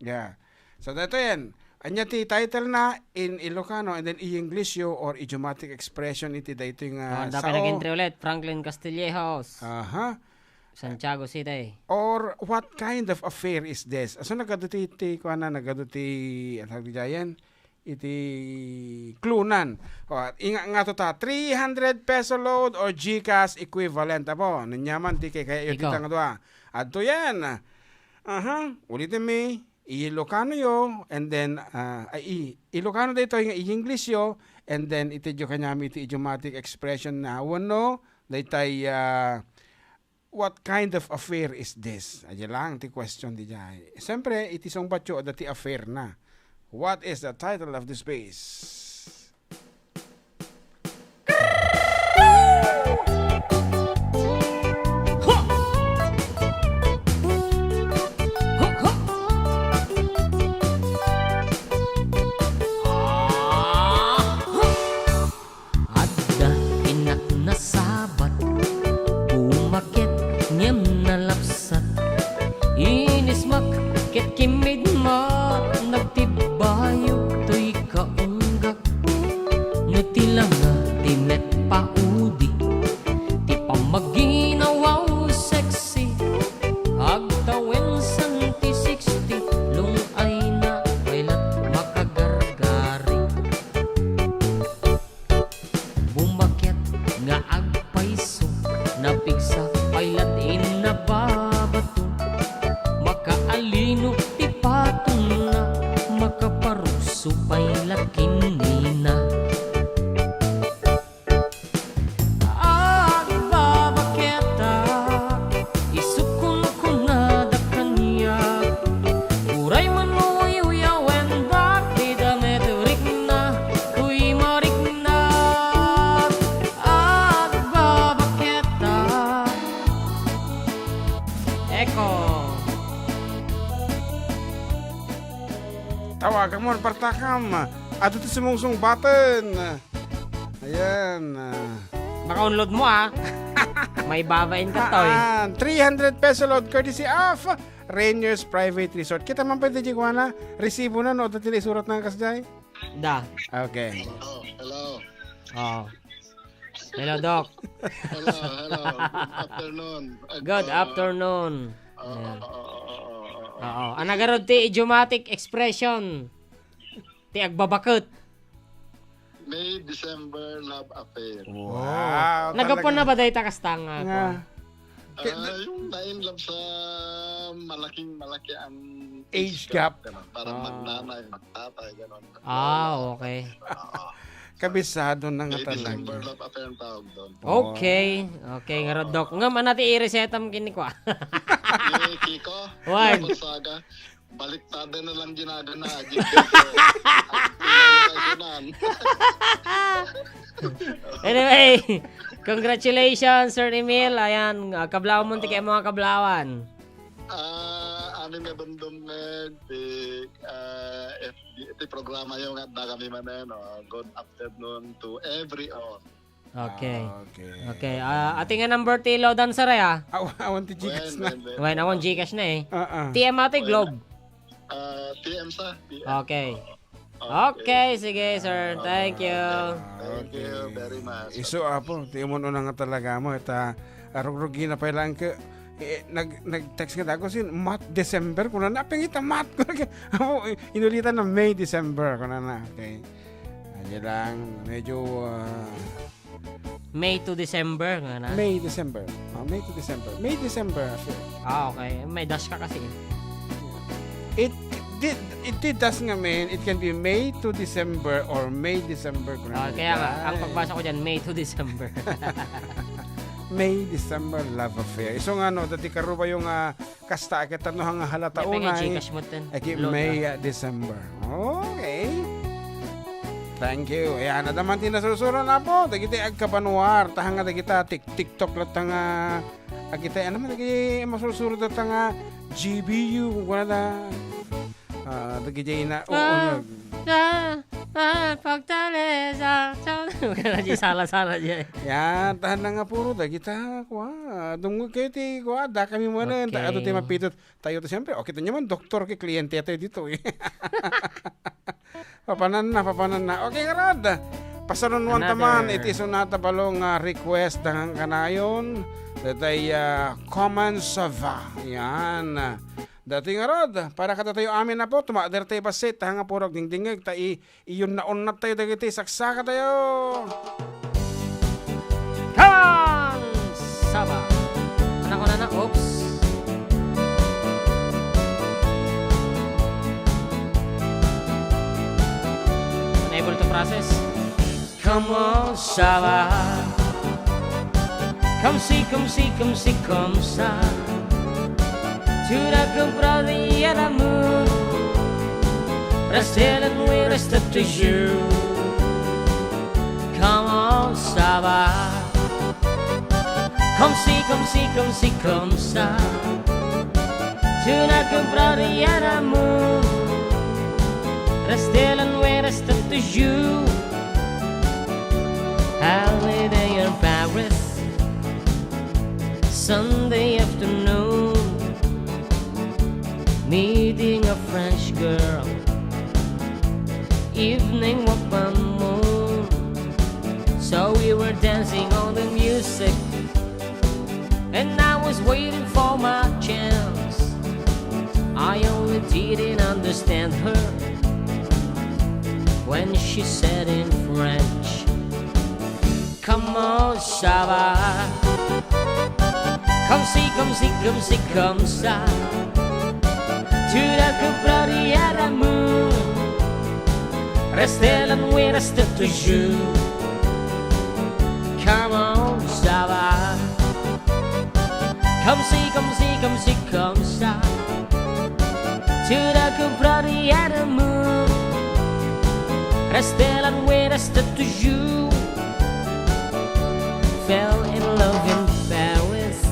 yeah. So, dito yan. Anya ti title na in Ilocano and then i-Englishyo or idiomatic expression iti dito yung Dapat nag-entry ulit. Franklin Castillejos. Aha. Santiago City. Or what kind of affair is this? So, nagaduti ang tawag diyan iti klunan. O, inga nga to ta, 300 peso load or GCash equivalent. Apo, nanyaman ti kaya yun Ikaw. titang doa. Adto yan. Aha, ulitin mi. Ilocano yo, and then, Ilocano dito yung i-English yo, and then iti jo kanyami iti idiomatic expression na wano, daytay, what kind of affair is this? Aja lang, ti question di jay. Siyempre, iti song batyo, dati affair na. What is the title of this piece? Adda inak na sabat, bumakit ngem na lapsat, inismak ket kimid ma, nagtibayo to'y kaunggak, nutila nga timet paudi, ti pamaginawaw sexy, agtawen santi 60, lung ay na kailat makagargari. Bumakyat nga agpaiso, napigsa pailat inababato, makaalino ti patong na, makaparuso pailat kinina. Agbabaketa, isukon ko na da kanya, uray manuyuyawen bakit ameturik na, kuy marik na. Agbabaketa, Eko. Tawagan mo, partakam. Ato ti sumungsong button. Ayan. Maka-unload mo May babain ka to 300 peso load courtesy of Rainier's Private Resort. Kita man pwede jigwana. Resibo na no. Dati surat ng kasjay. Da. Okay. Hello. Oh. Hello, Doc. Hello. Good afternoon. Good afternoon. Ayan. Oo. Ang nagarod ti idiomatic expression. Ti agbabakot. May December love affair. Wow. Nagapon na ba dahi takastanga ko? Nga. Yung na-in-love sa malaki ang Age gap. Ganun, parang magnanay, magtatay, gano'n. Okay. Kabisado na nga May December talaga. love affair ang tawag doon. Okay. Okay, nga rod, Doc. Nga man natin i-resetam kini ko Yung Kiko, Wag. yung saga, baliktado na lang ginagana. Anyway, congratulations, Sir Emil. Ayan, kablawan mo kay mga kablawan. Amin nga dumdum iti programa yung at na kami manen. Good afternoon to everyone. Okay. Okay. Okay. Ating nga number tilo dan sa raya. Awan ti Gcash na. Well, akong Gcash na Ah. TM ate Globe. TM sa. TM. Okay. Okay, sige, sir. Thank you. Thank you very much. Iso apo, ti mo na nga talaga mo ita arugrugi na pa lang ke nag-text nga ako sin Mat December kuno na pengita mat ko ako inulitan na May December kuno na. Okay. Ayan lang medyo May to December nga na. May December. May to December. May December. Okay. May dash ka kasi. It does nga mean it can be May to December or May December kuno. Kaya nga, ang pagbasa ko dyan, May to December. May December love affair. So nga no, dati karo ba yung kasta kita no hang halata May unay. Gcash mo ten. May December. Okay. Thank you. Ayan, nadaman tinasursuro na po. Dagiti agkabanuar. Tahanga dagita TikTok lat nga Kita ano man lagi masulsurod at nga GBU kung kuna da. Dagiti na Pagtali sa Kaya di sala-sala di. yan, tahan na nga puro da kita kuha. Dungog kayo ti kuha, da kami mo na. Okay. Ato ti mapitot tayo to siyempre. O kita nyo man, doktor kay kliyente tayo dito eh. Papanan na. Okay, karad. Pasarunuan taman, it is unata balong request dangang kanayon. Datay common sava. Yan. Dati nga rod, para kata tayo amin na po, tumader tayo pasit, hanga purog dingdingig, tayo iyon na unat tayo dagiti, saksaka tayo. Come on! Saba. Anak ko na. Oops. Unable to process. Come on, Saba. Come see, come sa. Sudah kembali ada moon. Restill and we rested to you. Come on, Saba. Come see, come sa. Sudah kembali ada moon. Restill and we rested to you. Holiday in Paris, Sunday afternoon. Meeting a French girl, evening walk by moon. So we were dancing on the music, and I was waiting for my chance. I only didn't understand her when she said in French, come on, Saba. Come see, come sa. Sudah kembali ada moon. Restel and we rested to you. Come on, Saba. Come see, come sa. Sudah kembali ada moon. Restel and we rested to you. Fell in love in Paris.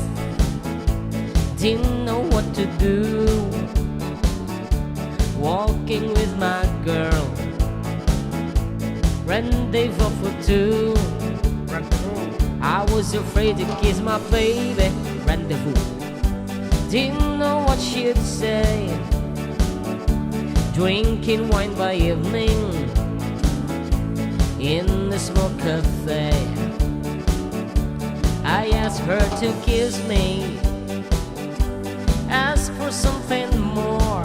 Didn't know what to do. Walking with my girl, rendezvous for two. I was afraid to kiss my baby, rendezvous. Didn't know what she'd say. Drinking wine by evening in the small cafe. I asked her to kiss me, ask for something more.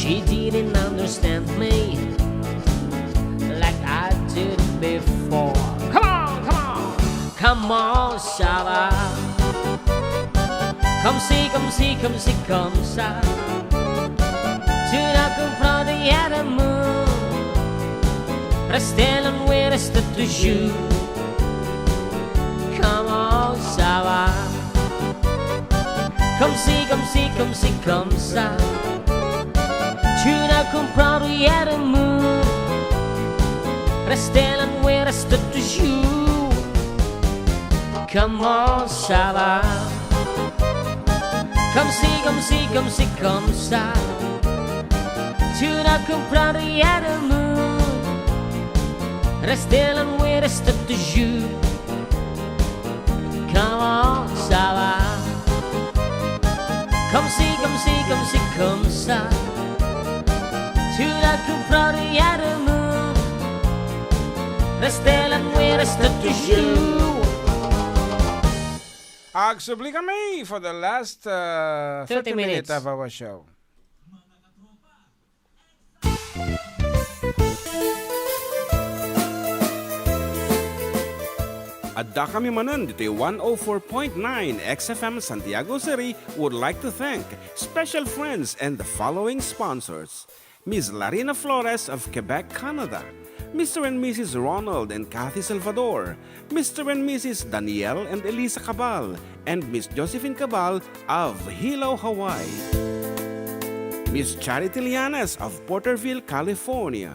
She didn't understand me like I did before. Come on, Saba. Come see, come sa. Sudah kembali ada moon. Restel and we rested to you. Come on, Saba. Come see, come sa. Sudah kembali ada moon. Restel and we rested to you. Come on, Saba. Come see, come sa. Sudah kembali ada moon. Restel and we rested to you. Come on, Saba. Come see, come sa. Sudah kembali ada moon. Restel and we rested to you. Agsubli kami for the last 30 minutes of our show. Adda kami Manen, Ditoy 104.9 XFM Santiago City would like to thank special friends and the following sponsors. Ms. Larina Flores of Quebec, Canada. Mr. and Mrs. Ronald and Kathy Salvador. Mr. and Mrs. Danielle and Elisa Cabal. And Miss Josephine Cabal of Hilo, Hawaii. Miss Charity Lianas of Porterville, California.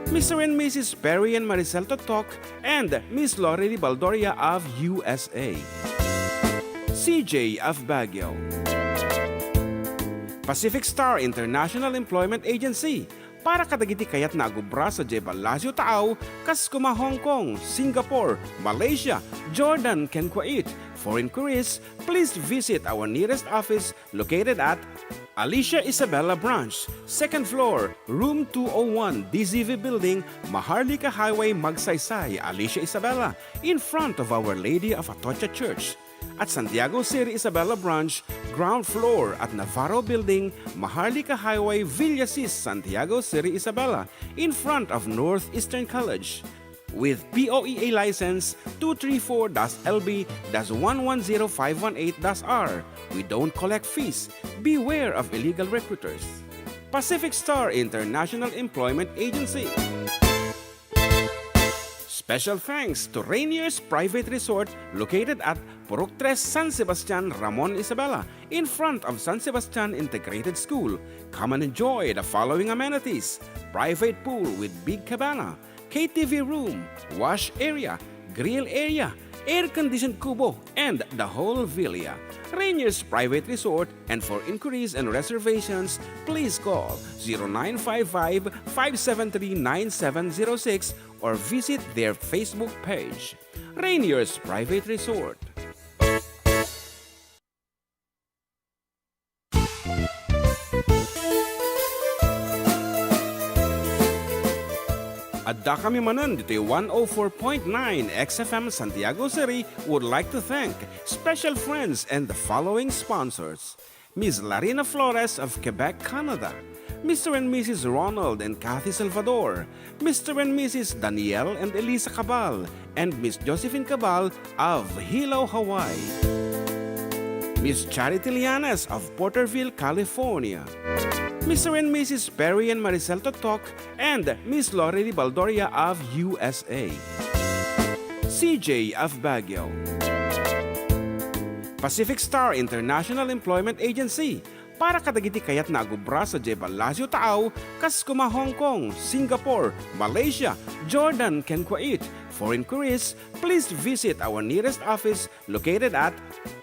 Mr. and Mrs. Perry and Maricel Totok and Miss Lorely Baldoria of USA. CJ of Baguio. Pacific Star International Employment Agency, para kadagiti kayat na agubra sa Jebalasio Taaw, kas kuma Hong Kong, Singapore, Malaysia, Jordan, ken Kuwait. For inquiries, please visit our nearest office located at Alicia Isabella Branch, 2nd floor, room 201, DZV Building, Maharlika Highway, Magsaysay, Alicia Isabella, in front of Our Lady of Atocha Church. At Santiago City Isabella Branch, ground floor at Navarro Building, Maharlika Highway, Villasis, Santiago City Isabella, in front of Northeastern College. With POEA license 234-LB-110518-R. We don't collect fees. Beware of illegal recruiters. Pacific Star International Employment Agency. Special thanks to Rainier's Private Resort located at Purok 3 San Sebastian, Ramon Isabela, in front of San Sebastian Integrated School. Come and enjoy the following amenities: private pool with big cabana, KTV room, wash area, grill area, air-conditioned kubo, and the whole villa. Rainier's Private Resort, and for inquiries and reservations, please call 0955-573-9706 or visit their Facebook page. Rainier's Private Resort. Adda kami Manen, Ditoy 104.9 XFM Santiago City would like to thank special friends and the following sponsors: Ms. Larina Flores of Quebec, Canada, Mr. and Mrs. Ronald and Kathy Salvador, Mr. and Mrs. Danielle and Elisa Cabal, and Miss Josephine Cabal of Hilo, Hawaii, Miss Charity Lianes of Porterville, California, Mr. and Mrs. Perry and Maricel Totok, and Miss Lorely Baldoria of USA. CJ of Baguio. Pacific Star International Employment Agency, para kadagiti kayat na agubra sa Jebalasio Taaw, kas kuma Hong Kong, Singapore, Malaysia, Jordan, ken Kuwait. For inquiries, please visit our nearest office located at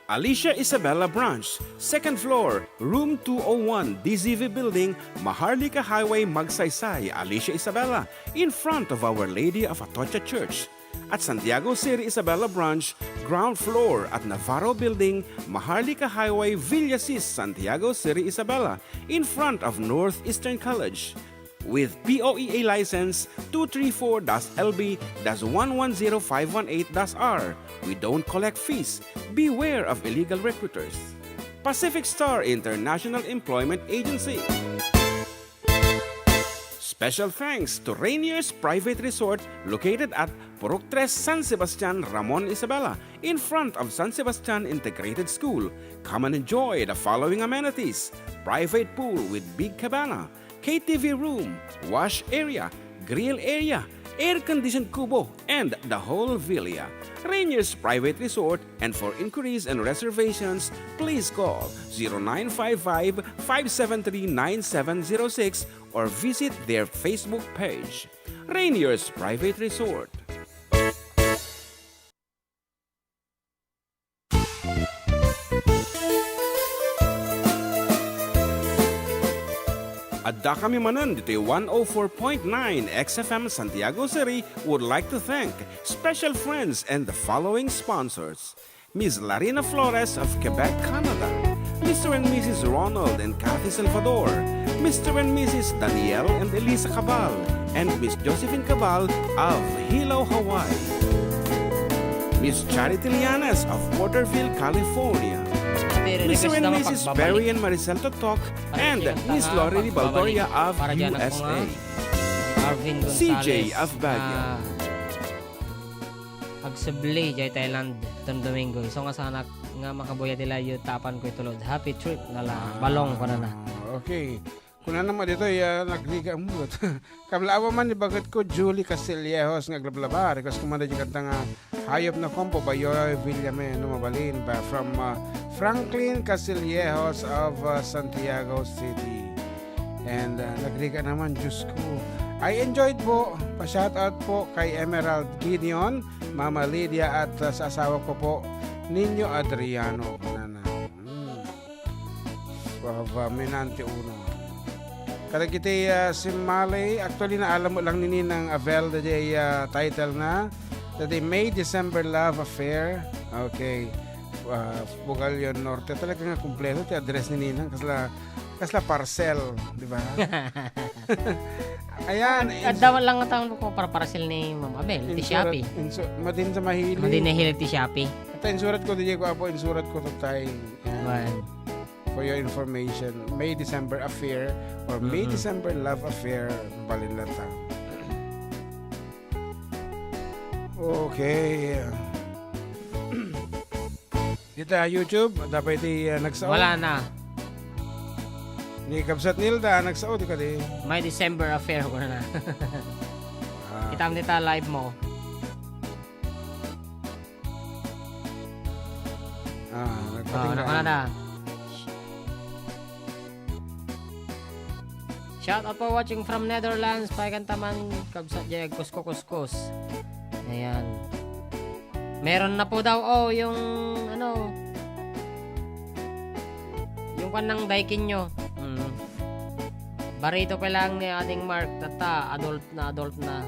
Alicia Isabella Branch, 2nd floor, room 201, DZV Building, Maharlika Highway, Magsaysay, Alicia Isabella, in front of Our Lady of Atocha Church. At Santiago City Isabella Branch, ground floor at Navarro Building, Maharlika Highway, Villasis, Santiago City Isabella, in front of Northeastern College. With POEA license 234-LB-110518-R. We don't collect fees. Beware of illegal recruiters. Pacific Star International Employment Agency. Special thanks to Rainier's Private Resort located at Purok 3 San Sebastian, Ramon Isabela, in front of San Sebastian Integrated School. Come and enjoy the following amenities: private pool with big cabana, KTV room, wash area, grill area, air-conditioned kubo, and the whole villa. Rainier's Private Resort, and for inquiries and reservations, please call 0955-573-9706 or visit their Facebook page. Rainier's Private Resort. Adda kami Manen, Ditoy 104.9 XFM Santiago City would like to thank special friends and the following sponsors: Ms. Larina Flores of Quebec, Canada, Mr. and Mrs. Ronald and Kathy Salvador, Mr. and Mrs. Danielle and Elisa Cabal, and Miss Josephine Cabal of Hilo, Hawaii, Miss Charity Lianes of Porterville, California, Mr. and Mrs. Perry and Maricel Totok, and Miss Lorely Baldoria of USA. CJ of Baguio. Agsablay jay Thailand ton Domingo. So nga sana nga makabuya dila yu tapan ko itulod. Happy trip nala balong ko na. Okay. Kuna naman dito, nagliga mo. Kamlawa man ni bagat ko, Julie Castillejos, nga glablabar. Kasi kumanda di kanta nga, hayop na kompo, Bayoy, Villame, Numabalin, from Franklin Castillejos of Santiago City. And nagliga naman, Diyos ko. I enjoyed po, pa-shoutout po kay Emerald Gideon, Mama Lydia at sa asawa ko po Niño Adriano. Minante uno. Kadagiti si Malay, actually na alam mo lang ni Ninang Avel da title na May December Love Affair. Okay. Bugalyon Norte. Talaga nga kumpleto ti address ni Ninang kasla parcel, di ba? Ayan. Adda lang nga tawag ko para parcel ni Ma'am Abel, ti Shopee. Madin sa mahili. Madin nahilig ti Shopee. Ito, insurat ko, DJ ko apo, insurat ko to tayo. For your information, May December Affair or May December Love Affair, balilata. Okay. Dito YouTube, dapat nagsaon. Wala na. Ni Kabsat Nilda, nagsaon di ka di. May December Affair ko na. Kita mo dito live mo. Nagpatingin. Na. Shout out for watching from Netherlands. Paikantaman Kabsat Jayag Kusko. Ayan. Meron na po daw yung yung kanang daikin nyo. Barito pa lang ni ating Mark Tata, adult na.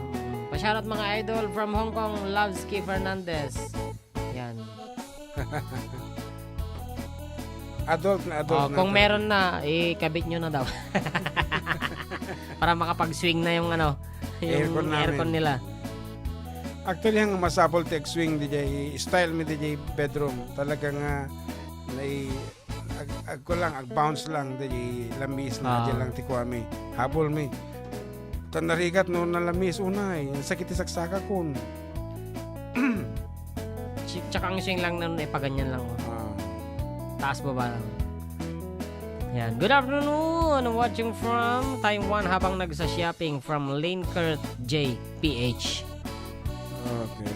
Pa-shoutout mga idol from Hong Kong, Lovesky Fernandez. Yan. Adult na. Kung meron na, ikabit nyo na daw. Para makapag-swing na yung yung aircon nila. Actually, ang masapol tech swing DJ style mi DJ bedroom. Talaga nga bounce lang DJ lamis na lang tikwami. Habol mi. Tanarigat no na lamis unay. Sakit saksaka kun. Tsaka ang swing lang nun paganyan lang. Taas baba lang. Yan. Good afternoon. Watching from Taiwan habang nagsa-shopping from Linkert J PH. Okay.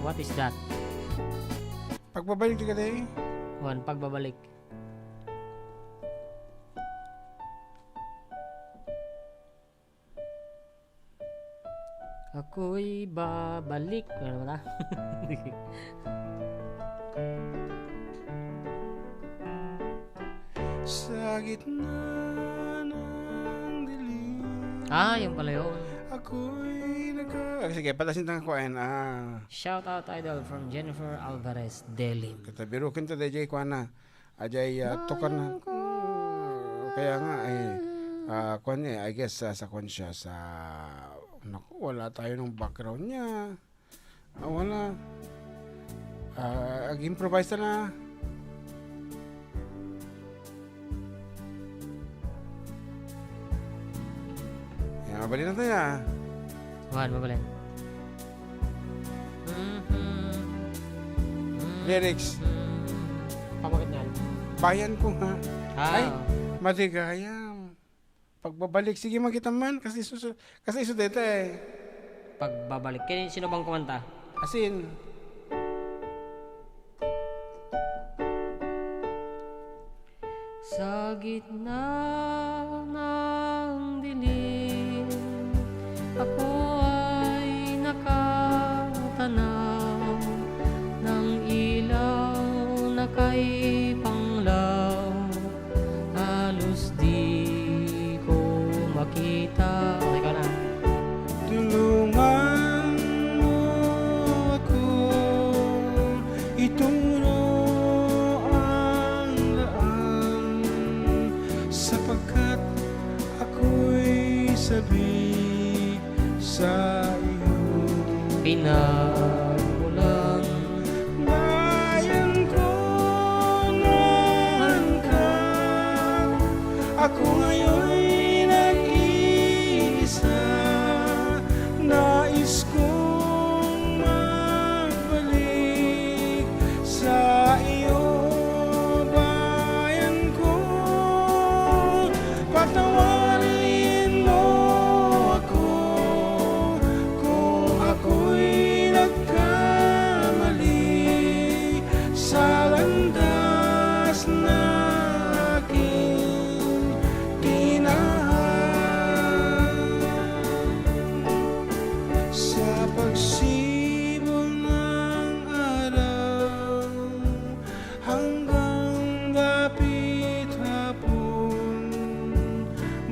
What is that? Pagbabalik ka day? Pagbabalik. Ako'y babalik. Ano ba? Sa gitna ng dilim. Yung pala yun. Ako'y sige, patasin tang kuan. Shout out idol from Jennifer Alvarez Delim. Katabiro kinto DJ kuana. Ajay tukar na. Kaya nga kuan I guess sa kuan siya sa wala tayo ng background niya. Wala. Improvise na. Mabali na tayo Mabali. Lyrics. Pamakit niyan. Bayan ko nga. Ay, matigayam. Pagbabalik, sige makita man. Kasi iso dito Pagbabalik. Sino bang kumanta? Asin. Sa gitna ng dilim, ako ay nakatanaw ng ilaw na kay panglaw. Halos di ko makita. Okay ka na. Tulungan mo ako ituro ang daan sapagkat ako'y sabik sa iyo. Pinagmulan Bayan ko naman ka. Ako ngayon'y nag-iisa. Nais kong magbalik sa iyo. Bayan ko, patawarin mo ako kung ako'y nagkamali.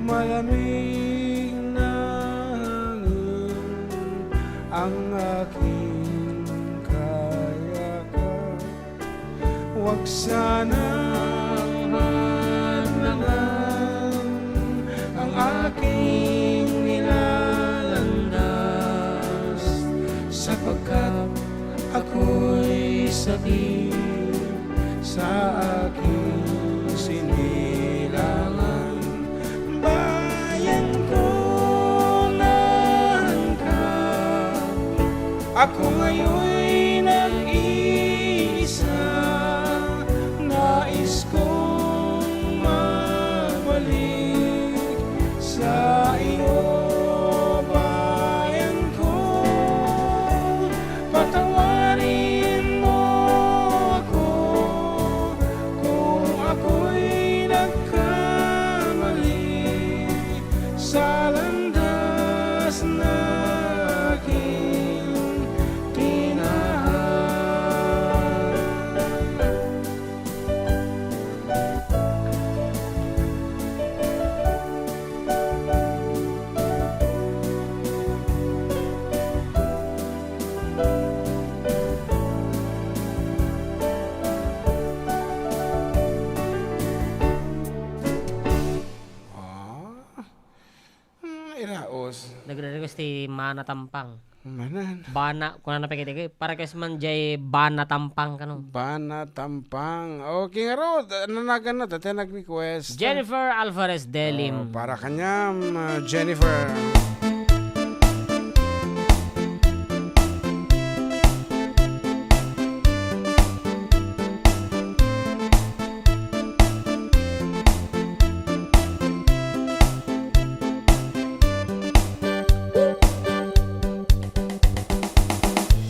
malamig na hangin ang aking kayakan. Huwag sanang hadlangan ang aking nilalandas, sapagkat ako'y sakit sa aking sinilangan. Bayan ko langkap, ako ngayon'y nag-iisa. Nais kong mabalik sa iyo, bayan ko. Patawarin mo ako kung ako'y nagkamali sa landas na aking tinahan. Iraos. Nagre-request ti Mana Tampang. Manan. Bana, kung ano napikita para kasi man jay Bana Tampang kano. Bana Tampang. Okay nga ro, nanagan na, dati nag-request. Jennifer Alvarez Delim. Para kanyam, Jennifer.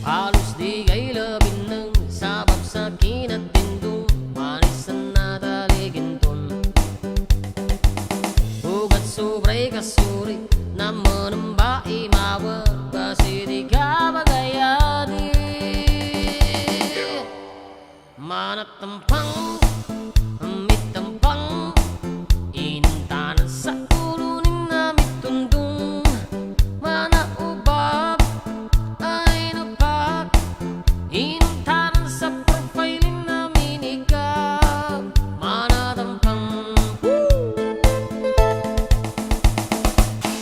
Halos di kay labing ng sabab sa kinatindong manisan na taliginton. Hugat sobray kasuri na manamba imawag kasi di ka bagayani. Manatampang, mitampang, inintanan sa ulunin na mitundong. Manaubab ay napak, inintanan sa profiling na minikap. Manatampang,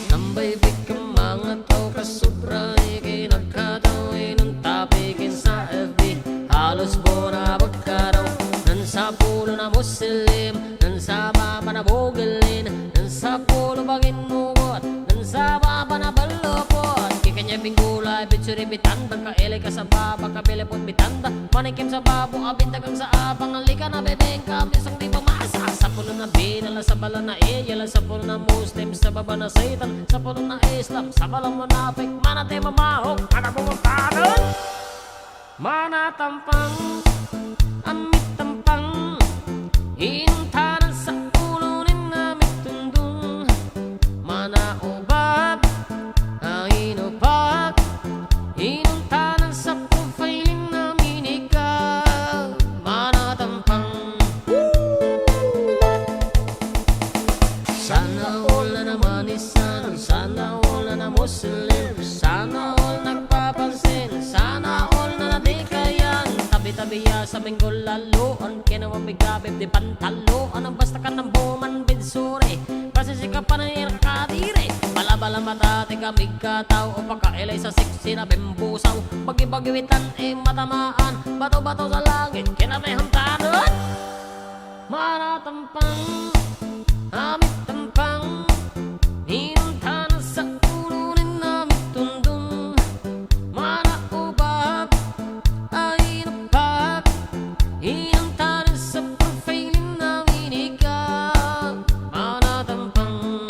nambaybig ka mga tao kasobra, ikay nagkatawin ng tapikin sa FB. Halos bona bagkaraw, nan sa pulo na Muslim, nan sa baba na Bogalin, nan sa pulo bagin nugot, nan sa baba na balopot. Kikanya pinggulay, bitsuri bitanda, kailay ka sa baba, kabilipot bitanda, manikim sa babo, abintagang sa abang, alika na bebengka, isang di pamasa. Sa pulo na binala, sa bala na iyala, sa pulo na Muslim, sa baba na Satan, sa pulo na Islam, sa balang munafik, manate mamahok, manabumutanan. Manatampang, amit tampang, intaran sa ulunin na mitundong. Manaubab, inubag, inuntaran sa profiling na minikap. Manatampang, sana all na naman isan, sana all na na Muslim, sana all nagpapansin, sana all na nadikayan. Tabi-tabiya sa minggol laloan, kinawamigabib di pantaloan. Ang basta ka ng buman bidsuri, pasisika pa na nakadiri. Balabala matati kamig kataw, o pagkailay sa siksi na bimbusaw. Pag-ibagiwitan matamaan, bato-bato sa langit, kinamehantanan. Manatampang, amit tampang, inuntanan sa ulunin na mitundong. Manaubab, ay napak, inuntanan sa profiling na minikap. Manatampang,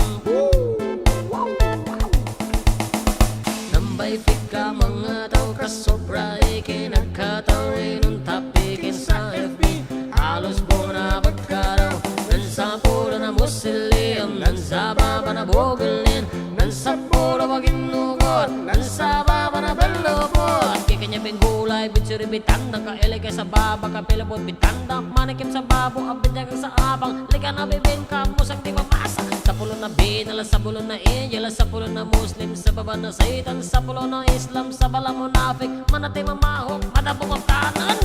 nambay fika mga tao kasobra, ikinagkataw rin tapikin sa FB. Halos bona bagkaraw, nan sa pulo na Muslim, nan sa baba na Bogalin, nan sa pulo baginugot, nan sa baba na balopot. Kikanya pinggulay, bitsuri bitanda, kailay ka sa baba, kapilapot bitanda, manikim sa babo, abinyagang sa abang, lika na bibingka, musang di mamasa. Sa pulo na na binal, sa pulo na Angel, sa pulo na Muslim, sa baba na Satan, sa pulo na Islam, sa bala munafik, manatay mamahok, madabong ang tanan,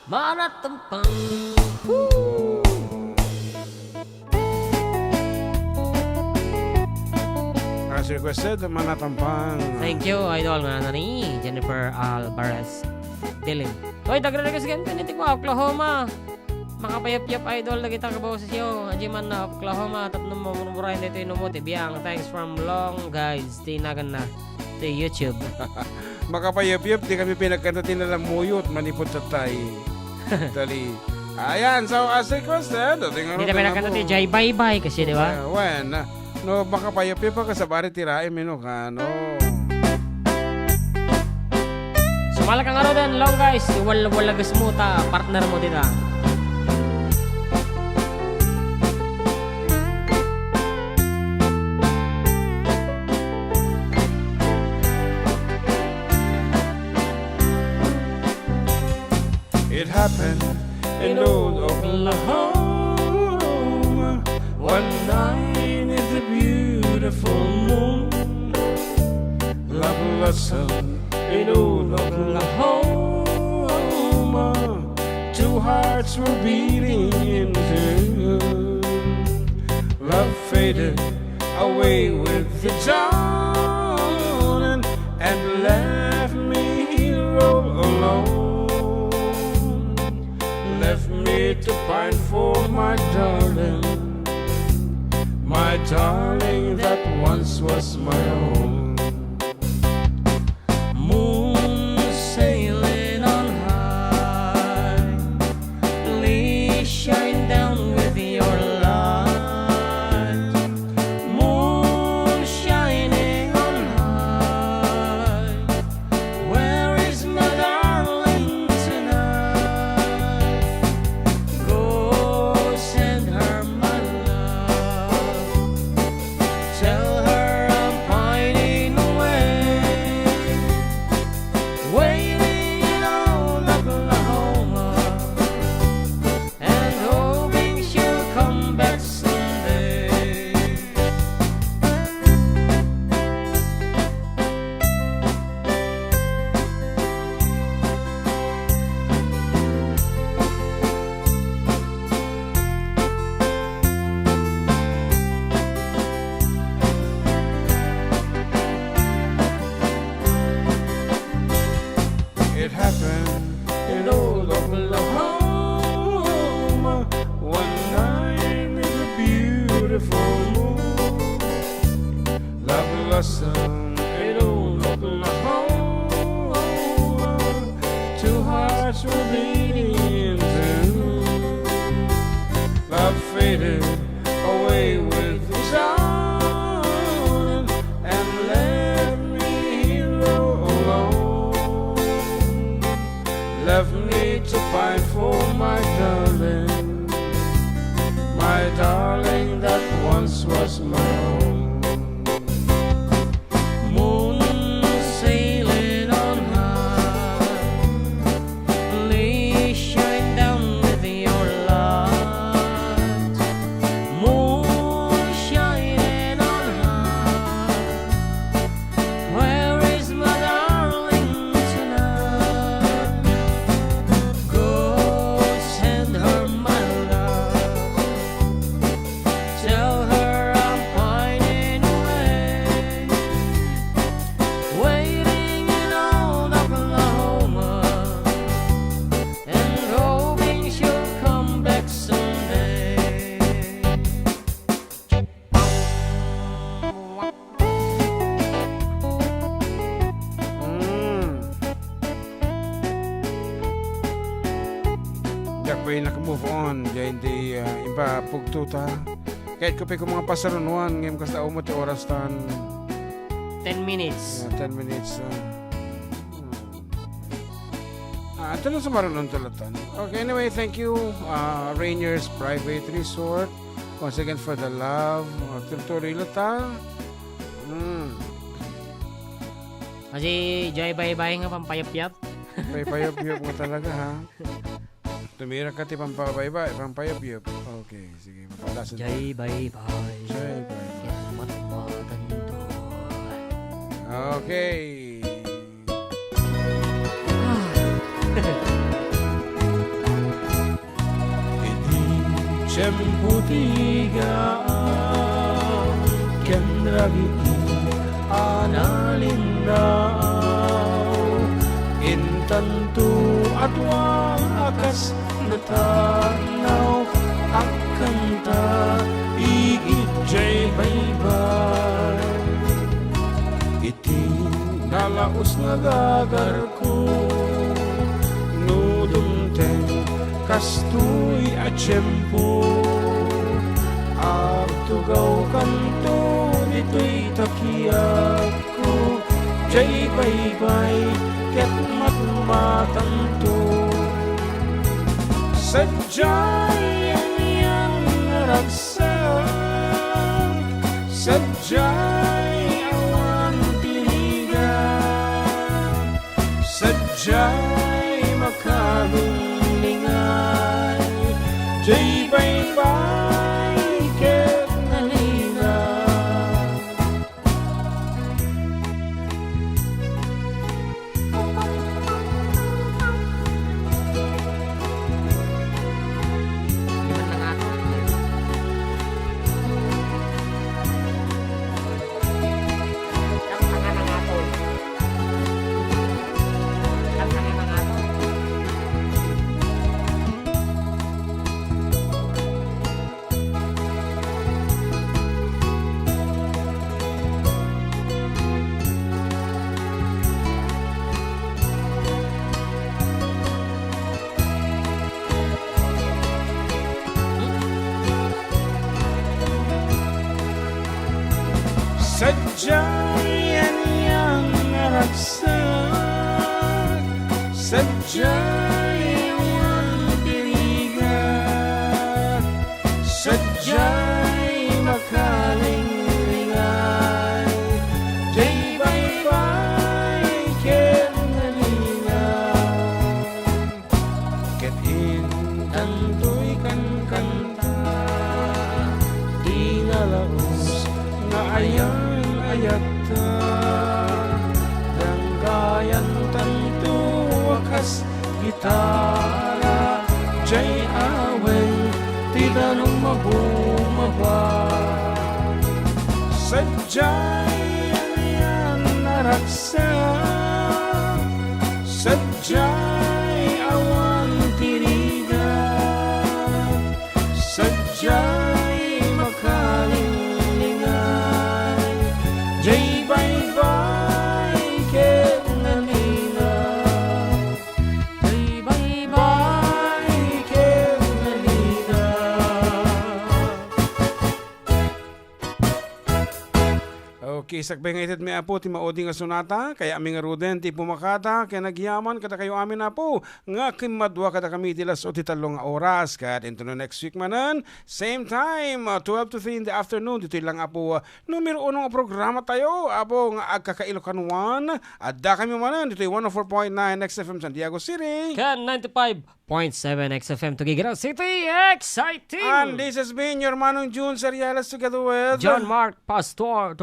manatampang. As requested, manatampang. Thank you, idol nga na ni Jennifer Alvarez Dilim. Hoy, dagre-request gan kaniti ko Oklahoma. Makapayap-yap idol na kita kabaw sa siyo. Ajiman na Oklahoma tatno mo murahin dito inumuti biyang. Thanks from long guys. Tinagan na to YouTube. Makapayap-yap, di kami pinagkanta tinalamuyot, manipot sa tay. Dali. Ayan, so as requested, Hindi na pinakanta ti Jai Bye-Bye kasi, di ba? When, no, makapayap-yap pa kasabari tirae, mino ka, no. Sumala ka nga ro din, long guys. Walagas mo ta, partner mo din ah. It happened in old Oklahoma one night in the beautiful moon. Love blossom in old Oklahoma. Two hearts were beating in tune. Love faded away with the dawn and left me here all alone. Left me to pine for my darling that once was my own. Moon sailing on high, please shine down with your light. Moon shining on high, where is my darling tonight? Go send her my love, tell her I'm pining away, waiting in old Oklahoma, and hoping she'll come back someday. It happened in old Oklahoma one night in the beautiful moon. Love blossom in old Oklahoma. Two hearts were beating in tune. Love faded away with the sun and left me here all alone. Left me to fight for my darling that once was my own. Moon sailing on high, please shine down with your light. Moon shining on high, where is my darling tonight? Go send her my love, tell her I'm pining away, waiting in old Oklahoma, and hoping she'll come back someday. Yak ba'y nakamove on dahil di iba pugtuta. Kahit ko pa mga pasarunuan ngayon kasi umot yung oras tan 10 minutes. 10 minutes. Ito lang sa marunong talatan. Okay, anyway, thank you Rainier's Private Resort once again for the love. Tuloy lata. Kasi Jai Bye-Bye nga pampayap-yap. Paypayap-yap mo talaga ha. Tumira ka ti pampabaybay, pampayap-yap. Okay, sige. Mapadasan. Jay bye-bye. Jay, bye. Yan matmatan to. Okay. Iti cemputiga kendragiti analindaw intantu atwa akas natanaw akanta igijay baybay iti nalaos nga gagar ko nudumteng kastoy at tiyempo agtugaw kanto dito'y takiyak ko jay baybay ket matmatanto sadyay ang naragsak sadyay awan tinigan sadyay makalulingay jay baybay ket nalinaw. Sadyay ang naragsak sadyay ang tinigan sadyay makalinglingan jay baybay ket nalinaw ket intantoy kan kanta di nalaos nga ayan ayata danggayan tanto wakas gitara jay awen ti tanong mabumaba sadyay yan naragsak sadyay awan tinigan sadyay makalinglingan jay baybay ket nalinaw jay baybay ket nalinaw. Okay, sakbay nga itit may apo ti maodi nga sunata kaya aming nga ruden ti pumakata kaya nagyaman kada kayo amin apo nga kimadwa kada kami ti las o ti talong nga oras kat into no next week manan same time 12 to 3 in the afternoon dito lang apo numero 1 nga programa tayo apo nga agkaka-Ilocano Adda kami manan dito 104.9 XFM Santiago City Kan 95.7 XFM Tuguegarao City. Exciting! and this has been your Manong June Seriales together with John Mark Pastor.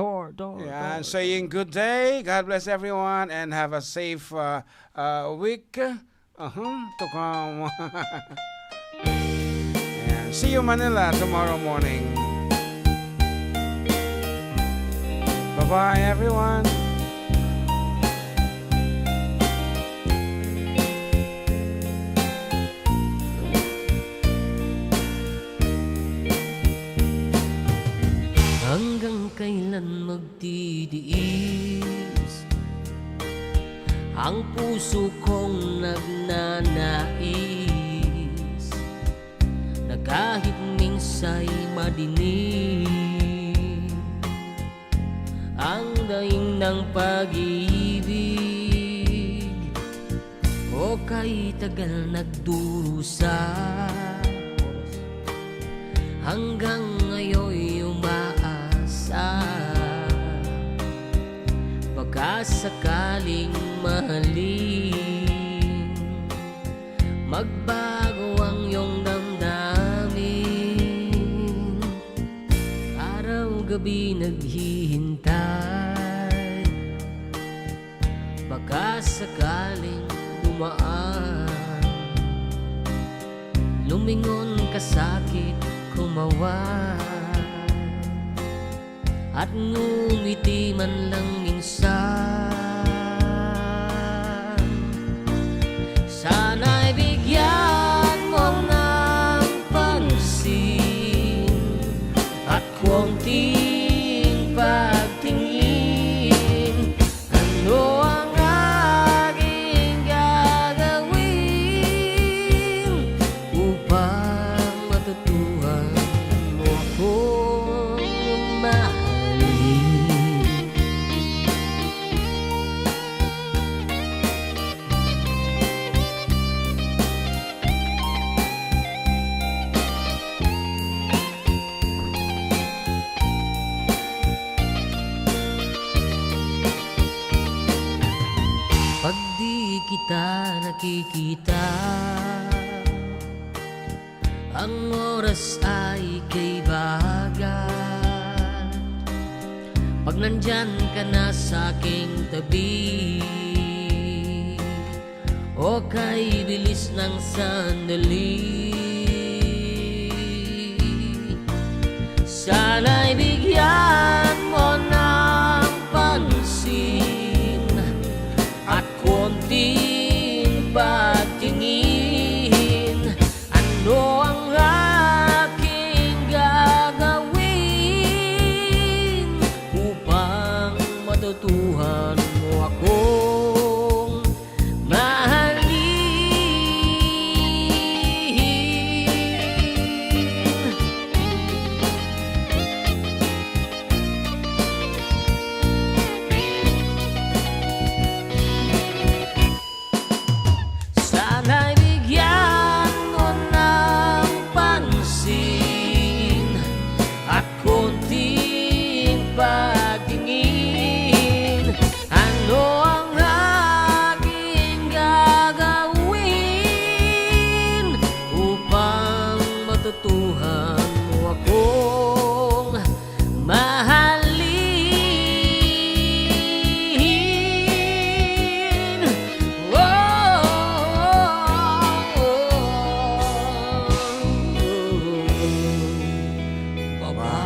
Yeah, and saying good day. God bless everyone and have a safe week to come. Yeah, see you Manila tomorrow morning. Bye-bye everyone. Hanggang kailan magtitiis ang puso kong nagnanais na kahit minsa'y madinig ang daing ng pag-ibig o kay tagal nagdurusa hanggang ngayoy umaasa baka sakaling mahalin magbago ang gabi naghihintay, baka sakaling dumaan, lumingon ka sa'kin, kumaway, at ngumiti man lang minsan. Sana'y bigyan mo ng pansin at konting pagtingin. Ano ang aking gagawin upang matutuhan mo akong mahalin? Pag di kita nakikita, ang oras ay kay bagal. Pag nandyan ka na sa aking tabi, o kay bilis ng sandali, sana'y bigyan mo ng pansin at konting pagtingin. Ano ang aking gagawin upang matutuhan mo akong mahalin? Sana'y bigyan mo ng pansin at konting pagtingin.